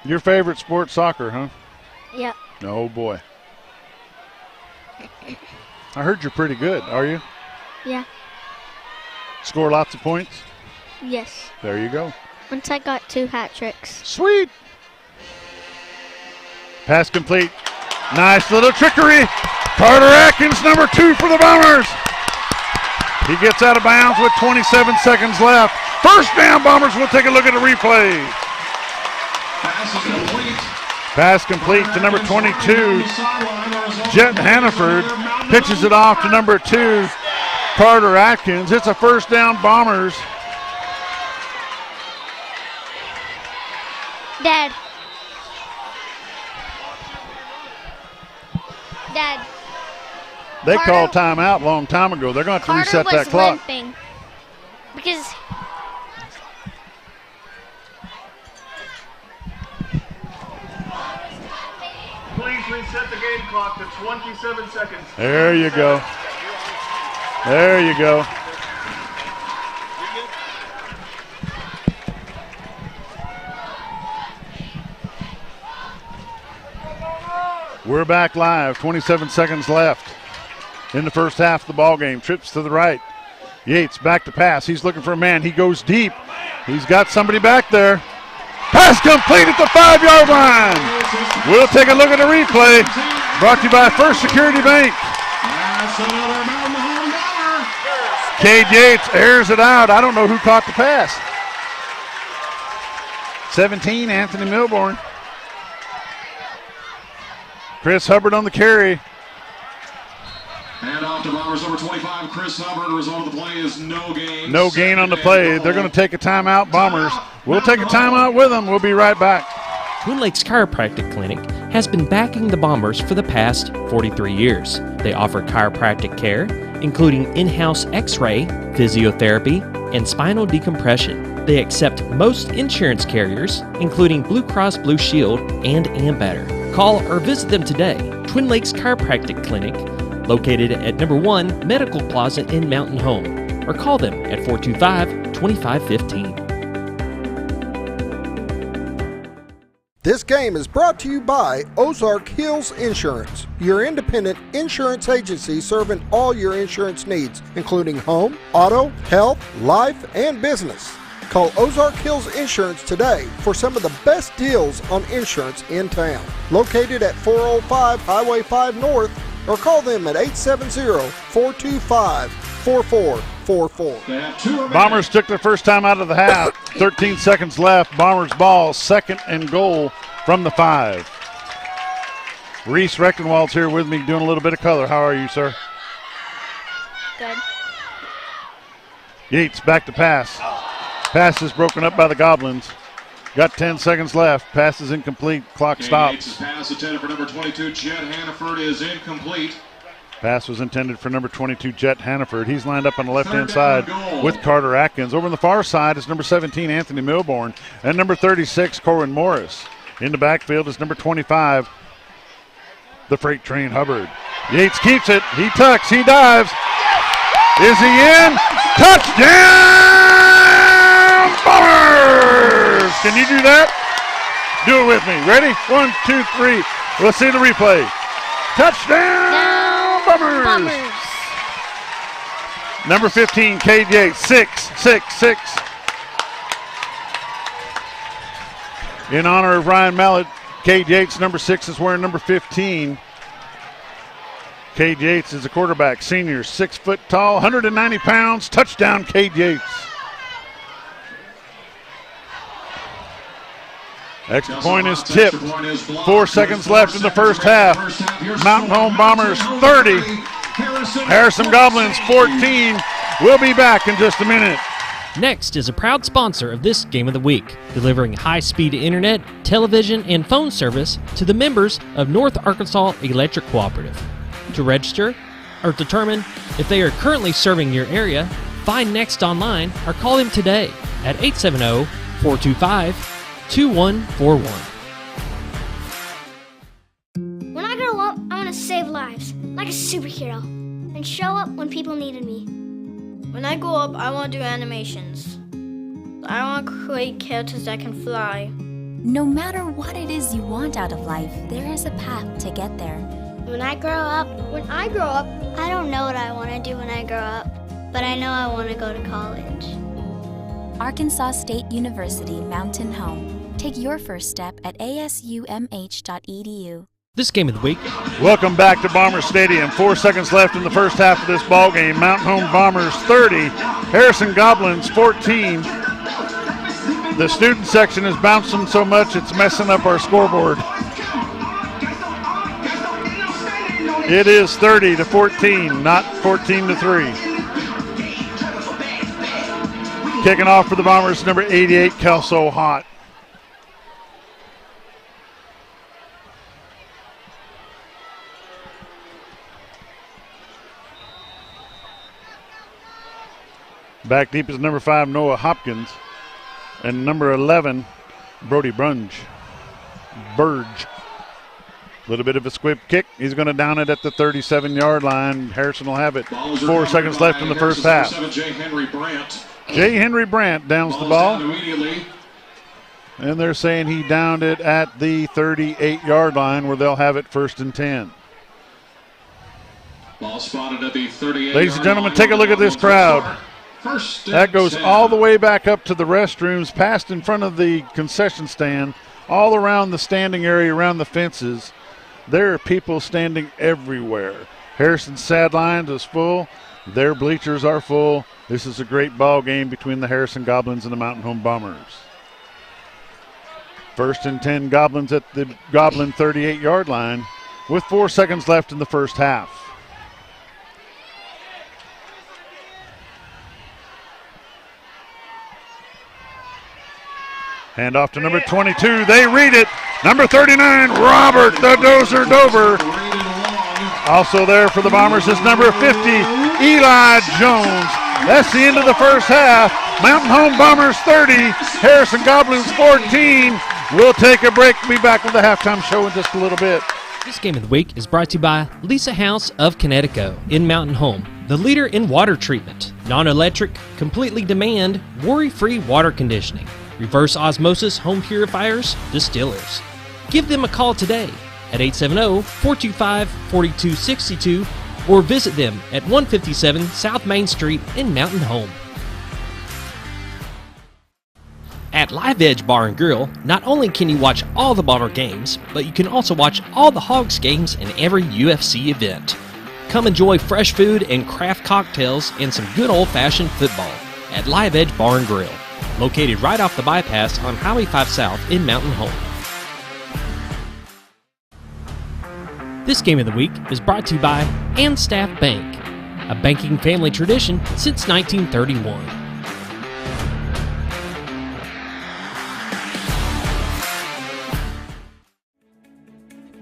Your favorite sport, soccer, huh? Yep. Oh, boy. I heard you're pretty good, are you? Yeah. Score lots of points? Yes. There you go. Once I got 2 hat tricks. Sweet. Pass complete. Nice little trickery. Carter Atkins, number 2 for the Bombers. He gets out of bounds with 27 seconds left. First down, Bombers. We'll take a look at the replay. Pass complete to number 22, Jet Hannaford. Pitches it off to number 2, Carter Atkins. It's a first down, Bombers. Dad. They called timeout a long time ago. They're going to have to reset that clock. Limping because Please reset the game clock to 27 seconds. There you go. There you go. We're back live. 27 seconds left in the first half of the ball game. Trips to the right. Yates back to pass. He's looking for a man. He goes deep. He's got somebody back there. Pass complete at the 5-yard line. We'll take a look at the replay. Brought to you by First Security Bank. Cade Yates airs it out. I don't know who caught the pass. 17, Anthony Milborn. Chris Hubbard on the carry. And off to Bombers number 25, Chris Hubbard. The result of the play is no gain. No gain on the play. They're going to take a timeout, Bombers. We'll take a timeout with them. We'll be right back. Twin Lakes Chiropractic Clinic has been backing the Bombers for the past 43 years. They offer chiropractic care, including in-house x-ray, physiotherapy, and spinal decompression. They accept most insurance carriers, including Blue Cross Blue Shield and Ambetter. Call or visit them today. Twin Lakes Chiropractic Clinic, located at number 1 Medical Plaza in Mountain Home, or call them at 425-2515. This game is brought to you by Ozark Hills Insurance, your independent insurance agency serving all your insurance needs, including home, auto, health, life, and business. Call Ozark Hills Insurance today for some of the best deals on insurance in town. Located at 405 Highway 5 North, or call them at 870-425-4444. Bombers took their first time out of the half. 13 seconds left. Bombers ball, 2nd and goal from the 5. Reese Rechtenwald's here with me doing a little bit of color. How are you, sir? Good. Yates back to pass. Pass is broken up by the Goblins. Got 10 seconds left. Pass is incomplete. Clock stops. Yates' pass intended for number 22, Jed Hannaford, is incomplete. Pass was intended for number 22, Jet Hannaford. He's lined up on the left-hand side with Carter Atkins. Over on the far side is number 17, Anthony Milborn, and number 36, Corwin Morris. In the backfield is number 25, the Freight Train Hubbard. Yates keeps it. He tucks. He dives. Is he in? Touchdown, Bombers! Can you do that? Do it with me. Ready? 1, 2, 3. Let's see the replay. Touchdown, Bombers! Number 15, Cade Yates. 6. In honor of Ryan Mallett, Cade Yates, number 6, is wearing number 15. Cade Yates is a quarterback, senior, 6 foot tall, 190 pounds. Touchdown, Cade Yates. Extra point is tipped. 4 seconds left in the first half. Mountain Home Bombers 30. Harrison Goblins 14. We'll be back in just a minute. Next is a proud sponsor of this Game of the Week, delivering high-speed internet, television, and phone service to the members of North Arkansas Electric Cooperative. To register or determine if they are currently serving your area, find Next online or call them today at 870-425-2141. to save lives, like a superhero, and show up when people needed me. When I grow up, I want to do animations. I want to create characters that can fly. No matter what it is you want out of life, there is a path to get there. When I grow up, I don't know what I want to do when I grow up, but I know I want to go to college. Arkansas State University Mountain Home. Take your first step at asumh.edu. This game of the week. Welcome back to Bomber Stadium. 4 seconds left in the first half of this ball game. Mountain Home Bombers 30, Harrison Goblins 14. The student section is bouncing so much it's messing up our scoreboard. It is 30-14, not 14-3. Kicking off for the Bombers, number 88, Kelso Hott. Back deep is number 5, Noah Hopkins. And number 11, Brody Burge. A little bit of a squib kick. He's going to down it at the 37-yard line. Harrison will have it. 4 seconds left in the first half. J. Henry Brandt downs the ball. And they're saying he downed it at the 38-yard line where they'll have it 1st and 10. Ball spotted at the 38. Ladies and gentlemen, take a look at this crowd. That goes all the way back up to the restrooms, past in front of the concession stand, all around the standing area, around the fences. There are people standing everywhere. Harrison's sidelines is full. Their bleachers are full. This is a great ball game between the Harrison Goblins and the Mountain Home Bombers. 1st and 10 Goblins at the Goblin 38-yard line with 4 seconds left in the first half. Hand off to number 22. They read it. Number 39, Robert the Dozer Dover. Also there for the Bombers is number 50, Eli Jones. That's the end of the first half. Mountain Home Bombers 30, Harrison Goblins 14. We'll take a break. Be back with the halftime show in just a little bit. This game of the week is brought to you by Lisa House of Connecticut in Mountain Home, the leader in water treatment, non-electric, completely demand, worry-free water conditioning, reverse osmosis home purifiers, distillers. Give them a call today at 870-425-4262 or visit them at 157 South Main Street in Mountain Home. At Live Edge Bar and Grill, not only can you watch all the Bomber games, but you can also watch all the Hogs games and every UFC event. Come enjoy fresh food and craft cocktails and some good old-fashioned football at Live Edge Bar and Grill, located right off the bypass on Highway 5 South in Mountain Home. This game of the week is brought to you by Staff Bank, a banking family tradition since 1931.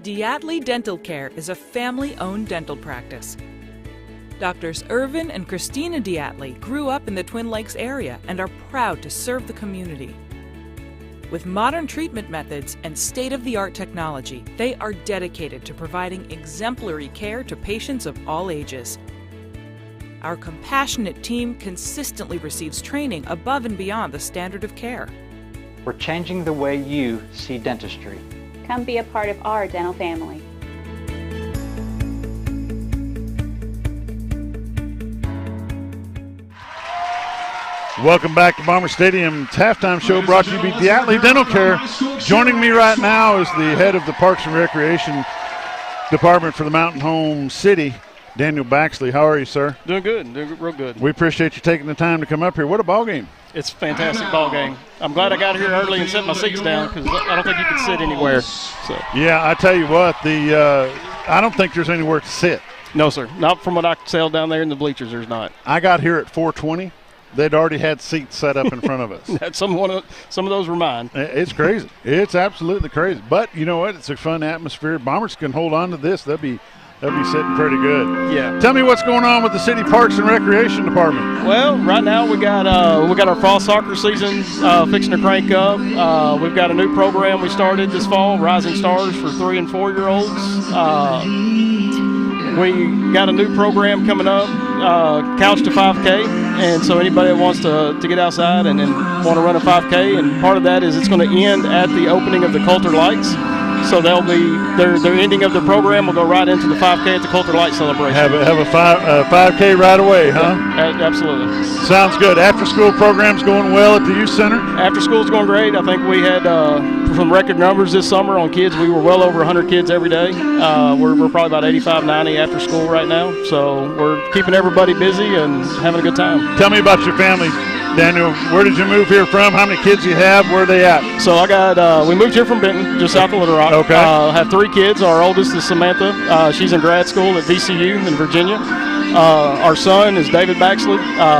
Diatley Dental Care is a family-owned dental practice. Doctors Irvin and Christina Diatley grew up in the Twin Lakes area and are proud to serve the community. With modern treatment methods and state-of-the-art technology, they are dedicated to providing exemplary care to patients of all ages. Our compassionate team consistently receives training above and beyond the standard of care. We're changing the way you see dentistry. Come be a part of our dental family. Welcome back to Bomber Stadium's halftime show brought to you by Diatley Dental Care. Joining me right now is the head of the Parks and Recreation Department for the Mountain Home City, Daniel Baxley. How are you, sir? Doing good, doing real good. We appreciate you taking the time to come up here. What a ball game. It's a fantastic ball game. I'm glad I got here early and set my seats down because I don't think you can sit anywhere. So. Yeah, I tell you what, I don't think there's anywhere to sit. No, sir. Not from what I could tell down there in the bleachers, there's not. I got here at 4:20. They'd already had seats set up in front of us. some of those were mine. It's crazy. It's absolutely crazy. But you know what? It's a fun atmosphere. Bombers can hold on to this. They'll be They'll be sitting pretty good. Yeah. Tell me what's going on with the City Parks and Recreation Department. Well, right now we got our fall soccer season fixing to crank up. We've got a new program we started this fall, Rising Stars for 3- and 4-year-olds. We got a new program coming up, Couch to 5K, and so anybody that wants to get outside and want to run a 5K, and part of that is it's going to end at the opening of the Coulter Lights. So they'll be their ending of the program will go right into the 5K at the Coulter Light celebration. Have a 5K right away, huh? Yeah, absolutely. Sounds good. After school program's going well at the youth center. After school's going great. I think we had from record numbers this summer on kids. We were well over 100 kids every day. We're probably about 85, 90 after school right now. So we're keeping everybody busy and having a good time. Tell me about your family, Daniel. Where did you move here from? How many kids you have? Where are they at? So I got we moved here from Benton, just south of Little Rock. Okay. I have 3 kids. Our oldest is Samantha. She's in grad school at VCU in Virginia. Our son is David Baxley,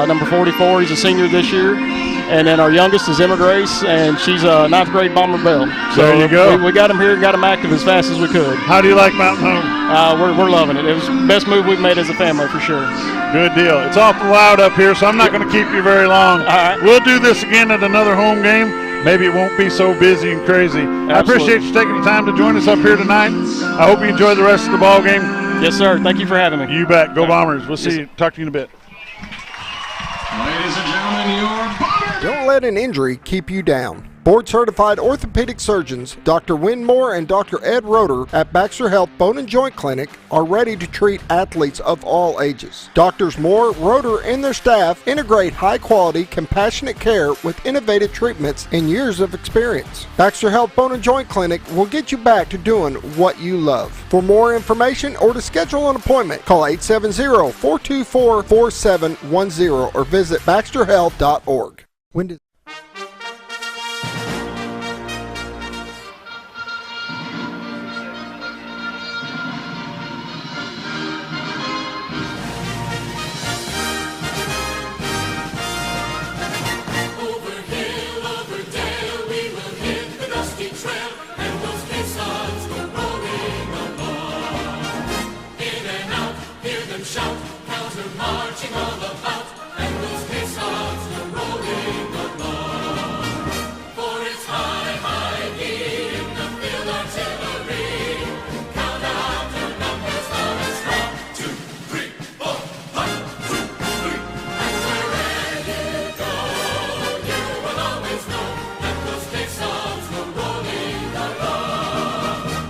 number 44. He's a senior this year. And then our youngest is Emma Grace, and she's a 9th grade Bomber Belle. So there you go. We got them here and got them active as fast as we could. How do you like Mountain Home? We're loving it. It was the best move we've made as a family for sure. Good deal. It's awful loud up here, so I'm not going to keep you very long. All right. We'll do this again at another home game. Maybe it won't be so busy and crazy. Absolutely. I appreciate you taking the time to join us up here tonight. I hope you enjoy the rest of the ball game. Yes, sir. Thank you for having me. You bet. Go Bombers. We'll see you. Talk to you in a bit. Ladies and gentlemen, your Bombers. Don't let an injury keep you down. Board-certified orthopedic surgeons Dr. Winmore and Dr. Ed Roeder at Baxter Health Bone and Joint Clinic are ready to treat athletes of all ages. Doctors Moore, Roeder, and their staff integrate high-quality, compassionate care with innovative treatments and years of experience. Baxter Health Bone and Joint Clinic will get you back to doing what you love. For more information or to schedule an appointment, call 870-424-4710 or visit baxterhealth.org. When did shout, counter marching all about, and those caissons go rolling along. For it's high, high in the field artillery. Count out the numbers loud and strong. 2, 3, 4, 1, 2, 3. And wherever you go, you will always know that those caissons go rolling along.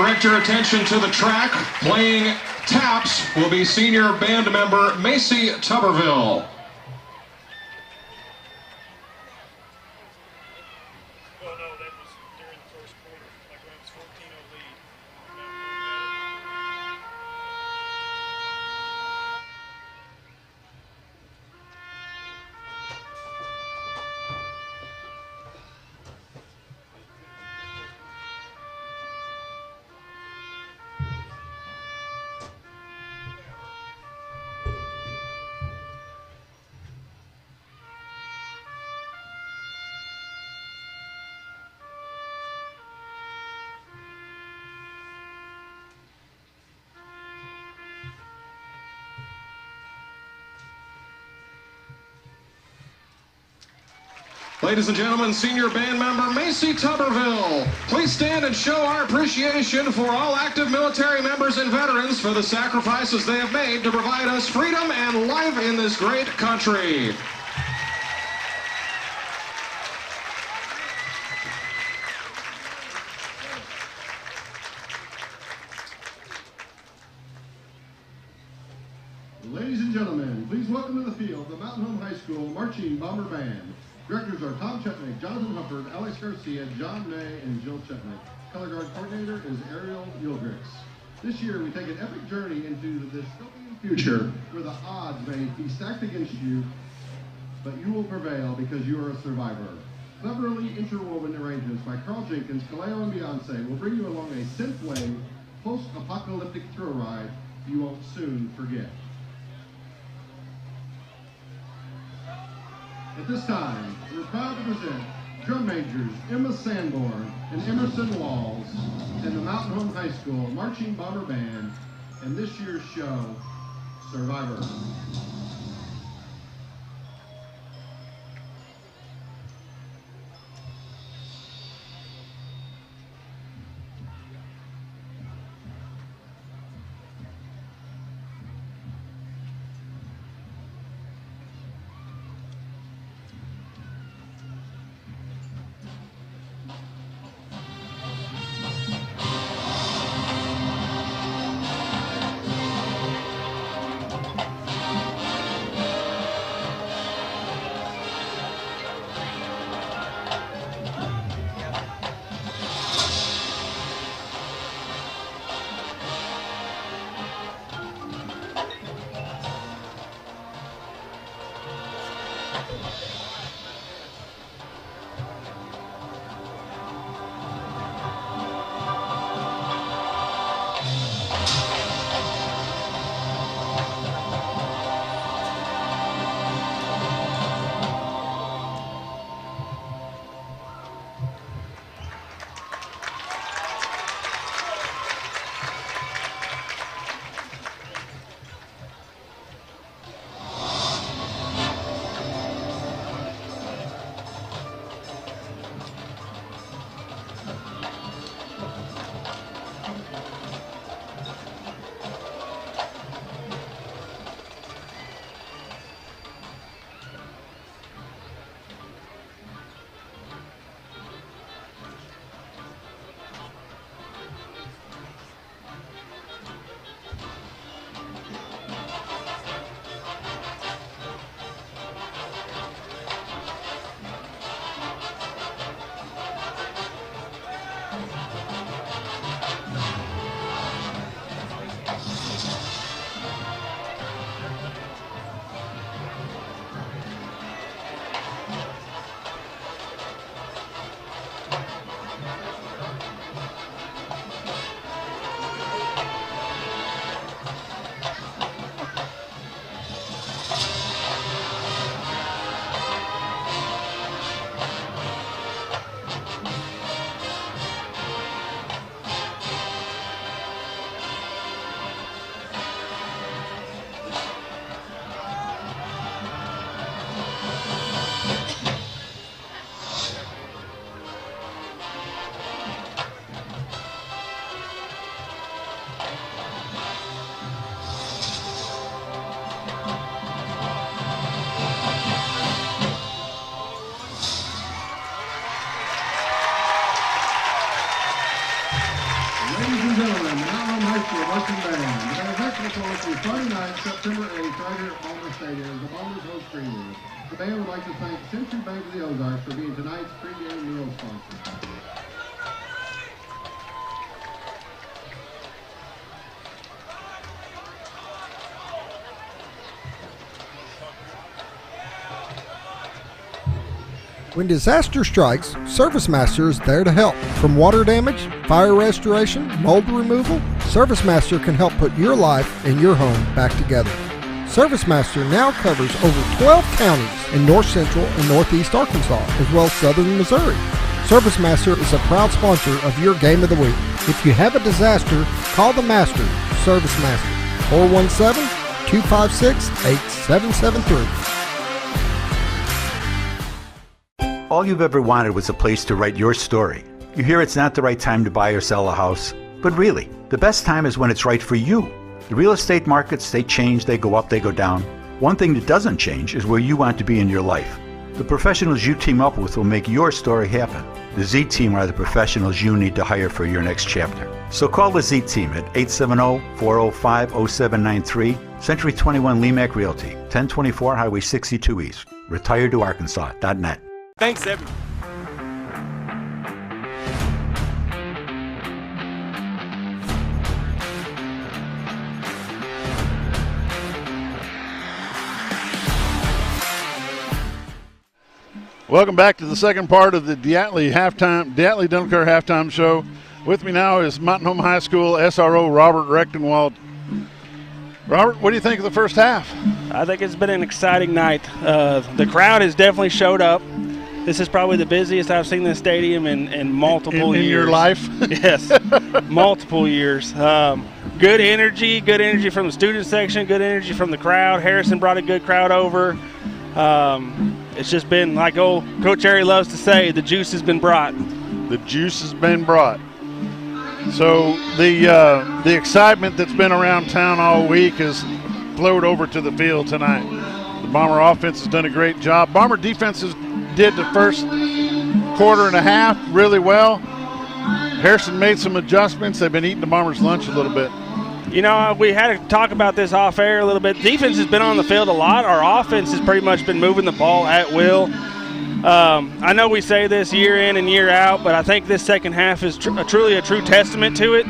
direct your attention to the track. Playing taps will be senior band member Macy Tuberville. Ladies and gentlemen, senior band member Macy Tuberville. Please stand and show our appreciation for all active military members and veterans for the sacrifices they have made to provide us freedom and life in this great country. Ladies and gentlemen, please welcome to the field the Mountain Home High School Marching Bomber Band. Directors are Tom Chetnick, Jonathan Hufford, Alex Garcia, John May, and Jill Chetnick. Color guard coordinator is Ariel Yilgrix. This year, we take an epic journey into the dystopian future where the odds may be stacked against you, but you will prevail because you are a survivor. Cleverly interwoven arrangements by Carl Jenkins, Kaleo, and Beyonce will bring you along a synthwave, post-apocalyptic thrill ride you won't soon forget. At this time, we're proud to present drum majors Emma Sanborn and Emerson Walls and the Mountain Home High School Marching Bomber Band and this year's show, Survivor. is Friday night, September 8th, right here at Palmer Stadium, the Bombers host Greenwood. The band would like to thank Century Bank of the Ozarks for being tonight's pregame meal sponsor. When disaster strikes, Service Master is there to help. From water damage, fire restoration, mold removal, Service Master can help put your life and your home back together. Service Master now covers over 12 counties in north central and northeast Arkansas, as well as southern Missouri. Service Master is a proud sponsor of your Game of the Week. If you have a disaster, call the Master, Service Master, 417-256-8773. All you've ever wanted was a place to write your story. You hear it's not the right time to buy or sell a house, but really, the best time is when it's right for you. The real estate markets, they change, they go up, they go down. One thing that doesn't change is where you want to be in your life. The professionals you team up with will make your story happen. The Z Team are the professionals you need to hire for your next chapter. So call the Z Team at 870-405-0793, Century 21 Lemac Realty, 1024 Highway 62 East, retiredtoarkansas.net. Thanks, everyone. Welcome back to the second part of the Diatley Dental Care halftime show. With me now is Mountain Home High School SRO Robert Rechtenwald. Robert, what do you think of the first half? I think it's been an exciting night. The crowd has definitely showed up. This is probably the busiest I've seen this stadium in multiple years. In your life? Yes, multiple years. Good energy from the student section, good energy from the crowd. Harrison brought a good crowd over. It's just been, like old Coach Harry loves to say, the juice has been brought. The juice has been brought. So the excitement that's been around town all week has flowed over to the field tonight. The Bomber offense has done a great job. Bomber defenses did the first quarter and a half really well. Harrison made some adjustments. They've been eating the Bombers' lunch a little bit. You know, we had to talk about this off air a little bit. Defense has been on the field a lot. Our offense has pretty much been moving the ball at will. I know we say this year in and year out, but I think this second half is truly a true testament to it.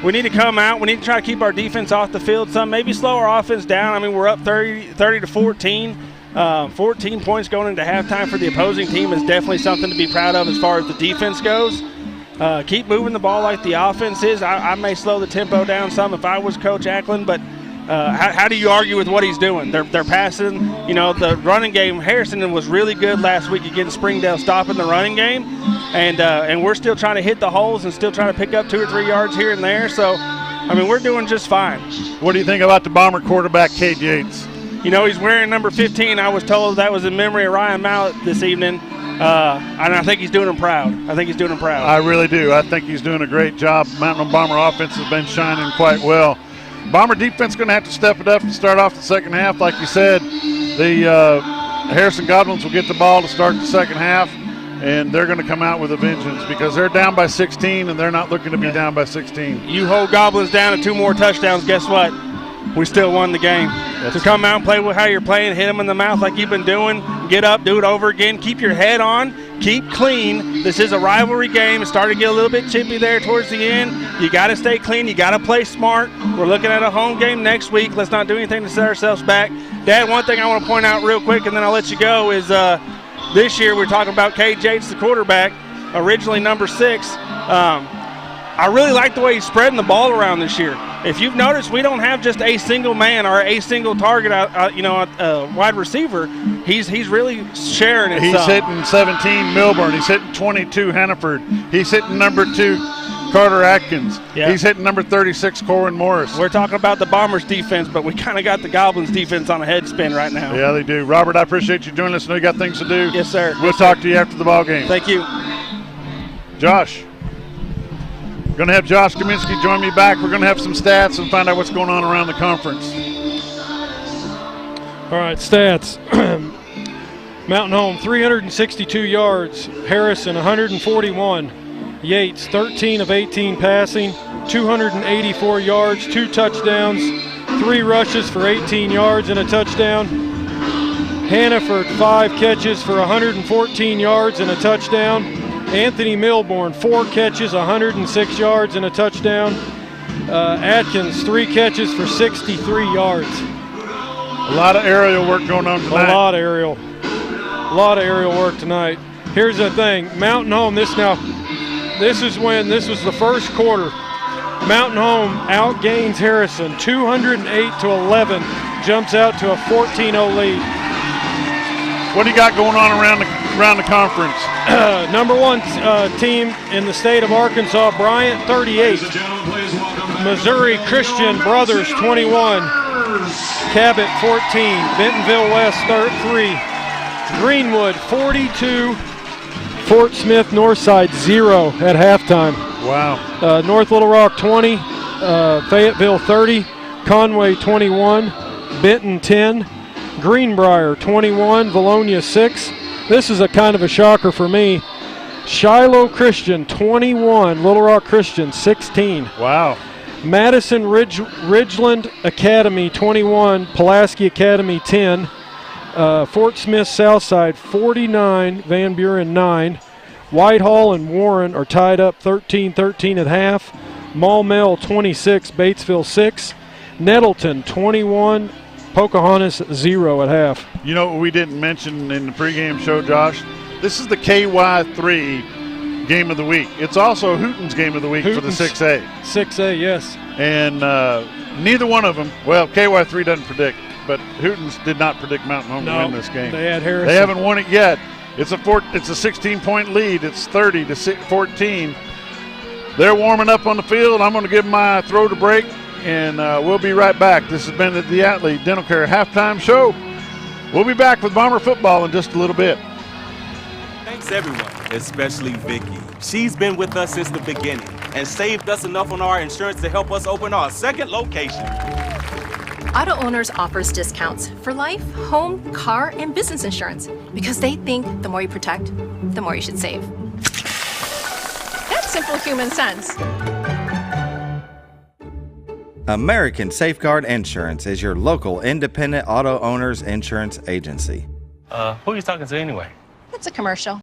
We need to come out. We need to try to keep our defense off the field some, maybe slow our offense down. I mean, we're up 30 to 14. 14 points going into halftime for the opposing team is definitely something to be proud of as far as the defense goes. Keep moving the ball like the offense is. I may slow the tempo down some if I was Coach Ackland, but how do you argue with what he's doing? They're passing. You know, the running game, Harrison was really good last week against Springdale, stopping the running game, and we're still trying to hit the holes and still trying to pick up 2 or 3 yards here and there. So, I mean, we're doing just fine. What do you think about the Bomber quarterback, Cade Yates? You know, he's wearing number 15. I was told that was in memory of Ryan Mallett this evening. And I think he's doing him proud. I really do. I think he's doing a great job. Mountain Bomber offense has been shining quite well. Bomber defense going to have to step it up and start off the second half. Like you said, the Harrison Goblins will get the ball to start the second half, and they're going to come out with a vengeance because they're down by 16, and they're not looking to be down by 16. You hold Goblins down to 2 more touchdowns, guess what? We still won the game. So come out and play with how you're playing, hit them in the mouth like you've been doing, get up, do it over again, keep your head on, keep clean. This is a rivalry game. It's starting to get a little bit chippy there towards the end. You got to stay clean. You got to play smart. We're looking at a home game next week. Let's not do anything to set ourselves back. Dad, one thing I want to point out real quick, and then I'll let you go, is this year we're talking about Cade Yates, the quarterback, originally number 6. I really like the way he's spreading the ball around this year. If you've noticed, we don't have just a single man or a single target, wide receiver. He's really sharing it. He's hitting 17 Milburn. He's hitting 22 Hannaford. He's hitting number 2 Carter Atkins. Yeah. He's hitting number 36 Corwin Morris. We're talking about the Bombers defense, but we kind of got the Goblins defense on a head spin right now. Yeah, they do. Robert, I appreciate you joining us. I know you got things to do. Yes, sir. We'll talk to you after the ball game. Thank you. Josh. Going to have Josh Kaminsky join me back. We're going to have some stats and find out what's going on around the conference. All right, stats. Mountain Home, 362 yards. Harrison, 141. Yates, 13 of 18 passing, 284 yards, 2 touchdowns, 3 rushes for 18 yards and a touchdown. Hannaford, 5 catches for 114 yards and a touchdown. Anthony Milborn, 4 catches, 106 yards and a touchdown. Atkins, 3 catches for 63 yards. A lot of aerial work going on tonight. A lot of aerial work tonight. Here's the thing, Mountain Home, this was the first quarter. Mountain Home outgains Harrison 208-11, jumps out to a 14-0 lead. What do you got going on around the conference? Number 1 team in the state of Arkansas, Bryant 38. Missouri Christian Brothers 21. Cabot 14. Bentonville West 3. Greenwood 42. Fort Smith Northside 0 at halftime. Wow. North Little Rock 20. Fayetteville 30. Conway 21. Benton 10. Greenbrier 21, Valonia 6. This is a kind of a shocker for me. Shiloh Christian 21, Little Rock Christian 16. Wow. Madison Ridgeland Academy 21, Pulaski Academy 10. Fort Smith Southside 49, Van Buren 9. Whitehall and Warren are tied up 13-13 at half. Maumelle 26, Batesville 6. Nettleton 21, Pocahontas 0 at half. You know what we didn't mention in the pregame show, Josh? This is the KY3 game of the week. It's also Hooten's game of the week for the 6A. 6A, yes. And neither one of them, well, KY3 doesn't predict, but Hooten's did not predict Mountain Home to win this game. They had Harrison. They haven't won it yet. It's a 16-point lead. It's 30-14. They're warming up on the field. I'm going to give my throw to break. And we'll be right back. This has been the Diatley Dental Care Halftime Show. We'll be back with Bomber football in just a little bit. Thanks everyone, especially Vicky. She's been with us since the beginning and saved us enough on our insurance to help us open our second location. Auto Owners offers discounts for life, home, car, and business insurance because they think the more you protect, the more you should save. That's simple human sense. American Safeguard Insurance is your local independent auto owners insurance agency. Who are you talking to anyway? It's a commercial.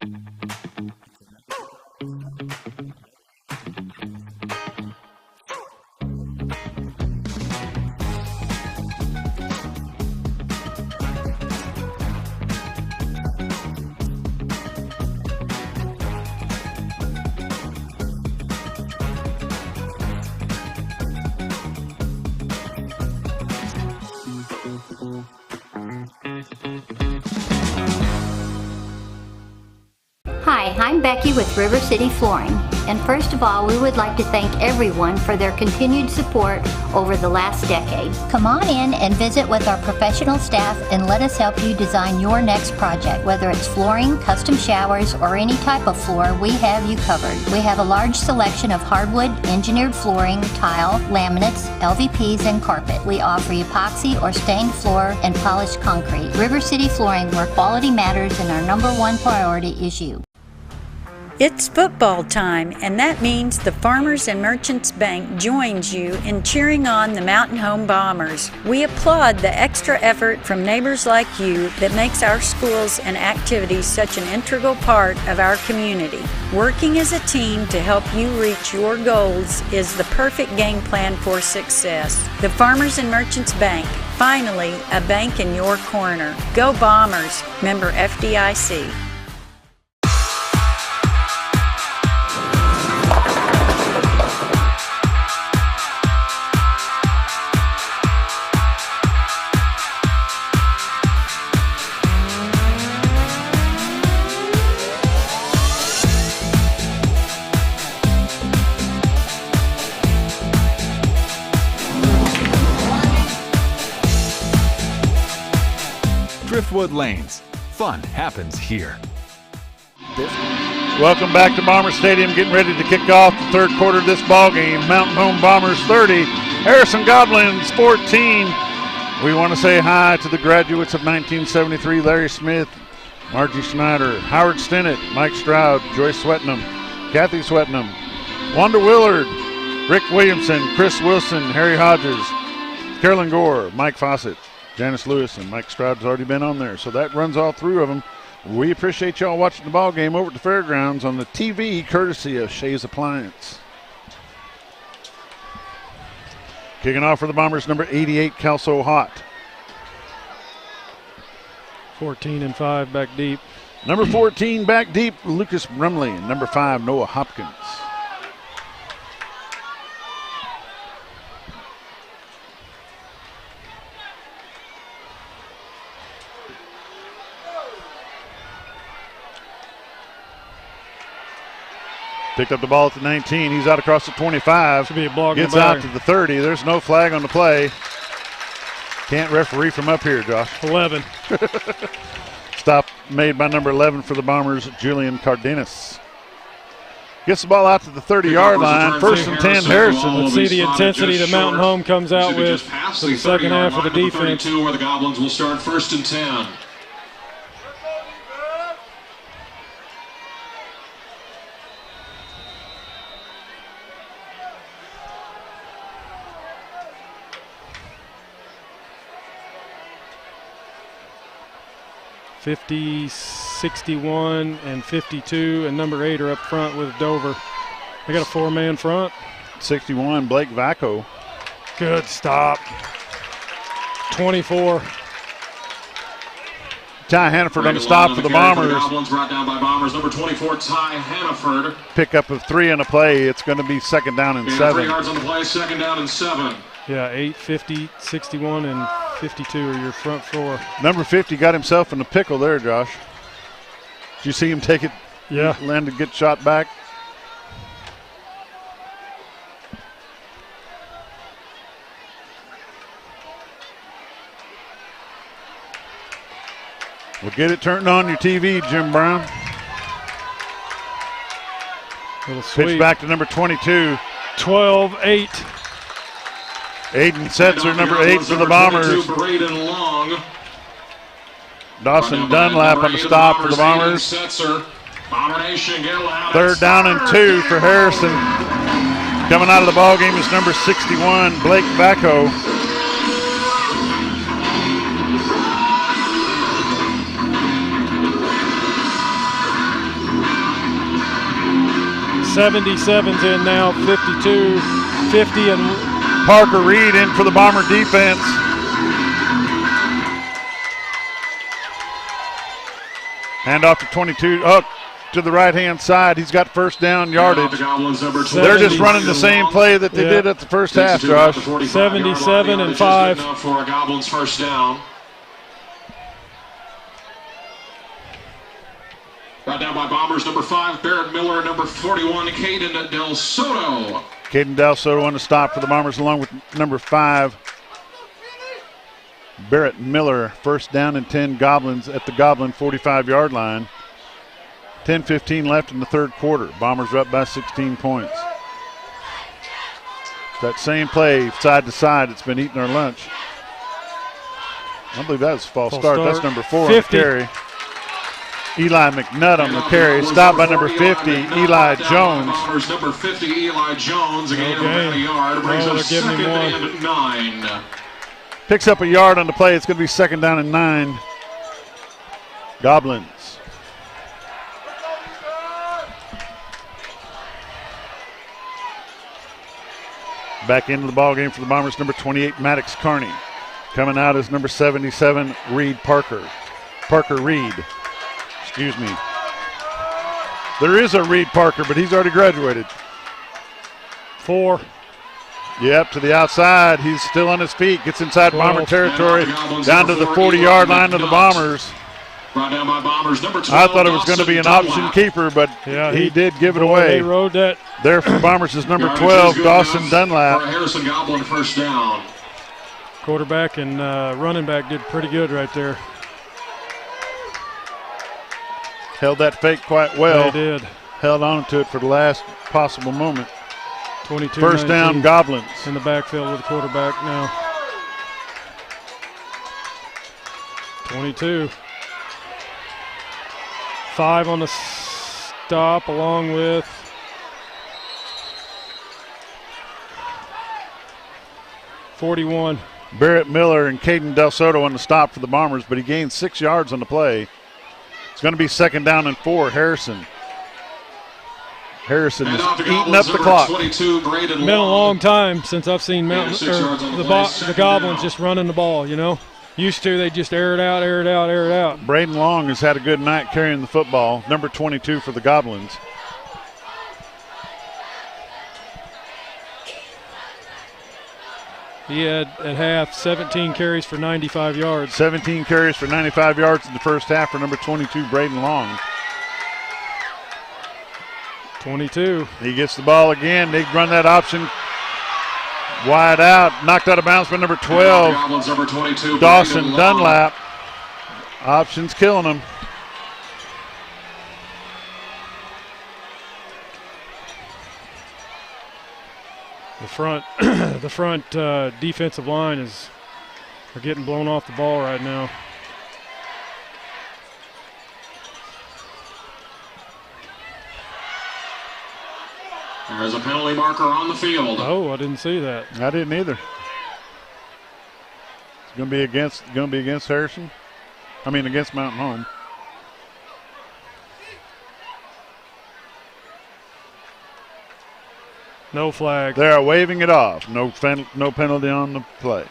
Hi, I'm Becky with River City Flooring, and first of all, we would like to thank everyone for their continued support over the last decade. Come on in and visit with our professional staff and let us help you design your next project. Whether it's flooring, custom showers, or any type of floor, we have you covered. We have a large selection of hardwood, engineered flooring, tile, laminates, LVPs, and carpet. We offer epoxy or stained floor and polished concrete. River City Flooring, where quality matters and our #1 priority is you. It's football time, and that means the Farmers and Merchants Bank joins you in cheering on the Mountain Home Bombers. We applaud the extra effort from neighbors like you that makes our schools and activities such an integral part of our community. Working as a team to help you reach your goals is the perfect game plan for success. The Farmers and Merchants Bank, finally a bank in your corner. Go Bombers, member FDIC. Driftwood Lanes. Fun happens here. Welcome back to Bomber Stadium. Getting ready to kick off the third quarter of this ball game. Mountain Home Bombers 30, Harrison Goblins 14. We want to say hi to the graduates of 1973, Larry Smith, Margie Schneider, Howard Stinnett, Mike Stroud, Joyce Swetnam, Kathy Swetnam, Wanda Willard, Rick Williamson, Chris Wilson, Harry Hodges, Carolyn Gore, Mike Fawcett, Janice Lewis, and Mike Stroud's already been on there. So that runs all through of them. We appreciate y'all watching the ball game over at the fairgrounds on the TV, courtesy of Shea's Appliance. Kicking off for the Bombers, number 88, Kelso Hott. 14-5 back deep. Number 14 back deep, Lucas Brumley. And number 5, Noah Hopkins. Picked up the ball at the 19. He's out across the 25. Should be a block. Gets out to the 30. There's no flag on the play. Can't referee from up here, Josh. 11. Stop made by number 11 for the Bombers, Julian Cardenas. Gets the ball out to the 30-yard line. First and 10, Harrison. Let's see the intensity that Mountain Home comes out with for the second half of the defense. Where the Goblins will start first and 10. .50, 61, and 52, and number 8 are up front with Dover. They got a 4-man front. 61, Blake Vacco. Good stop. 24. Ty Hannaford on the stop for the Bombers. Goblins brought down by Bombers. Number 24, Ty Hannaford. Pickup of 3 on a play. It's going to be second down and 7. 3 yards on the play, second down and 7. Yeah, 8, 50, 61, and 52 are your front four. Number 50 got himself in a pickle there, Josh. Did you see him take it? Yeah. Land to get shot back? We'll get it turned on your TV, Jim Brown. Little sweep. Pitch back to number 22. 12-8. Aiden Setzer, number 8 for the Bombers. Dawson Dunlap on the stop for the Bombers. Third down and 2 for Harrison. Coming out of the ball game is number 61, Blake Vacco. .77's in now, 52, 50, and Parker Reed in for the Bomber defense. Hand off to 22, up to the right-hand side. He's got first down yardage. They're just running the same play that they did at the first half, Josh. 77 and 5. For a Goblins first down. Brought down by Bombers, number 5, Barrett Miller, number 41, Caden Del Soto. Caden Del Soto on the stop for the Bombers along with number 5, Barrett Miller. First down and 10, Goblins at the Goblin 45-yard line. 10:15 left in the third quarter. Bombers are up by 16 points. That same play side to side, it's been eating our lunch. I believe that was a false start. That's number 4 on the carry. Eli McNutt on the carry. Stopped by number 50, Eli Jones. Number 50, Eli Jones. Again, about a yard. Brings up second and 9. Picks up a yard on the play. It's going to be second down and 9. Goblins. Back into the ball game for the Bombers, number 28, Maddox Carney. Coming out is number 77, Reed Parker. Parker Reed. Excuse me. There is a Reed Parker, but he's already graduated. 4. Yep, to the outside. He's still on his feet. Gets inside Bomber territory. Down to the 40-yard line of the Bombers. Brought down by Bombers, number 12, I thought it was going to be an option keeper, but he did give it away. He rode that. There for Bombers is number 12, Dawson Dunlap. Harrison Goblin first down. Quarterback and running back did pretty good right there. Held that fake quite well. They did. Held on to it for the last possible moment. 22. First down, Goblins. In the backfield with the quarterback now. 22. 5 on the stop along with .41. Barrett Miller and Caden Del Soto on the stop for the Bombers, but he gained 6 yards on the play. It's going to be 2nd down and 4. Harrison is eating up the clock. Been a long time since I've seen the Goblins just running the ball, you know. Used to, they just air it out. Braden Long has had a good night carrying the football, number 22 for the Goblins. He had at half 17 carries for 95 yards. 17 carries for 95 yards in the first half for number 22, Braden Long. 22. He gets the ball again. They run that option wide out. Knocked out of bounds by number 12, Number 22, Dawson Dunlap. Options killing him. The front defensive line are getting blown off the ball right now. There's a penalty marker on the field. Oh, I didn't see that. I didn't either. It's going to be against Harrison. I mean against Mountain Home. No flag. They are waving it off. No penalty on the play.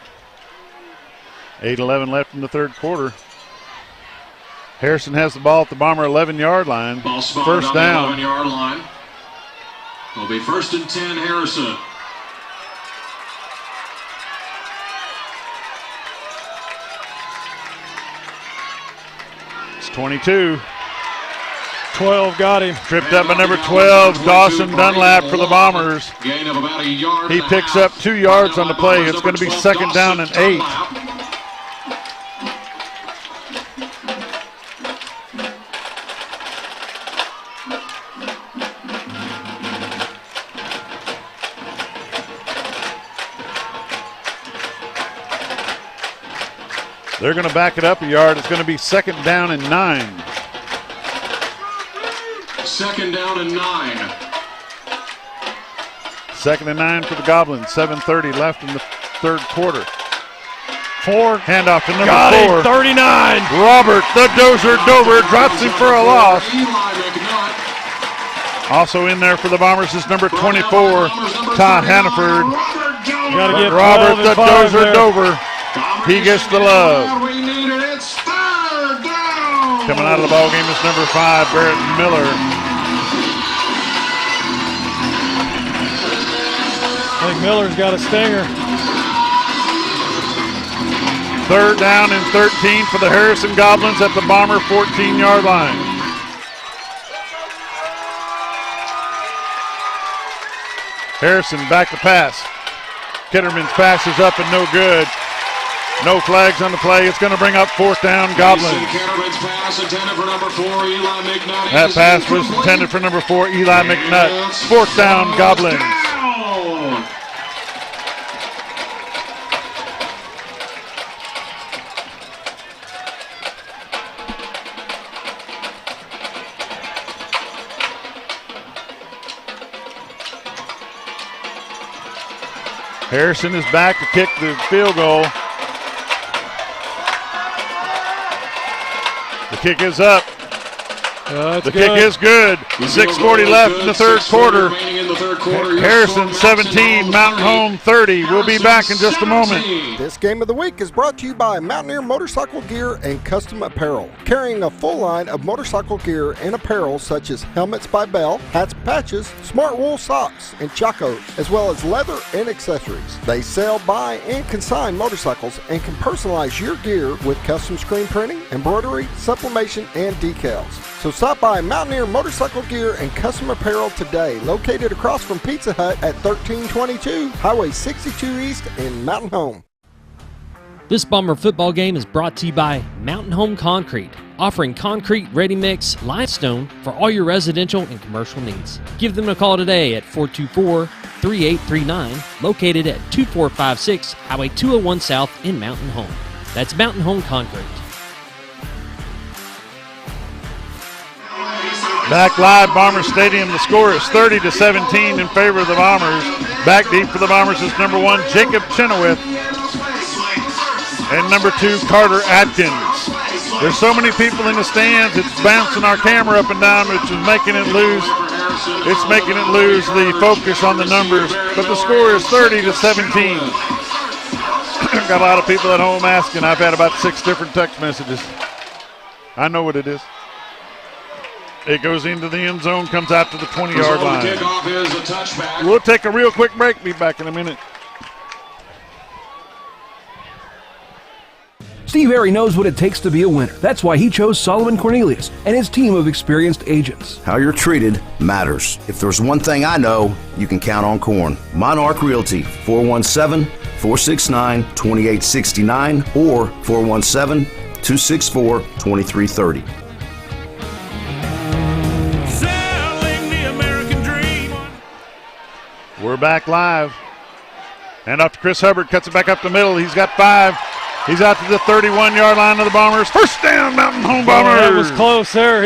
8:11 left in the third quarter. Harrison has the ball at the Bomber 11-yard line. Ball spotted First on down. the 11-yard line. It'll be 1st and 10, Harrison. It's 22. 12 got him. Tripped up by number 12, Dawson Dunlap for the Bombers. Gain of about a yard. He picks up 2 yards on the play. It's going to be 2nd down and 8. They're going to back it up a yard. It's going to be 2nd down and 9. 2nd down and 9. 2nd and 9 for the Goblins. 7:30 left in the third quarter. Handoff to number 4. 39. Robert the Dozer Dover drops him for a loss. Also in there for the Bombers is number 24, Todd Hannaford. Gotta get Robert the Dozer there. Dover. He gets the love. Coming out of the ball game is number 5, Barrett Miller. I think Miller's got a stinger. 3rd down and 13 for the Harrison Goblins at the Bomber 14-yard line. Harrison back to pass. Kitterman's pass is up and no good. No flags on the play. It's going to bring up 4th down, Goblins. That pass was intended for number 4, Eli McNutt. 4th down, Goblins. Harrison is back to kick the field goal. The kick is up. The kick is good. 6:40 left in the third quarter. Harrison 17, Mountain Home 30. We'll be back in just a moment. This game of the week is brought to you by Mountaineer Motorcycle Gear and Custom Apparel, carrying a full line of motorcycle gear and apparel such as helmets by Bell, hats, patches, smart wool socks, and chacos, as well as leather and accessories. They sell, buy, and consign motorcycles and can personalize your gear with custom screen printing, embroidery, sublimation, and decals. So stop by Mountaineer Motorcycle Gear and Custom Apparel today, located across from Pizza Hut at 1322 Highway 62 East in Mountain Home. This Bomber football game is brought to you by Mountain Home Concrete, offering concrete, ready-mix, limestone for all your residential and commercial needs. Give them a call today at 424-3839, located at 2456 Highway 201 South in Mountain Home. That's Mountain Home Concrete. Back live, Bomber Stadium. The score is 30-17 in favor of the Bombers. Back deep for the Bombers is number 1, Jacob Chenoweth. and number 2, Carter Atkins. There's so many people in the stands, it's bouncing our camera up and down, which is making it lose. It's making it lose the focus on the numbers, but the score is 30-17. Got a lot of people at home asking. I've had about 6 different text messages. I know what it is. It goes into the end zone, comes out to the 20-yard line. The kickoff is a touchback. We'll take a real quick break. Be back in a minute. Steve Airy knows what it takes to be a winner. That's why he chose Solomon Cornelius and his team of experienced agents. How you're treated matters. If there's one thing I know, you can count on Corn. Monarch Realty, 417-469-2869 or 417-264-2330. We're back live. And up to Chris Hubbard, cuts it back up the middle. He's got 5. He's out to the 31-yard line of the Bombers. First down, Mountain Home Bombers. That was close there.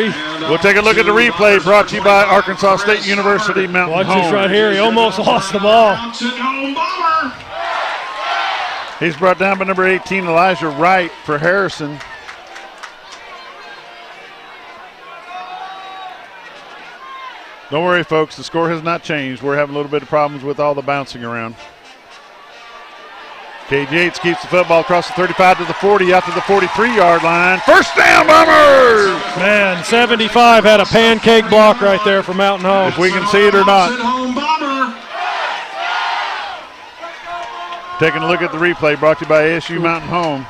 We'll take a look at the replay brought to you by Arkansas State University Mountain Watch Home. this right here. He almost lost the ball. He's brought down by number 18, Elijah Wright for Harrison. Don't worry, folks. The score has not changed. We're having a little bit of problems with all the bouncing around. Cade Yates keeps the football across the 35 to the 40, out to the 43-yard line. First down, Bombers! Man, 75 had a pancake block right there for Mountain Home. If we can see it or not. Taking a look at the replay brought to you by ASU Mountain Home.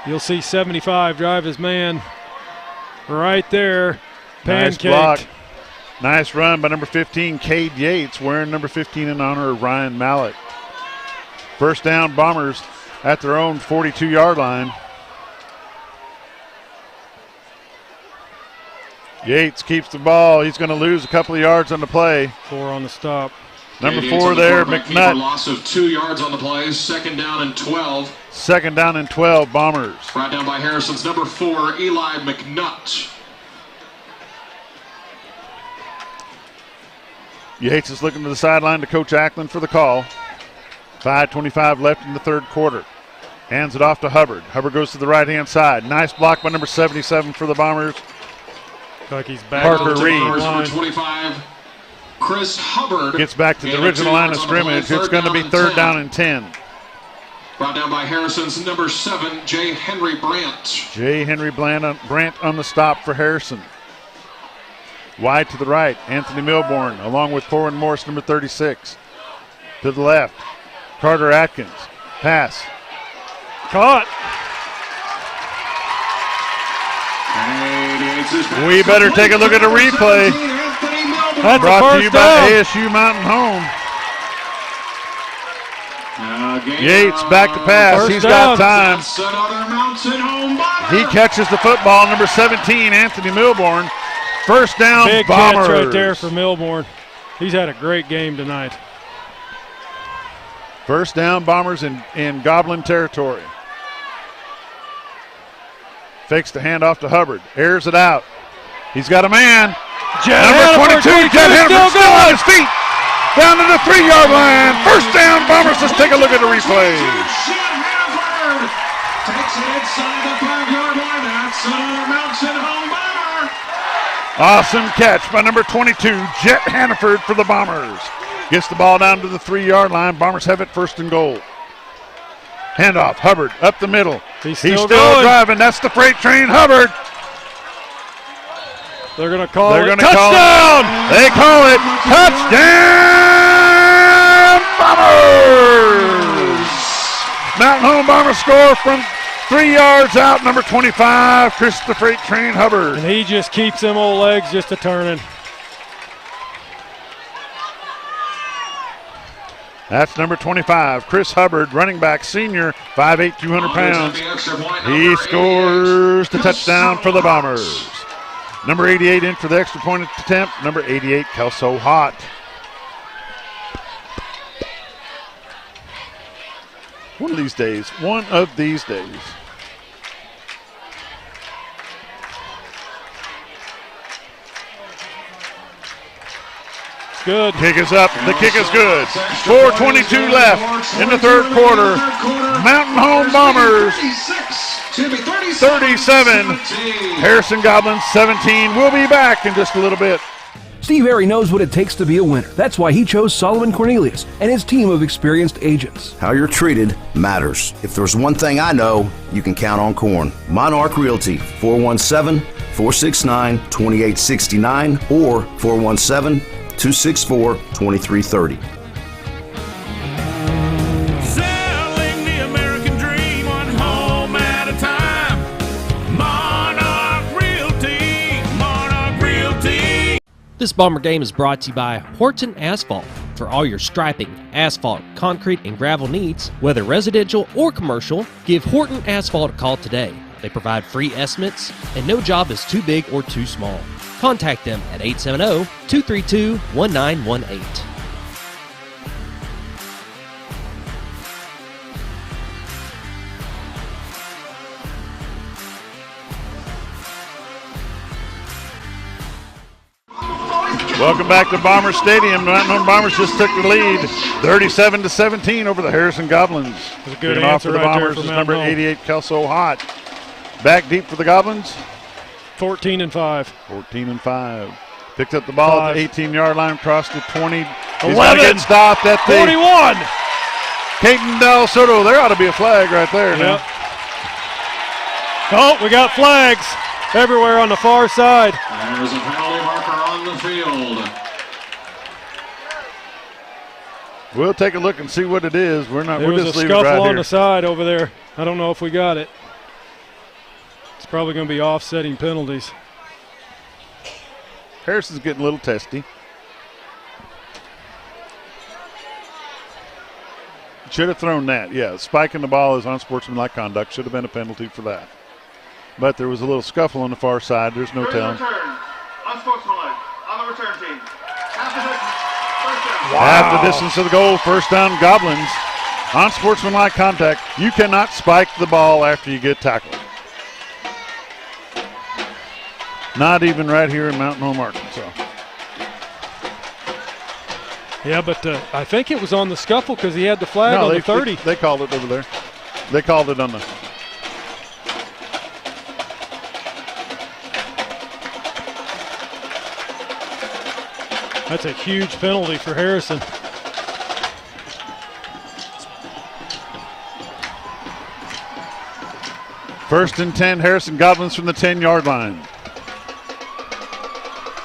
You'll see 75 drive his man right there. Pancake. Nice block. Nice run by number 15, Cade Yates, wearing number 15 in honor of Ryan Mallett. First down, Bombers at their own 42-yard line. Yates keeps the ball. He's going to lose a couple of yards on the play. 4 on the stop. Number 4 there, McNutt. Loss of 2 yards on the play. Second down and 12. Second down and 12, Bombers. Brought down by Harrison's number 4, Eli McNutt. Yates is looking to the sideline to Coach Ackland for the call. 5:25 left in the third quarter. Hands it off to Hubbard. Hubbard goes to the right-hand side. Nice block by number 77 for the Bombers. Like he's back. Parker Reed. Number 25, Chris Hubbard. Gets back to the original line of scrimmage. It's going to be third down and 10. Brought down by Harrison's number 7, J. Henry Brandt. J. Henry Brandt on the stop for Harrison. Wide to the right, Anthony Milborn, along with Corwin Morris, number 36. To the left, Carter Atkins. Pass. Caught. We better take a look at a replay. That's brought to you by down. ASU Mountain Home. Yates back to pass. First He's down. got time. He catches the football. Number 17, Anthony Milborn. First down, Big Bombers. catch right there for Milborn. He's had a great game tonight. First down, Bombers in Goblin territory. Fakes the handoff to Hubbard. Airs it out. He's got a man. Number 22, Jet Hannaford still on his feet. Down to the 3-yard line. First down, Bombers. Let's take a look at the replay. Takes it inside the 5-yard line. That's another Mountain Home Bomber. Awesome catch by number 22, Jet Hannaford for the Bombers. Gets the ball down to the 3-yard line. Bombers have it first and goal. Handoff, Hubbard up the middle. He's still driving. That's the freight train, Hubbard. They're going to call it. Touchdown! They call it touchdown, Bombers! Mountain Home Bombers score from 3 yards out. Number 25, Chris the Freight Train Hubbard. And he just keeps them old legs just a-turning. That's number 25, Chris Hubbard, running back, senior, 5'8", 200 pounds. He scores the touchdown for the Bombers. Number 88 in for the extra point attempt. Number 88, Kelso Hott. One of these days. Good. Kick is up. The kick is good. 4:22 left in the third quarter. Mountain Home Bombers 37. Harrison Goblins 17. We'll be back in just a little bit. Steve Airy knows what it takes to be a winner. That's why he chose Solomon Cornelius and his team of experienced agents. How you're treated matters. If there's one thing I know, you can count on Corn. Monarch Realty, 417-469-2869 or 417-264-2330. Selling the American dream, one home at a time. Monarch Realty, Monarch Realty. This Bomber game is brought to you by Horton Asphalt. For all your striping, asphalt, concrete, and gravel needs, whether residential or commercial, give Horton Asphalt a call today. They provide free estimates, and no job is too big or too small. Contact them at 870-232-1918. Welcome back to Bomber Stadium. The Mountain Home Bombers just took the lead, 37-17 over the Harrison Goblins. That's a good Getting off answer for the right Bombers there is for number Mountain Home. 88, Kelso Hott. Back deep for the Goblins. 14-5. 14-5. Picked up the ball at the 18-yard line, crossed the 20. He's 11. gonna get stopped at the 41. Caden Del Soto. There ought to be a flag right there. Yep. Oh, we got flags everywhere on the far side. There's a penalty marker on the field. We'll take a look and see what it is. We're not. There We'll was just a leave it scuffle right on here. the side over there. I don't know if we got it. It's probably going to be offsetting penalties. Harrison's getting a little testy. Should have thrown that. Yeah, spiking the ball is unsportsmanlike conduct. Should have been a penalty for that. But there was a little scuffle on the far side. There's no telling. Return. Unsportsmanlike on the return team. Half the distance. First down. Half the distance of the goal. First down, Goblins. Unsportsmanlike contact. You cannot spike the ball after you get tackled. Not even right here in Mountain Home, Arkansas. Yeah, but I think it was on the scuffle because he had the flag on the 30. They called it over there. They called it on the. That's a huge penalty for Harrison. First and 10, Harrison Goblins from the 10-yard line.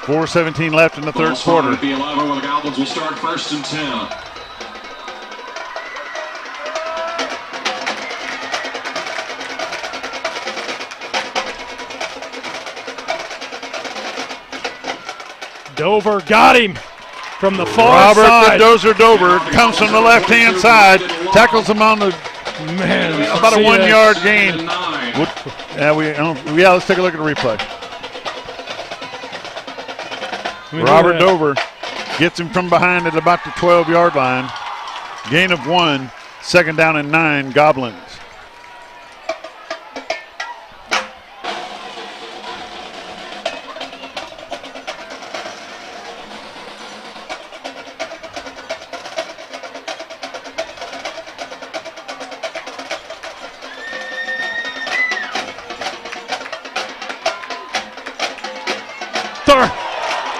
4:17 left in the third quarter. The 11 where the Goblins will start first and 10. Dover got him from the far Robert side. the Dozer Dover comes from the left-hand side, tackles him on the about a 1 yard gain. Let's take a look at the replay. Robert Dover gets him from behind at about the 12-yard line. Gain of 1, second down and 9, Goblins. Third.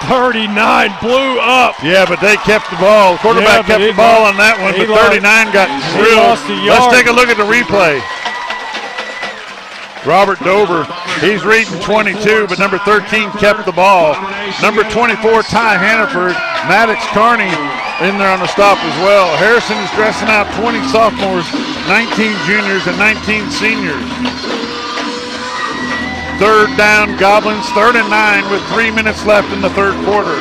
39 blew up. Yeah, but they kept the ball. Quarterback kept the ball on that one, but 39 got drilled. Let's take a look at the replay. Robert Dover, he's reading 22, but number 13 kept the ball. Number 24, Ty Hannaford, Maddox Carney in there on the stop as well. Harrison is dressing out 20 sophomores, 19 juniors, and 19 seniors. Third down, Goblins, 3rd and 9 with 3 minutes left in the third quarter.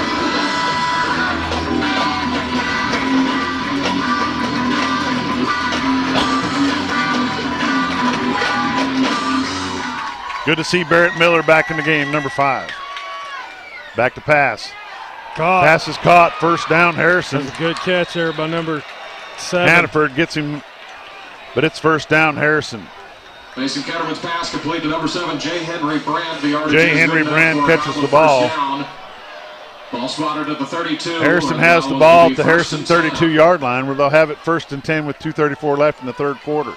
Good to see Barrett Miller back in the game, number 5. Back to pass. Pass is caught, first down, Harrison. That's a good catch there by number 7. Hannaford gets him, but it's first down, Harrison. Mason Ketterman's pass complete to number 7, J. Henry Brand. J. Henry Brand catches the ball. Ball spotted at the 32. Harrison has the ball at the Harrison 32-yard line, where they'll have it 1st and 10 with 2:34 left in the third quarter.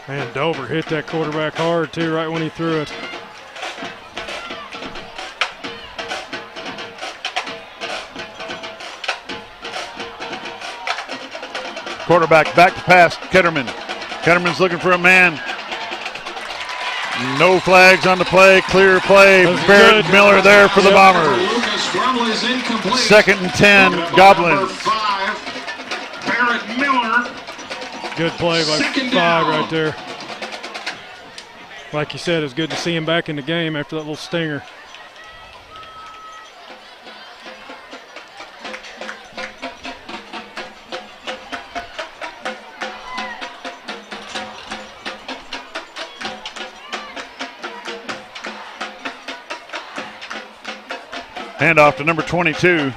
Man, Dover hit that quarterback hard, too, right when he threw it. Quarterback back to pass, Ketterman. Ketterman's looking for a man. No flags on the play, clear play. Barrett Miller there for the Bombers. 2nd and 10, Goblins. Barrett Miller. Good play by 5 right there. Like you said, it's good to see him back in the game after that little stinger. Handoff to number 22.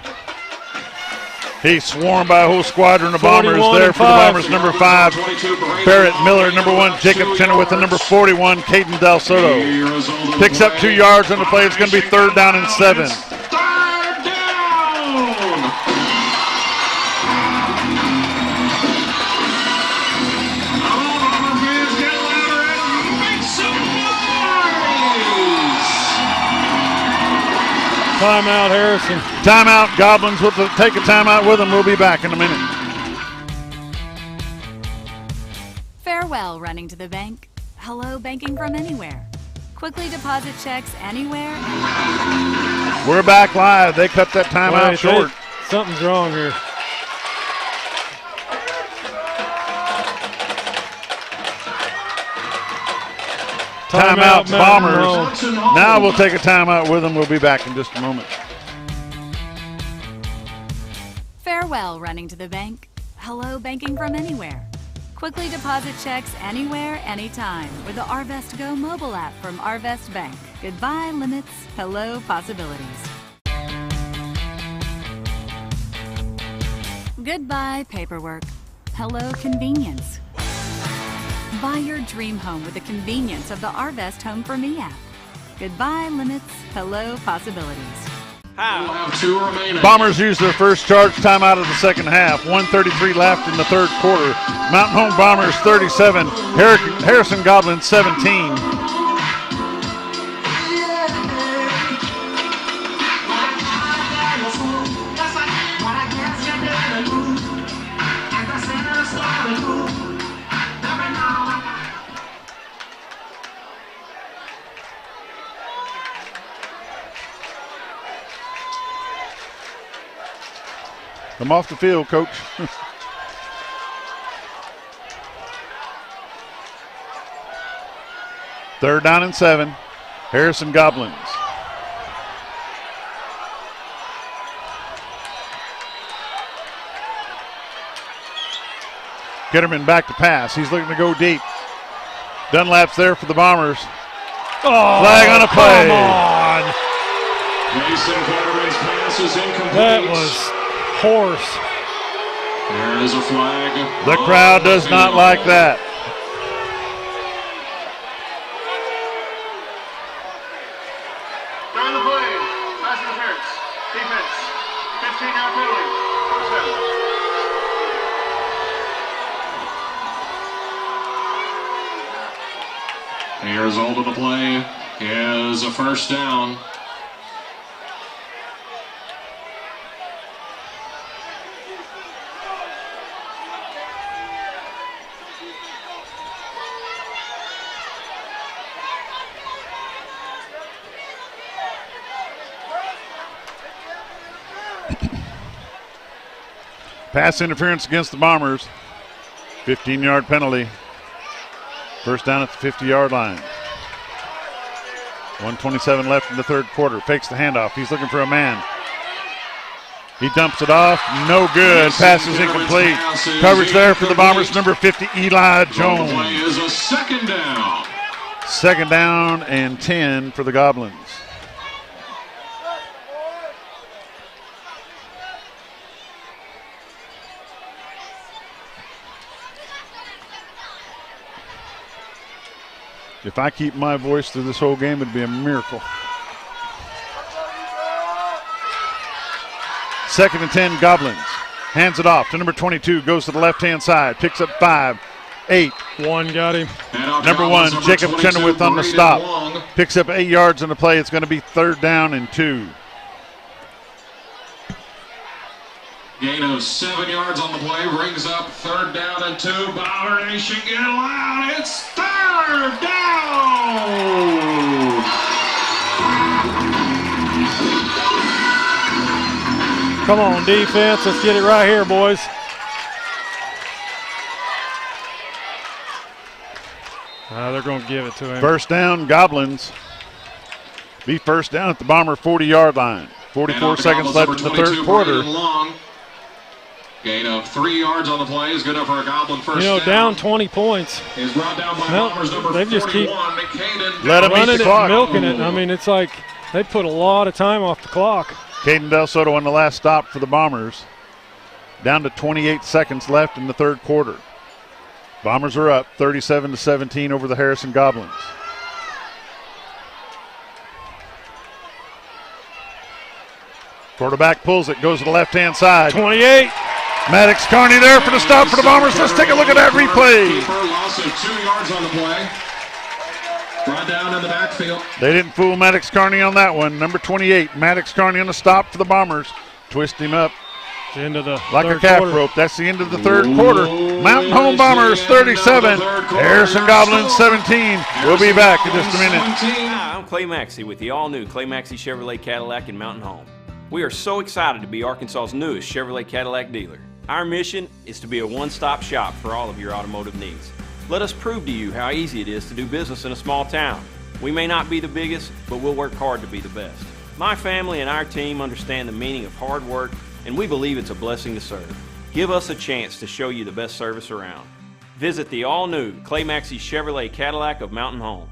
He's swarmed by a whole squadron of Bombers there for the Bombers. Number 5, Barrett Miller. Number 1, Jacob Chenoweth. And number 41, Caden Del Soto. Picks up 2 yards on the play. It's going to be 3rd down and 7. Timeout, Harrison. Timeout. Goblins will take a timeout with them. We'll be back in a minute. Farewell, running to the bank. Hello, banking from anywhere. Quickly deposit checks anywhere. We're back live. They cut that timeout short. Something's wrong here. Timeout, Bombers. Now we'll take a timeout with them. We'll be back in just a moment. Farewell, running to the bank. Hello, banking from anywhere. Quickly deposit checks anywhere, anytime with the Arvest Go mobile app from Arvest Bank. Goodbye, limits. Hello, possibilities. Goodbye, paperwork. Hello, convenience. Buy your dream home with the convenience of the Arvest Home for Me app. Goodbye, limits. Hello, possibilities. We'll have 2 remaining. Bombers use their first charge timeout of the second half. 1:33 left in the third quarter. Mountain Home Bombers 37, Harrison Goblins 17. Come off the field, Coach. 3rd down and 7. Harrison Goblins. Getterman back to pass. He's looking to go deep. Dunlap's there for the Bombers. Oh, flag on a play. Come on. Mason Getterman's pass is incomplete. That was horse. There is a flag. The crowd does not like that. During the play, pass interference, defense, 15-yard penalty, first down. The result of the play is a first down. Pass interference against the Bombers. 15-yard penalty. First down at the 50-yard line. 1:27 left in the third quarter. Fakes the handoff. He's looking for a man. He dumps it off. No good. Pass is incomplete. Coverage there for the Bombers. Number 50, Eli Jones. The play is a second down. 2nd down and 10 for the Goblins. If I keep my voice through this whole game, it'd be a miracle. 2nd and 10, Goblins. Hands it off to number 22, goes to the left-hand side, picks up 5, 8. One got him. Number 1, Jacob Chenoweth on the stop. Picks up 8 yards on the play. It's going to be 3rd down and 2. Gain of 7 yards on the play, brings up 3rd down and 2. Bomber Nation, get loud. It's 3rd down. Come on, defense. Let's get it right here, boys. They're going to give it to him. 1st down, Goblins. Be 1st down at the Bomber 40-yard line. 44 seconds left in the 3rd quarter. Gain of 3 yards on the play is good enough for a Goblin first down. Down 20 points. Is brought down by Bombers number 41, just keep let them eat the clock. Milking it. I mean, it's like they put a lot of time off the clock. Caden Del Soto on the last stop for the Bombers. Down to 28 seconds left in the 3rd quarter. Bombers are up 37-17 over the Harrison Goblins. Quarterback pulls it, goes to the left-hand side. 28. Maddox Carney there for the stop for the Bombers. Let's take a look at that replay. Loss of 2 yards on the play. Brought down in the backfield. They didn't fool Maddox Carney on that one. Number 28, Maddox Carney on the stop for the Bombers. Twist him up into the like a calf rope. That's the end of the 3rd quarter. Mountain Home Bombers 37, Harrison Goblins 17. We'll be back in just a minute. Hi, I'm Clay Maxey with the all-new Clay Maxey Chevrolet Cadillac in Mountain Home. We are so excited to be Arkansas's newest Chevrolet Cadillac dealer. Our mission is to be a one-stop shop for all of your automotive needs. Let us prove to you how easy it is to do business in a small town. We may not be the biggest, but we'll work hard to be the best. My family and our team understand the meaning of hard work, and we believe it's a blessing to serve. Give us a chance to show you the best service around. Visit the all-new Clay Maxey Chevrolet Cadillac of Mountain Home.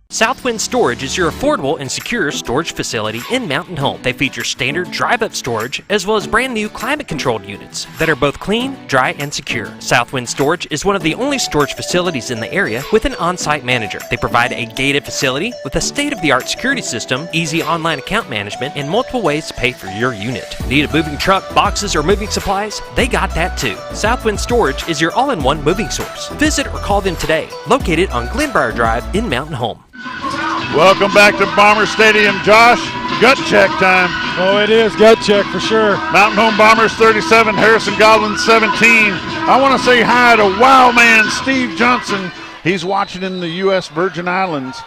Southwind Storage is your affordable and secure storage facility in Mountain Home. They feature standard drive-up storage as well as brand new climate-controlled units that are both clean, dry, and secure. Southwind Storage is one of the only storage facilities in the area with an on-site manager. They provide a gated facility with a state-of-the-art security system, easy online account management, and multiple ways to pay for your unit. Need a moving truck, boxes, or moving supplies? They got that too. Southwind Storage is your all-in-one moving source. Visit or call them today. Located on Glenbrier Drive in Mountain Home. Welcome back to Bomber Stadium. Josh, gut check time. Oh, it is gut check for sure. Mountain Home Bombers 37, Harrison Goblins 17. I want to say hi to Wow Man Steve Johnson. He's watching in the U.S. Virgin Islands.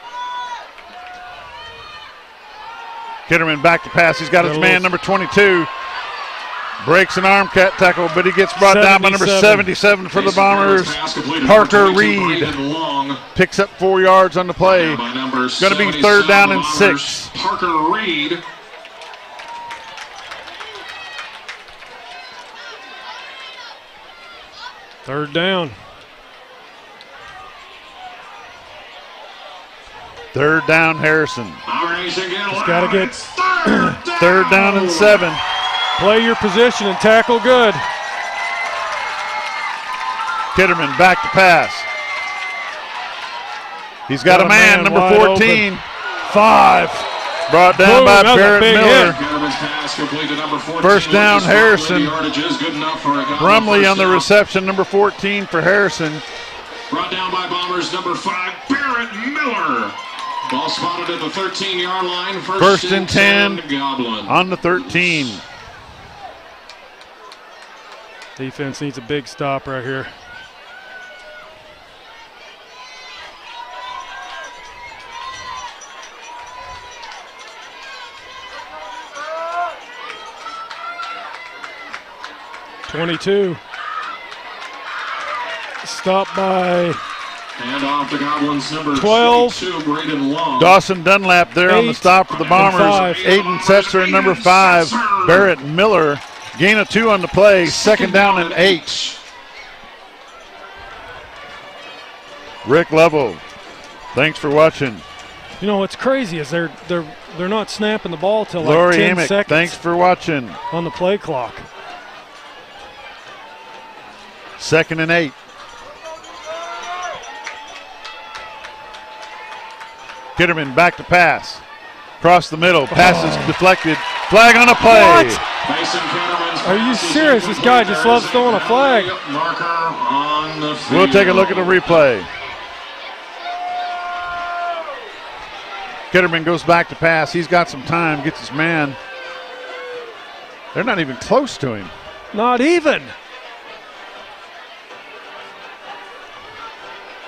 Kitterman back to pass. He's got his man, number 22. Breaks an arm tackle, but he gets brought down by number 77 for the Bombers. Parker Reed picks up 4 yards on the play. Going to be 3rd down and 6. Parker Reed. Third down. 3rd down, Harrison. Just got to get 3rd down and 7. Play your position and tackle good. Kitterman back to pass. He's got a man, number 14. 5. Brought down by Barrett Miller. 1st down, Harrison. Brumley on the reception, number 14 for Harrison. Brought down by Bombers, number 5, Barrett Miller. Ball spotted at the 13-yard line. 1st and 10 Goblin. on the 13. Defense needs a big stop right here. .22. Stop by and off the Goblins, number 12. 22, Braden Long. Dawson Dunlap there on the stop for the Bombers. Aiden Setzer, number 5. Barrett Miller. Gain of 2 on the play. 2nd down and 8. Rick Lovell, thanks for watching. You know what's crazy is they're not snapping the ball till like Lori 10 Amick, seconds. thanks for watching. On the play clock. 2nd and 8. Kitterman back to pass. Across the middle. Pass is deflected. Flag on a play. What? Are you serious? This guy just loves throwing a flag. We'll take a look at the replay. Kitterman goes back to pass. He's got some time. Gets his man. They're not even close to him. Not even.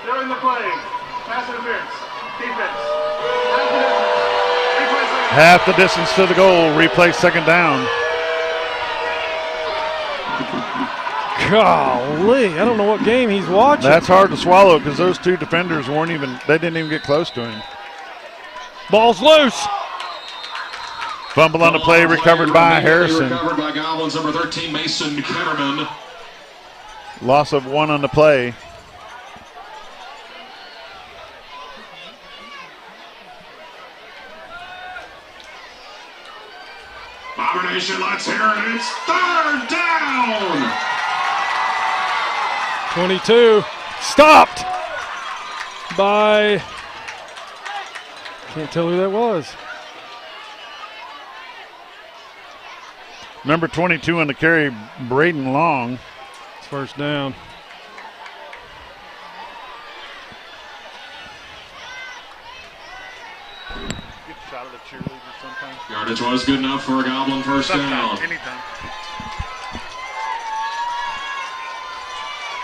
During the play, pass interference, defense. Half the distance to the goal. Replay second down. Golly, I don't know what game he's watching. That's hard to swallow because those two defenders they didn't even get close to him. Ball's loose. Fumble on the play, recovered by Harrison. Recovered by Goblins, number 13, Mason Kitterman. Loss of 1 on the play. Bomber Nation, let's hear it. It's third down. 22. Stopped by, can't tell who that was. Number 22 on the carry, Braden Long. It's first down. Yardage was good enough for a Goblin first down.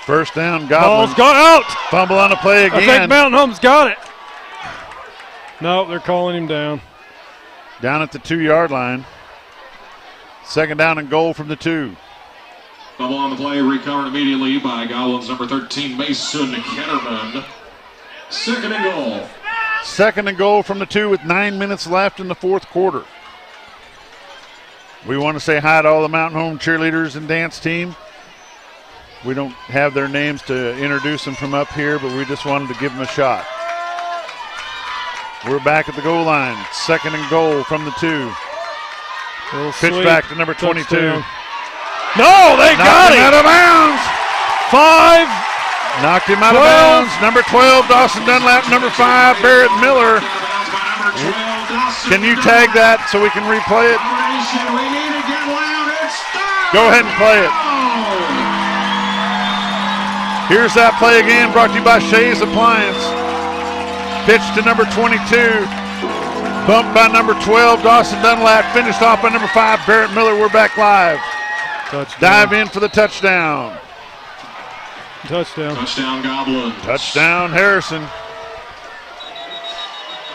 First down, Goblin. Ball's gone out. Fumble on the play again. I think Mountain Home's got it. No, they're calling him down. Down at the 2-yard line. Second down and goal from the 2. Fumble on the play, recovered immediately by Goblins, number 13, Mason Kitterman. Second and goal. Second and goal from the 2 with 9 minutes left in the fourth quarter. We want to say hi to all the Mountain Home cheerleaders and dance team. We don't have their names to introduce them from up here, but we just wanted to give them a shot. We're back at the goal line. Second and goal from the 2. Pitch back to number 22. Touchdown. No, they got him. Out of bounds. 5. Knocked him out of bounds. Number 12, Dawson Dunlap. Number 5, Barrett Miller. Can you tag that so we can replay it? Go ahead and play it. Here's that play again, brought to you by Shays Appliance. Pitch to number 22. Bumped by number 12, Dawson Dunlap. Finished off by number 5, Barrett Miller. We're back live. Touchdown. Dive in for the touchdown. Touchdown. Touchdown, Goblin. Touchdown, Harrison.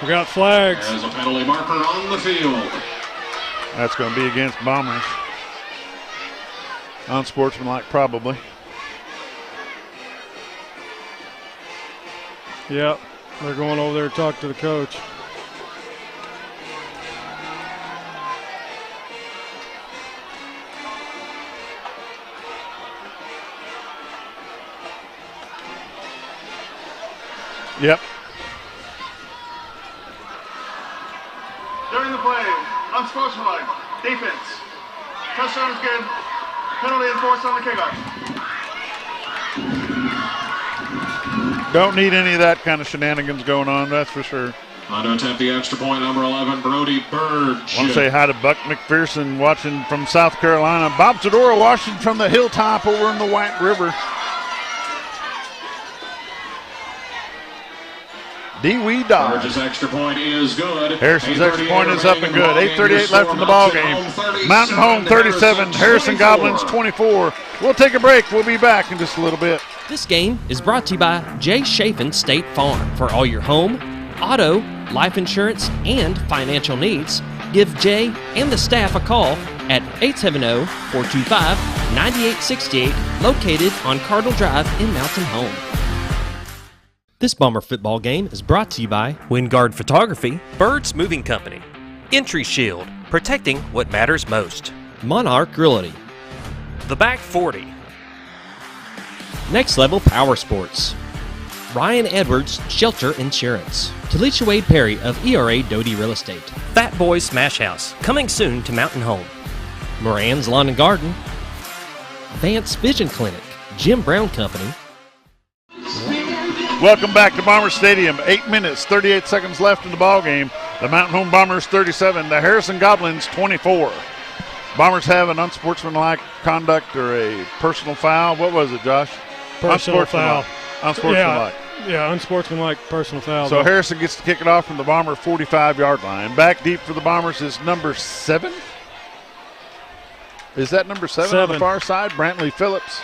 We got flags. There's a penalty marker on the field. That's going to be against Bombers. Unsportsmanlike, probably. Yep, they're going over there to talk to the coach. Yep. During the play, unsportsmanlike, defense. Touchdown is good. Penalty enforced on the kickoff. Don't need any of that kind of shenanigans going on, that's for sure. On to attempt the extra point, number 11, Brody Bird. Want to say hi to Buck McPherson watching from South Carolina. Bob Zadora watching from the hilltop over in the White River. D-Wee Dodge. Harrison's extra point is good. Harrison's extra point is up and good. 8:38 left in the ball game. Mountain Home 37, Harrison Goblins 24. We'll take a break. We'll be back in just a little bit. This game is brought to you by Jay Chafin State Farm. For all your home, auto, life insurance, and financial needs, give Jay and the staff a call at 870-425-9868, located on Cardinal Drive in Mountain Home. This Bomber football game is brought to you by Wingard Photography, Birds Moving Company, Entry Shield, protecting what matters most, Monarch Realty, The Back 40, Next Level Power Sports, Ryan Edwards Shelter Insurance, Talisha Wade Perry of ERA Doty Real Estate, Fat Boy Smash House, coming soon to Mountain Home, Moran's Lawn and Garden, Vance Vision Clinic, Jim Brown Company, Welcome back to Bomber Stadium. 8 minutes, 38 seconds left in the ball game. The Mountain Home Bombers 37, the Harrison Goblins 24. Bombers have an unsportsmanlike conduct or a personal foul. What was it, Josh? Personal foul. Unsportsmanlike. Yeah, unsportsmanlike personal foul. So Harrison gets to kick it off from the Bomber 45-yard line. Back deep for the Bombers is number 7. Is that number 7 on the far side? Brantley Phillips.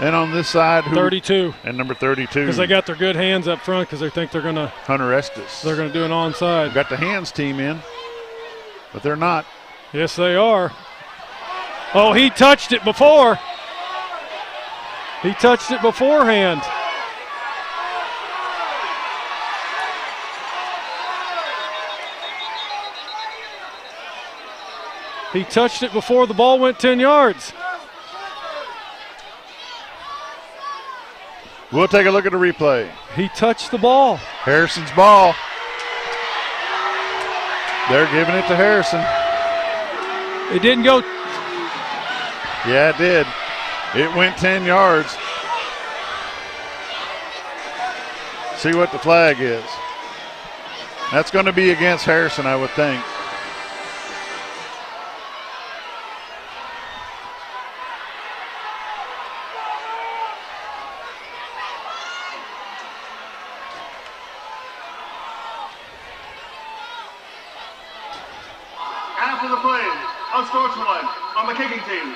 And on this side, 32. And number 32. Because they got their good hands up front because they think they're going to. Hunter Estes. They're going to do an onside. Got the hands team in, but they're not. Yes, they are. Oh, he touched it before. He touched it beforehand. He touched it before the ball went 10 yards. We'll take a look at the replay. He touched the ball. Harrison's ball. They're giving it to Harrison. It didn't go. Yeah, it did. It went 10 yards. See what the flag is. That's going to be against Harrison, I would think. After the play, unsportsmanlike on the kicking team.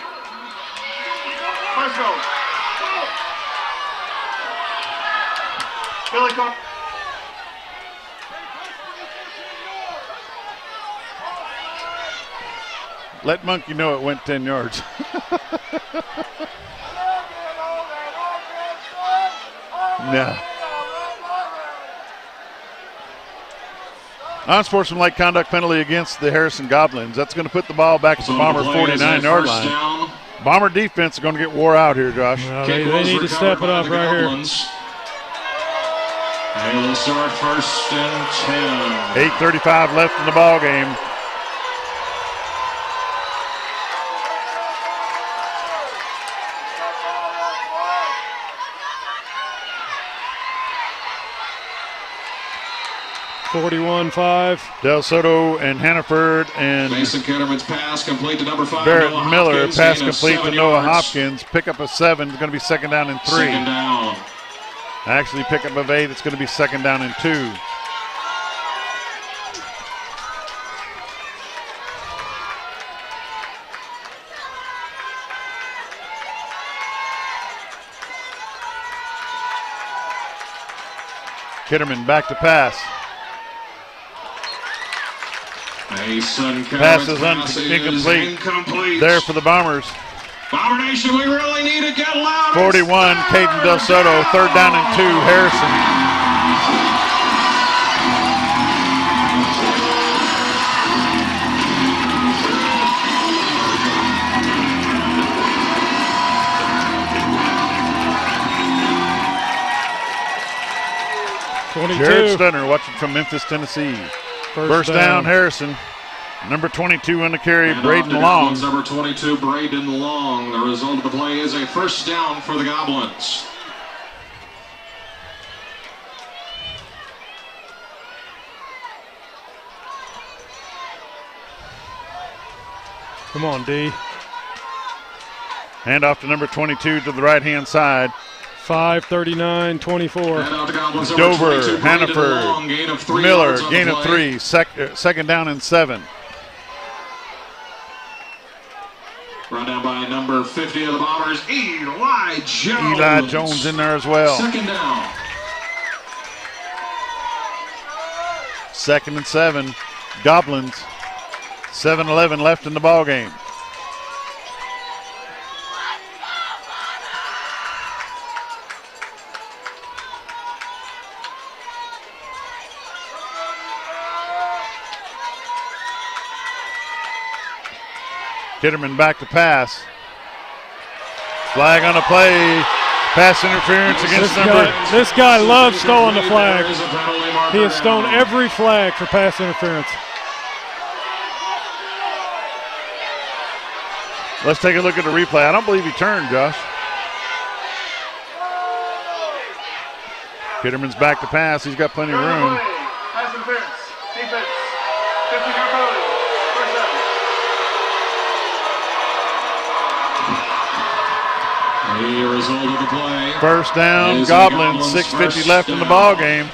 First goal. Billy Carr. Let Monkey know it went 10 yards. No. Unsportsmanlike conduct penalty against the Harrison Goblins. That's going to put the ball back at the Bomber 49-yard line. Down. Bomber defense is going to get wore out here, Josh. Well, they need to step it up right here. And it'll start 1st and 10. 8:35 left in the ball game. Del Soto and Hannaford and Mason Ketterman's pass complete to number 5. Barrett Noah Miller. Hopkins, Pass gain of complete to 7 Noah yards. Hopkins. Pick up a 7. It's going to be 2nd down and 3. 2nd down. Actually, pick up of 8. It's going to be 2nd down and 2. Kitterman back to pass. Mason Pass is Ketterman's incomplete. There for the Bombers. Bomber Nation, we really need to get loud. 41, Caden Del Soto. 3rd down and 2, Harrison. Jared Stunner watching from Memphis, Tennessee. First down, Harrison. Number 22 on the carry, And Braden off Long. the Goblins, number 22, Braden Long. The result of the play is a 1st down for the Goblins. Come on, D. Hand off to number 22 to the right-hand side. 5:39-24. Dover, Hannaford, Miller, gain of 3, 2nd down and 7. Run down by number 50 of the Bombers, Eli Jones. Eli Jones in there as well. 2nd down. 2nd and 7. Goblins. 7:11 left in the ball game. Kitterman back to pass. Flag on the play. Pass interference against This guy loves throwing the flag. He has thrown every flag for pass interference. Let's take a look at the replay. I don't believe he turned, Josh. Kitterman's back to pass. He's got plenty of room. Pass interference. Defense. 15-yard penalty. First down. The result of the play. First down, Goblins. 6:50 left in the ball game.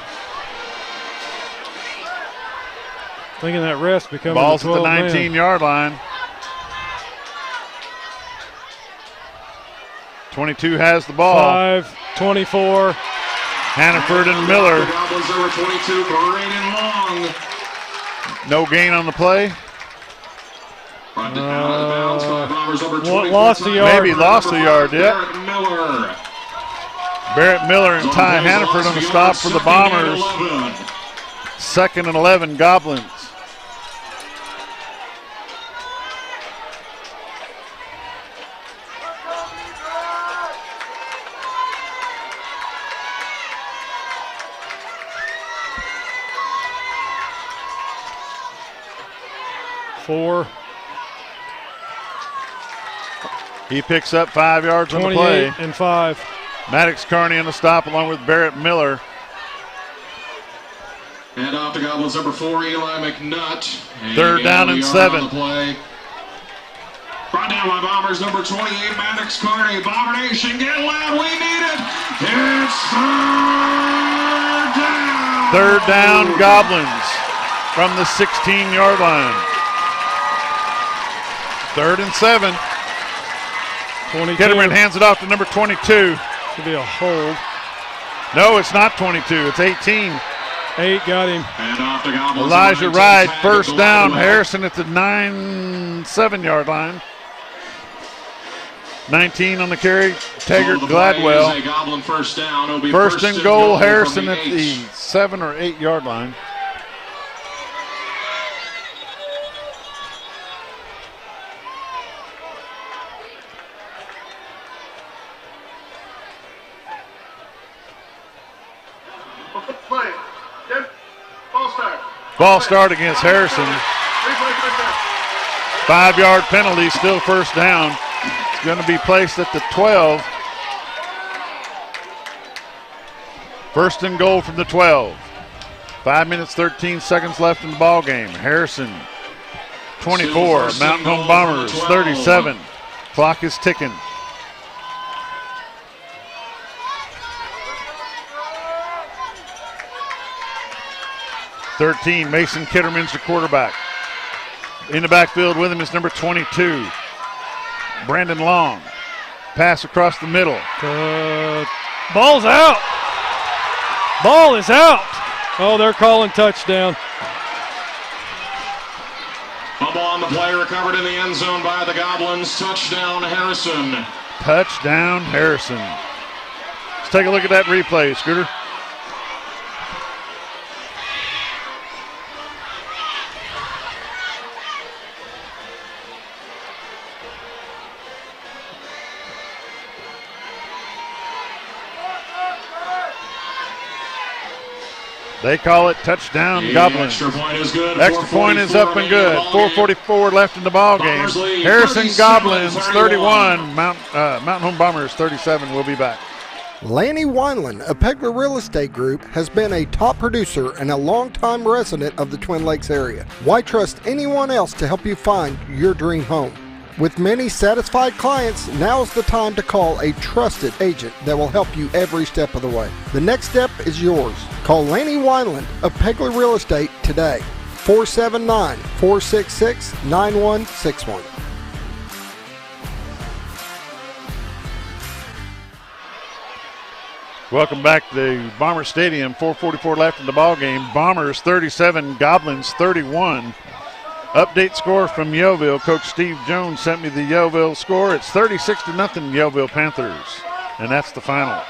Thinking that rest becoming Ball's a at the 12-man. 19-yard line. 22 has the ball. 5-24. Hannaford and Miller. The Goblins number 22, Braden Long. No gain on the play. Lost a yard. Maybe lost a yard, yeah. Barrett Miller and Ty Hannaford on the stop for the Bombers. 2nd and 11, Goblins. He picks up 5 yards on the play. 28 and 5. Maddox Carney on the stop along with Barrett Miller. And off to Goblins number 4, Eli McNutt. And 3rd down and 7. Play. Brought down by Bombers number 28, Maddox Carney. Bomber Nation, get loud, we need it. It's 3rd down. 3rd down, Goblins from the 16-yard line. 3rd and 7. 22. Kitterman hands it off to number 22. Could be a hold. No, it's not 22. It's 18. 8 got him. And off to Goblins. Elijah Wright, first down. Harrison at the 7-yard line. 19 on the carry. Taggart Gladwell. First and goal, Harrison at the 7 or 8 yard line. Play. Ball start. Ball start against Harrison. 5-yard penalty, still first down. It's going to be placed at the 12. First and goal from the 12. 5 minutes, 13 seconds left in the ball game. Harrison, 24. Mountain Home Bombers, 37. Clock is ticking. Mason Kitterman's the quarterback. In the backfield with him is number 22, Brandon Long. Pass across the middle. Ball's out. Ball is out. Oh, they're calling touchdown. Fumble on the play, recovered in the end zone by the Goblins. Touchdown, Harrison. Touchdown, Harrison. Let's take a look at that replay, Scooter. They call it touchdown, Goblins. Extra point is good. Extra point is up and good. 4:44 left in the ball game. Harrison Goblins 31, Mountain Home Bombers 37. We'll be back. Lanny Wineland of Pegler Real Estate Group has been a top producer and a longtime resident of the Twin Lakes area. Why trust anyone else to help you find your dream home? With many satisfied clients, now's the time to call a trusted agent that will help you every step of the way. The next step is yours. Call Lanny Wineland of Pegler Real Estate today. 479-466-9161. Welcome back to Bomber Stadium. 4:44 left in the ball game. Bombers 37, Goblins 31. Update score from Yeovil. Coach Steve Jones sent me the Yeovil score. It's 36-0 Yeovil Panthers, and that's the final.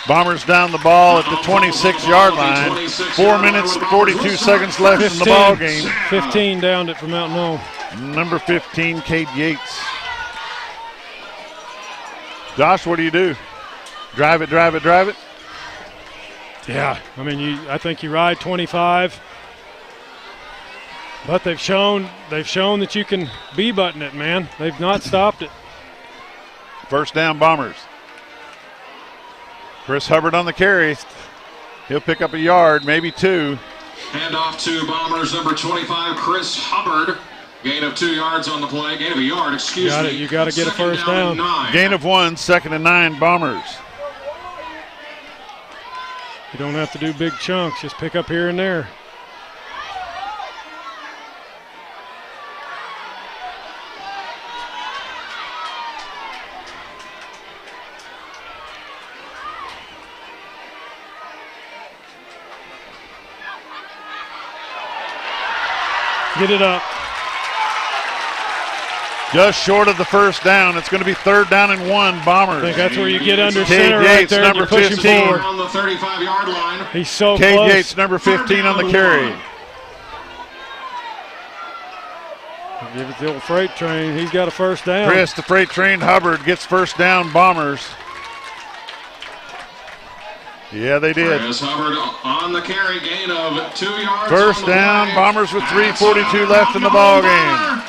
Bombers down the ball at the 26-yard line. 4 minutes and 42 seconds left in the ball game. 15 downed it for Mountain Home. Number 15, Cade Yates. Josh, what do you do? Drive it, drive it, drive it? Yeah, I mean, I think you ride 25. But they've shown that you can B-button it, man. They've not stopped it. First down, Bombers. Chris Hubbard on the carry. He'll pick up a yard, maybe 2. Hand off to Bombers number 25, Chris Hubbard. Gain of 2 yards on the play. Gain of a yard, excuse me. You got to get a first down. Gain of 1, 2nd and 9, Bombers. You don't have to do big chunks. Just pick up here and there. Get it up. Just short of the first down. It's going to be 3rd down and 1, Bombers. I think that's where you get under center right there and you push him forward. On the 35-yard line. He's so close. Cade Yates, number 15 on the carry. Give it the old freight train. He's got a first down. Chris, the freight train, Hubbard gets first down, Bombers. Yeah, they did. Chris Hubbard on the carry, gain of 2 yards. First down, play. Bombers with 3:42 left in the ball game.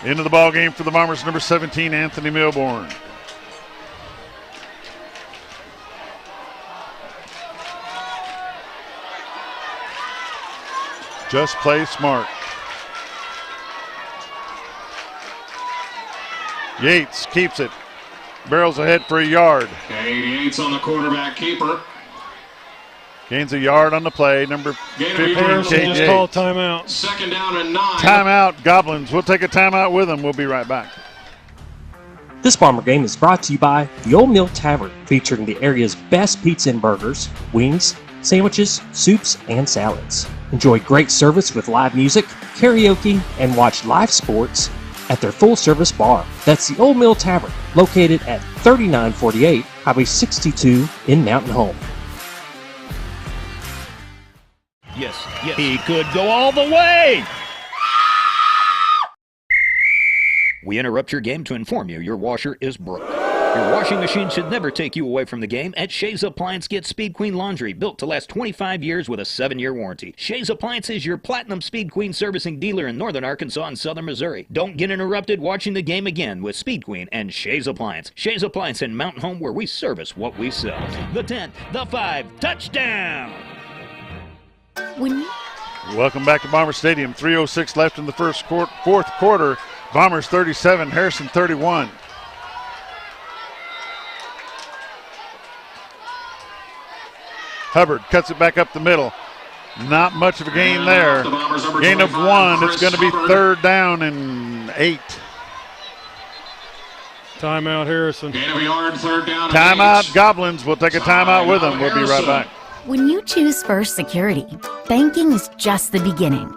Into the ball game for the Bombers, number 17, Anthony Milbourne. Just play smart. Yates keeps it. Barrels ahead for a yard. Cade Yates on the quarterback keeper. Gains a yard on the play. Number 15, Cade just called timeout. 2nd down and 9. Timeout, Goblins. We'll take a timeout with them. We'll be right back. This Bomber game is brought to you by the Old Mill Tavern, featuring the area's best pizza and burgers, wings, sandwiches, soups, and salads. Enjoy great service with live music, karaoke, and watch live sports at their full-service bar. That's the Old Mill Tavern, located at 3948 Highway 62 in Mountain Home. Yes, he could go all the way! We interrupt your game to inform you your washer is broke. Your washing machine should never take you away from the game. At Shays Appliance, get Speed Queen laundry, built to last 25 years with a 7-year warranty. Shays Appliance is your platinum Speed Queen servicing dealer in northern Arkansas and southern Missouri. Don't get interrupted watching the game again with Speed Queen and Shays Appliance. Shays Appliance in Mountain Home, where we service what we sell. The 10, the 5, touchdown! Welcome back to Bomber Stadium. 3:06 left in the fourth quarter. Bombers 37, Harrison 31. Hubbard cuts it back up the middle. Not much of a gain there. Gain of 1. It's going to be 3rd down and 8. Timeout, Harrison. Gain of a yard, 3rd down. Timeout, Goblins. We'll take a timeout with them. We'll be right back. When you choose First Security, banking is just the beginning.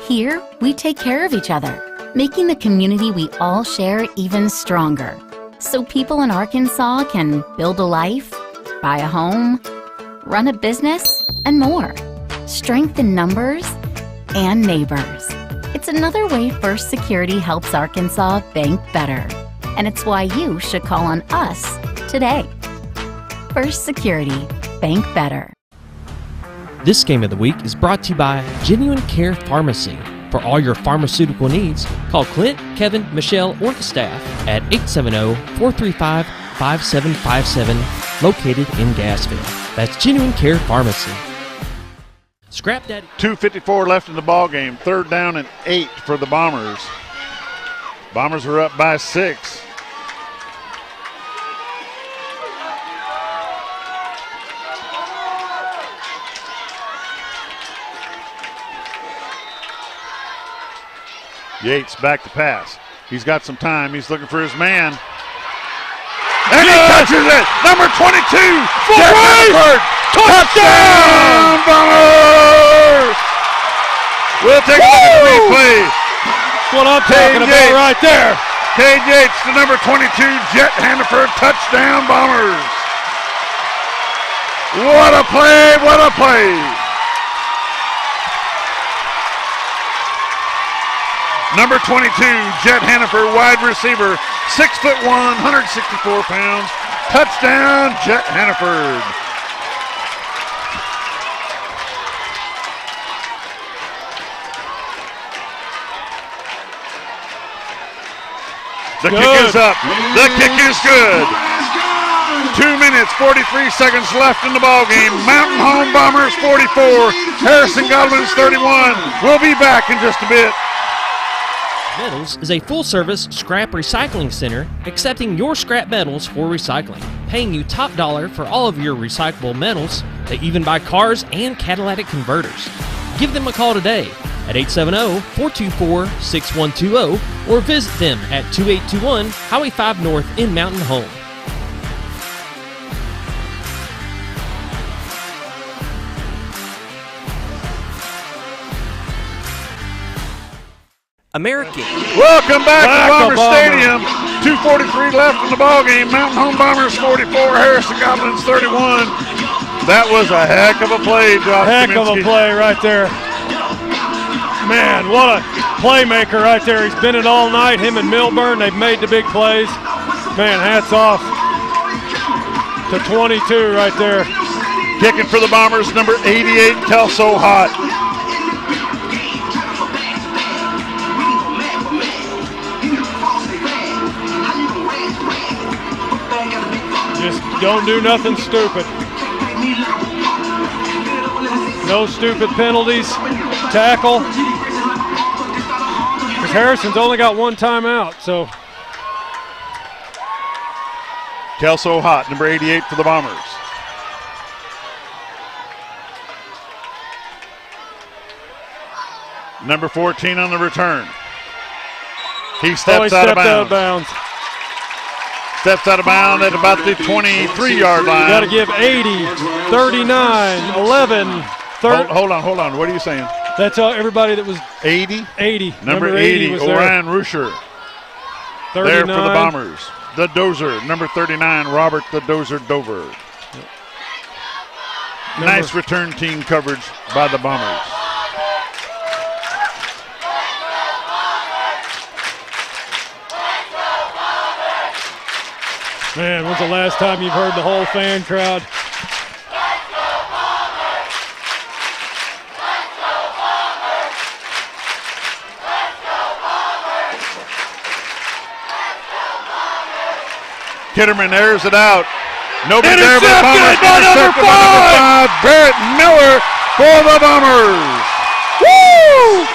Here, we take care of each other, making the community we all share even stronger. So people in Arkansas can build a life, buy a home, run a business, and more. Strength in numbers and neighbors. It's another way First Security helps Arkansas bank better. And it's why you should call on us today. First Security, bank better. This game of the week is brought to you by Genuine Care Pharmacy. For all your pharmaceutical needs, call Clint, Kevin, Michelle, or the staff at 870-435-5757, located in Gassville. That's Genuine Care Pharmacy. Scrap Daddy. 2:54 left in the ball game. 3rd down and 8 for the Bombers. Bombers are up by 6. Yates back to pass. He's got some time. He's looking for his man. And he touches it! Number 22! Jeffrey! Touchdown, Bombers! We'll take a look at the replay. what I'm talking about right there. Cade Yates, the number 22, Jet Hannaford, touchdown Bombers. What a play, what a play. Number 22, Jet Hannaford, wide receiver, 6'1", 164 pounds. Touchdown, Jet Hannaford. The kick is up. The kick is good. 2 minutes, 43 seconds left in the ball game. Mountain Home Bombers 44, Harrison Goblins 31. We'll be back in just a bit. Metals is a full-service scrap recycling center accepting your scrap metals for recycling, paying you top dollar for all of your recyclable metals. They even buy cars and catalytic converters. Give them a call today at 870-424-6120 or visit them at 2821 Highway 5 North in Mountain Home. American. Welcome back to Bomber Stadium. 2:43 left in the ball game. Mountain Home Bombers 44, Harrison Goblins 31. That was a heck of a play, Josh. Heck of a play right there. Man, what a playmaker right there. He's been it all night. Him and Milburn, they've made the big plays. Man, hats off to 22 right there. Kicking for the Bombers, number 88, Kelso Hott. Just don't do nothing stupid. No stupid penalties. Tackle. Because Harrison's only got one timeout, so. Kelso Hott, number 88 for the Bombers. Number 14 on the return. He steps out of bounds. Steps out of bounds at about the 23-yard line. You got to give 80, 39, 11, 30. Hold on. What are you saying? That's everybody that was 80? 80. Number 80, was Orion Rusher. 39. There for the Bombers. The Dozer, number 39, Robert the Dozer Dover. Nice return team coverage by the Bombers. Man, when's the last time you've heard the whole fan crowd? Kitterman airs it out. Nobody there but the Bombers. By number 5. Barrett Miller for the Bombers. Woo!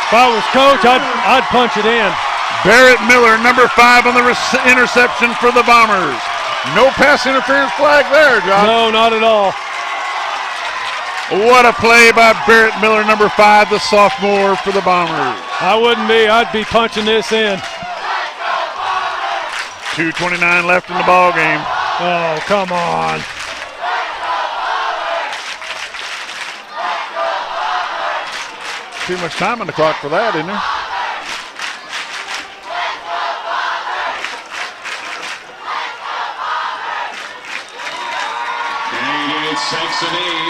If I was coach, I'd punch it in. Barrett Miller, number 5 on the interception for the Bombers. No pass interference flag there, John. No, not at all. What a play by Barrett Miller, number 5, the sophomore for the Bombers. I wouldn't be. I'd be punching this in. 2:29 left in the ball game. Oh, come on. Too much time on the clock for that, isn't there?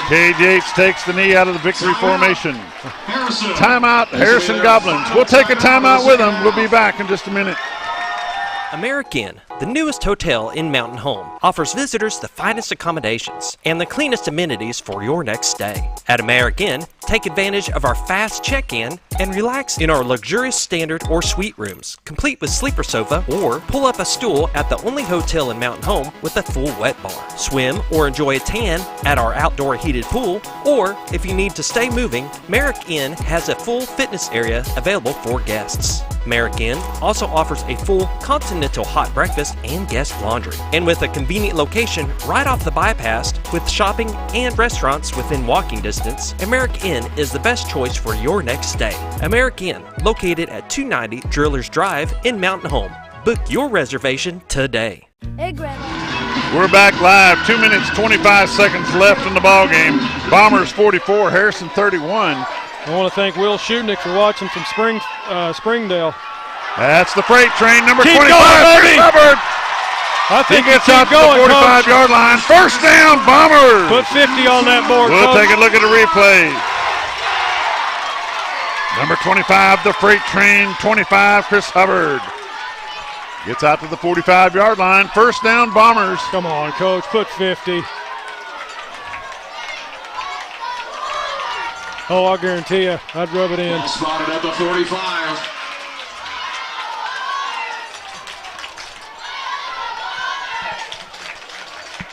Cade Yates takes the knee out of the victory formation. Timeout, Harrison Goblins. We'll take a timeout with them. We'll be back in just a minute. American, the newest hotel in Mountain Home, offers visitors the finest accommodations and the cleanest amenities for your next stay. At American, take advantage of our fast check-in and relax in our luxurious standard or suite rooms, complete with sleeper sofa, or pull up a stool at the only hotel in Mountain Home with a full wet bar. Swim or enjoy a tan at our outdoor heated pool, or if you need to stay moving, Merrick Inn has a full fitness area available for guests. Merrick Inn also offers a full continental hot breakfast and guest laundry. And with a convenient location right off the bypass with shopping and restaurants within walking distance, Merrick Inn is the best choice for your next stay. Merrick Inn, located at 290 Drillers Drive in Mountain Home. Book your reservation today. Hey, Grandma. We're back live. 2 minutes, 25 seconds left in the ball game. Bombers 44, Harrison 31. I want to thank Will Shutnick for watching from Springdale. That's the freight train, number Keep 25, going, Chris baby. Hubbard. I think He gets keep out to going, the 45-yard Coach. line. First down, Bombers. Put 50 on that board, We'll Coach. take a look at the replay. Number 25, the freight train, 25, Chris Hubbard. Gets out to the 45-yard line. First down, Bombers. Come on, Coach, put 50. Oh, I guarantee you, I'd rub it in. Spotted at the 45.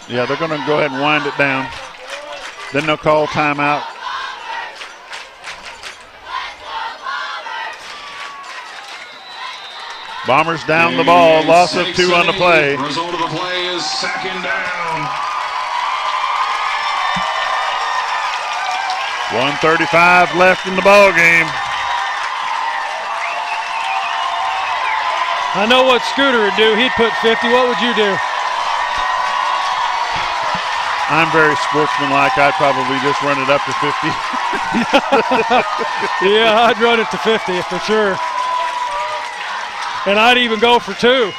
Yeah, they're going to go ahead and wind it down. Then they'll call timeout. Bombers down the ball, loss of 2 on the play. Result of the play is second down. 1:35 left in the ball game. I know what Scooter would do. He'd put 50. What would you do? I'm very sportsmanlike. I'd probably just run it up to 50. Yeah, I'd run it to 50 for sure. And I'd even go for 2.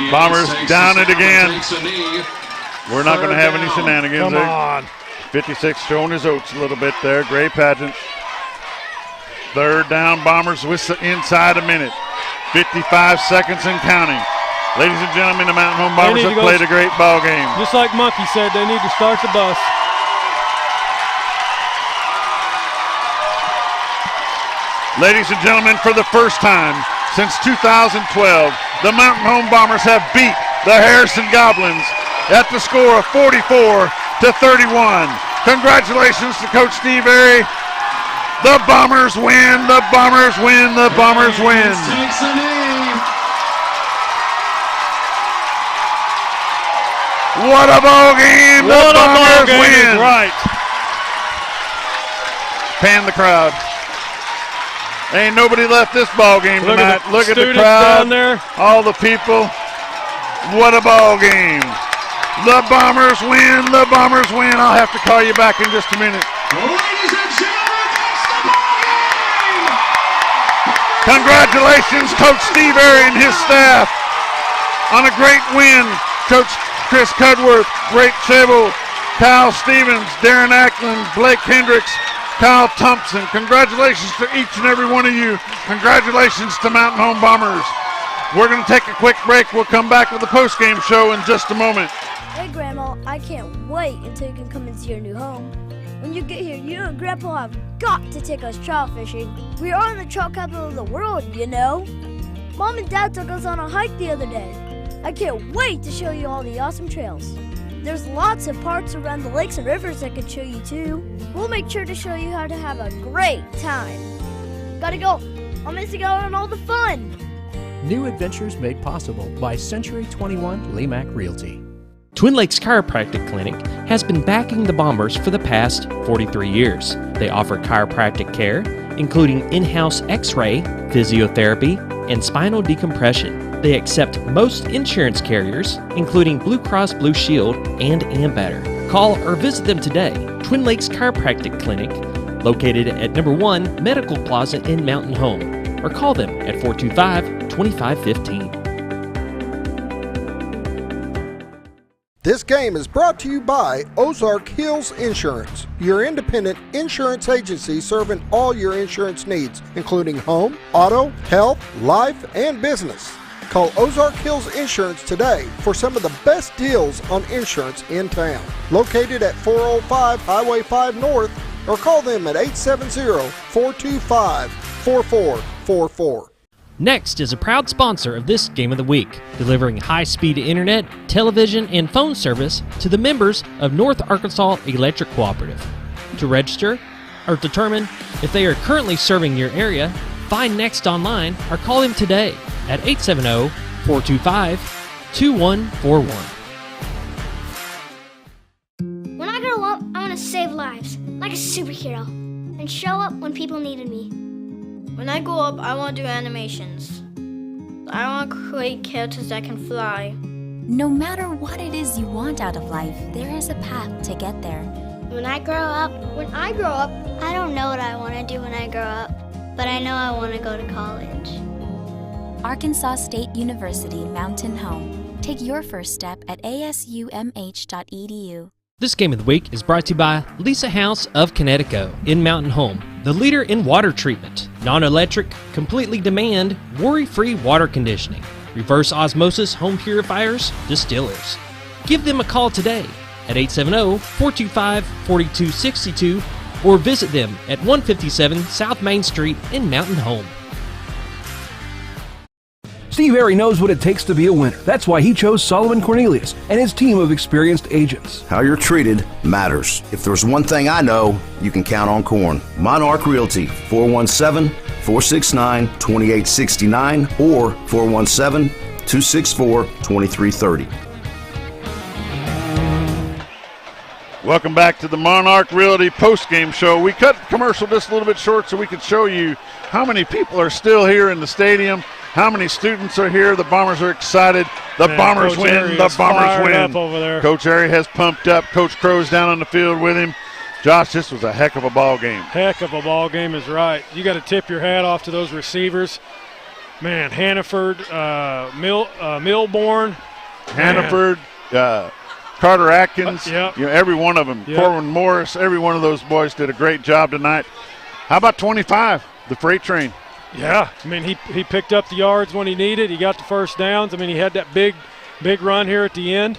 Bombers down it again. We're not going to have any shenanigans. Come on. 56 showing his oats a little bit there. Gray Pageant. Third down, Bombers with inside a minute. 55 seconds and counting. Ladies and gentlemen, the Mountain Home Bombers have played a great ball game. Just like Monkey said, they need to start the bus. Ladies and gentlemen, for the first time since 2012, the Mountain Home Bombers have beat the Harrison Goblins at the score of 44-31. Congratulations to Coach Steve Airy. The Bombers win, the Bombers win, the Bombers win. Takes a knee. What a ball game, the Bombers win. Right. Pan the crowd. Ain't nobody left this ball game tonight. Look at the crowd down there. All the people. What a ball game. The Bombers win, the Bombers win. I'll have to call you back in just a minute. Ladies and gentlemen, that's the ball game. Congratulations, Coach Steve Airy and his staff on a great win. Coach Chris Cudworth, Ray Chable, Kyle Stevens, Darren Ackland, Blake Hendricks, Kyle Thompson. Congratulations to each and every one of you. Congratulations to Mountain Home Bombers. We're going to take a quick break. We'll come back with the post-game show in just a moment. Hey, Grandma, I can't wait until you can come and see your new home. When you get here, you and Grandpa have got to take us trout fishing. We are in the trout capital of the world, you know. Mom and Dad took us on a hike the other day. I can't wait to show you all the awesome trails. There's lots of parks around the lakes and rivers I could show you too. We'll make sure to show you how to have a great time. Gotta go. I'm missing out on all the fun. New adventures made possible by Century 21 Lemac Realty. Twin Lakes Chiropractic Clinic has been backing the Bombers for the past 43 years. They offer chiropractic care, including in-house x-ray, physiotherapy, and spinal decompression. They accept most insurance carriers, including Blue Cross Blue Shield and Ambetter. Call or visit them today. Twin Lakes Chiropractic Clinic, located at number 1 Medical Plaza in Mountain Home, or call them at 425-2515. This game is brought to you by Ozark Hills Insurance, your independent insurance agency serving all your insurance needs, including home, auto, health, life, and business. Call Ozark Hills Insurance today for some of the best deals on insurance in town. Located at 405 Highway 5 North, or call them at 870-425-4444. Next is a proud sponsor of this Game of the Week, delivering high-speed internet, television, and phone service to the members of North Arkansas Electric Cooperative. To register or determine if they are currently serving your area, find Next online or call them today at 870-425-2141. When I grow up, I want to save lives, like a superhero, and show up when people needed me. When I grow up, I want to do animations. I want to create characters that can fly. No matter what it is you want out of life, there is a path to get there. When I grow up, I don't know what I want to do when I grow up, but I know I want to go to college. Arkansas State University Mountain Home. Take your first step at asumh.edu. This game of the week is brought to you by Lisa House of Connecticut in Mountain Home, the leader in water treatment, non-electric, completely demand, worry-free water conditioning, reverse osmosis home purifiers, distillers. Give them a call today at 870-425-4262 or visit them at 157 South Main Street in Mountain Home. Steve Airy knows what it takes to be a winner. That's why he chose Solomon Cornelius and his team of experienced agents. How you're treated matters. If there's one thing I know, you can count on Corn. Monarch Realty, 417-469-2869 or 417-264-2330. Welcome back to the Monarch Realty postgame show. We cut commercial just a little bit short so we could show you how many people are still here in the stadium, how many students are here. The Bombers are excited. The Bombers Coach win. Airy The is Bombers fired win. up over there. Coach Airy has pumped up. Coach Crow's down on the field with him. Josh, this was a heck of a ball game. Heck of a ball game is right. You got to tip your hat off to those receivers. Man, Hannaford, Milborn. Hannaford, Carter Atkins, Yep. Every one of them. Yep. Corwin Morris, every one of those boys did a great job tonight. How about 25, the freight train? Yeah, I mean, he picked up the yards when he needed. He got the first downs. I mean, he had that big run here at the end.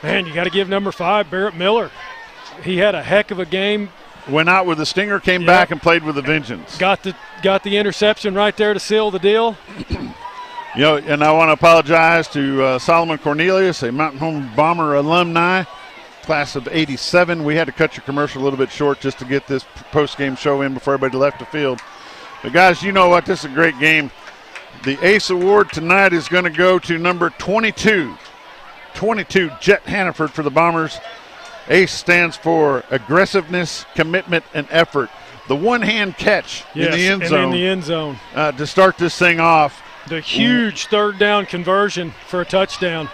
Man, you got to give number 5, Barrett Miller. He had a heck of a game. Went out with a stinger, came back and played with a vengeance. Got the interception right there to seal the deal. And I want to apologize to Solomon Cornelius, a Mountain Home Bomber alumni, class of '87. We had to cut your commercial a little bit short just to get this post-game show in before everybody left the field. But, guys, you know what? This is a great game. The Ace Award tonight is going to go to number 22. 22, Jet Hannaford for the Bombers. ACE stands for aggressiveness, commitment, and effort. The one-hand catch in the end zone. To start this thing off. The huge third down conversion for a touchdown.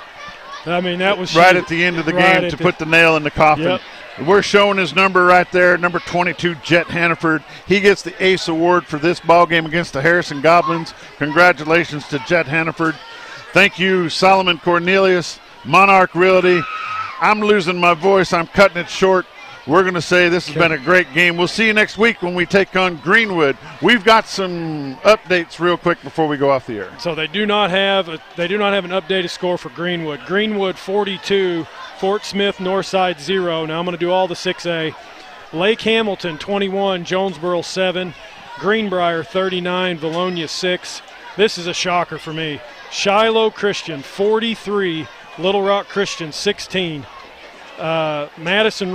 I mean, that was right at the end of the game to put the nail in the coffin. Yep. We're showing his number right there, number 22, Jet Hannaford. He gets the Ace Award for this ball game against the Harrison Goblins. Congratulations to Jet Hannaford. Thank you, Solomon Cornelius, Monarch Realty. I'm losing my voice. I'm cutting it short. We're going to say this has been a great game. We'll see you next week when we take on Greenwood. We've got some updates real quick before we go off the air. So they do not have an updated score for Greenwood. Greenwood 42, Fort Smith Northside 0. Now I'm going to do all the 6A. Lake Hamilton 21, Jonesboro 7, Greenbrier 39, Valonia 6. This is a shocker for me. Shiloh Christian 43, Little Rock Christian 16. Madison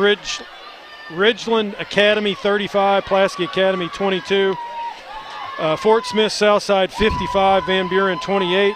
Ridgeland Academy 35, Pulaski Academy 22. Fort Smith Southside 55, Van Buren 28.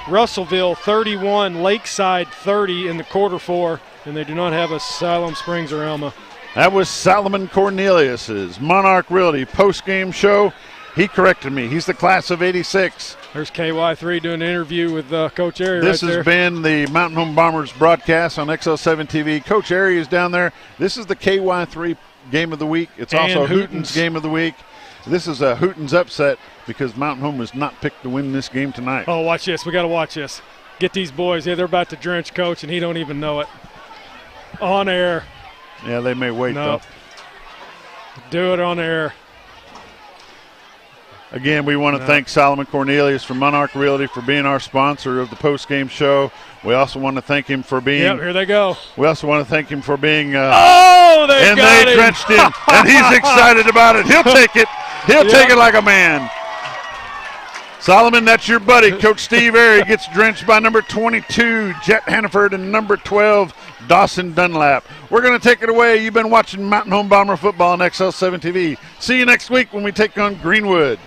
Russellville 31, Lakeside 30 in the quarter 4, and they do not have a Siloam Springs or Alma. That was Solomon Cornelius's Monarch Realty post-game show. He corrected me. He's the class of '86. There's KY3 doing an interview with Coach Airy This right there. has been the Mountain Home Bombers broadcast on XL7 TV. Coach Airy is down there. This is the KY3 game of the week. It's also a Hooten's game of the week. This is a Hooten's upset because Mountain Home was not picked to win this game tonight. Oh, watch this. We got to watch this. Get these boys. Yeah, they're about to drench Coach, and he don't even know it. On air. Yeah, they may wait, though. Do it on air. Again, we want to thank Solomon Cornelius from Monarch Realty for being our sponsor of the post-game show. We also want to thank him for being. Yep, here they go. We also want to thank him for being. They drenched him, and he's excited about it. He'll take it. He'll take it like a man. Solomon, that's your buddy. Coach Steve Airy gets drenched by number 22, Jet Hannaford, and number 12, Dawson Dunlap. We're going to take it away. You've been watching Mountain Home Bomber football on XL7 TV. See you next week when we take on Greenwood.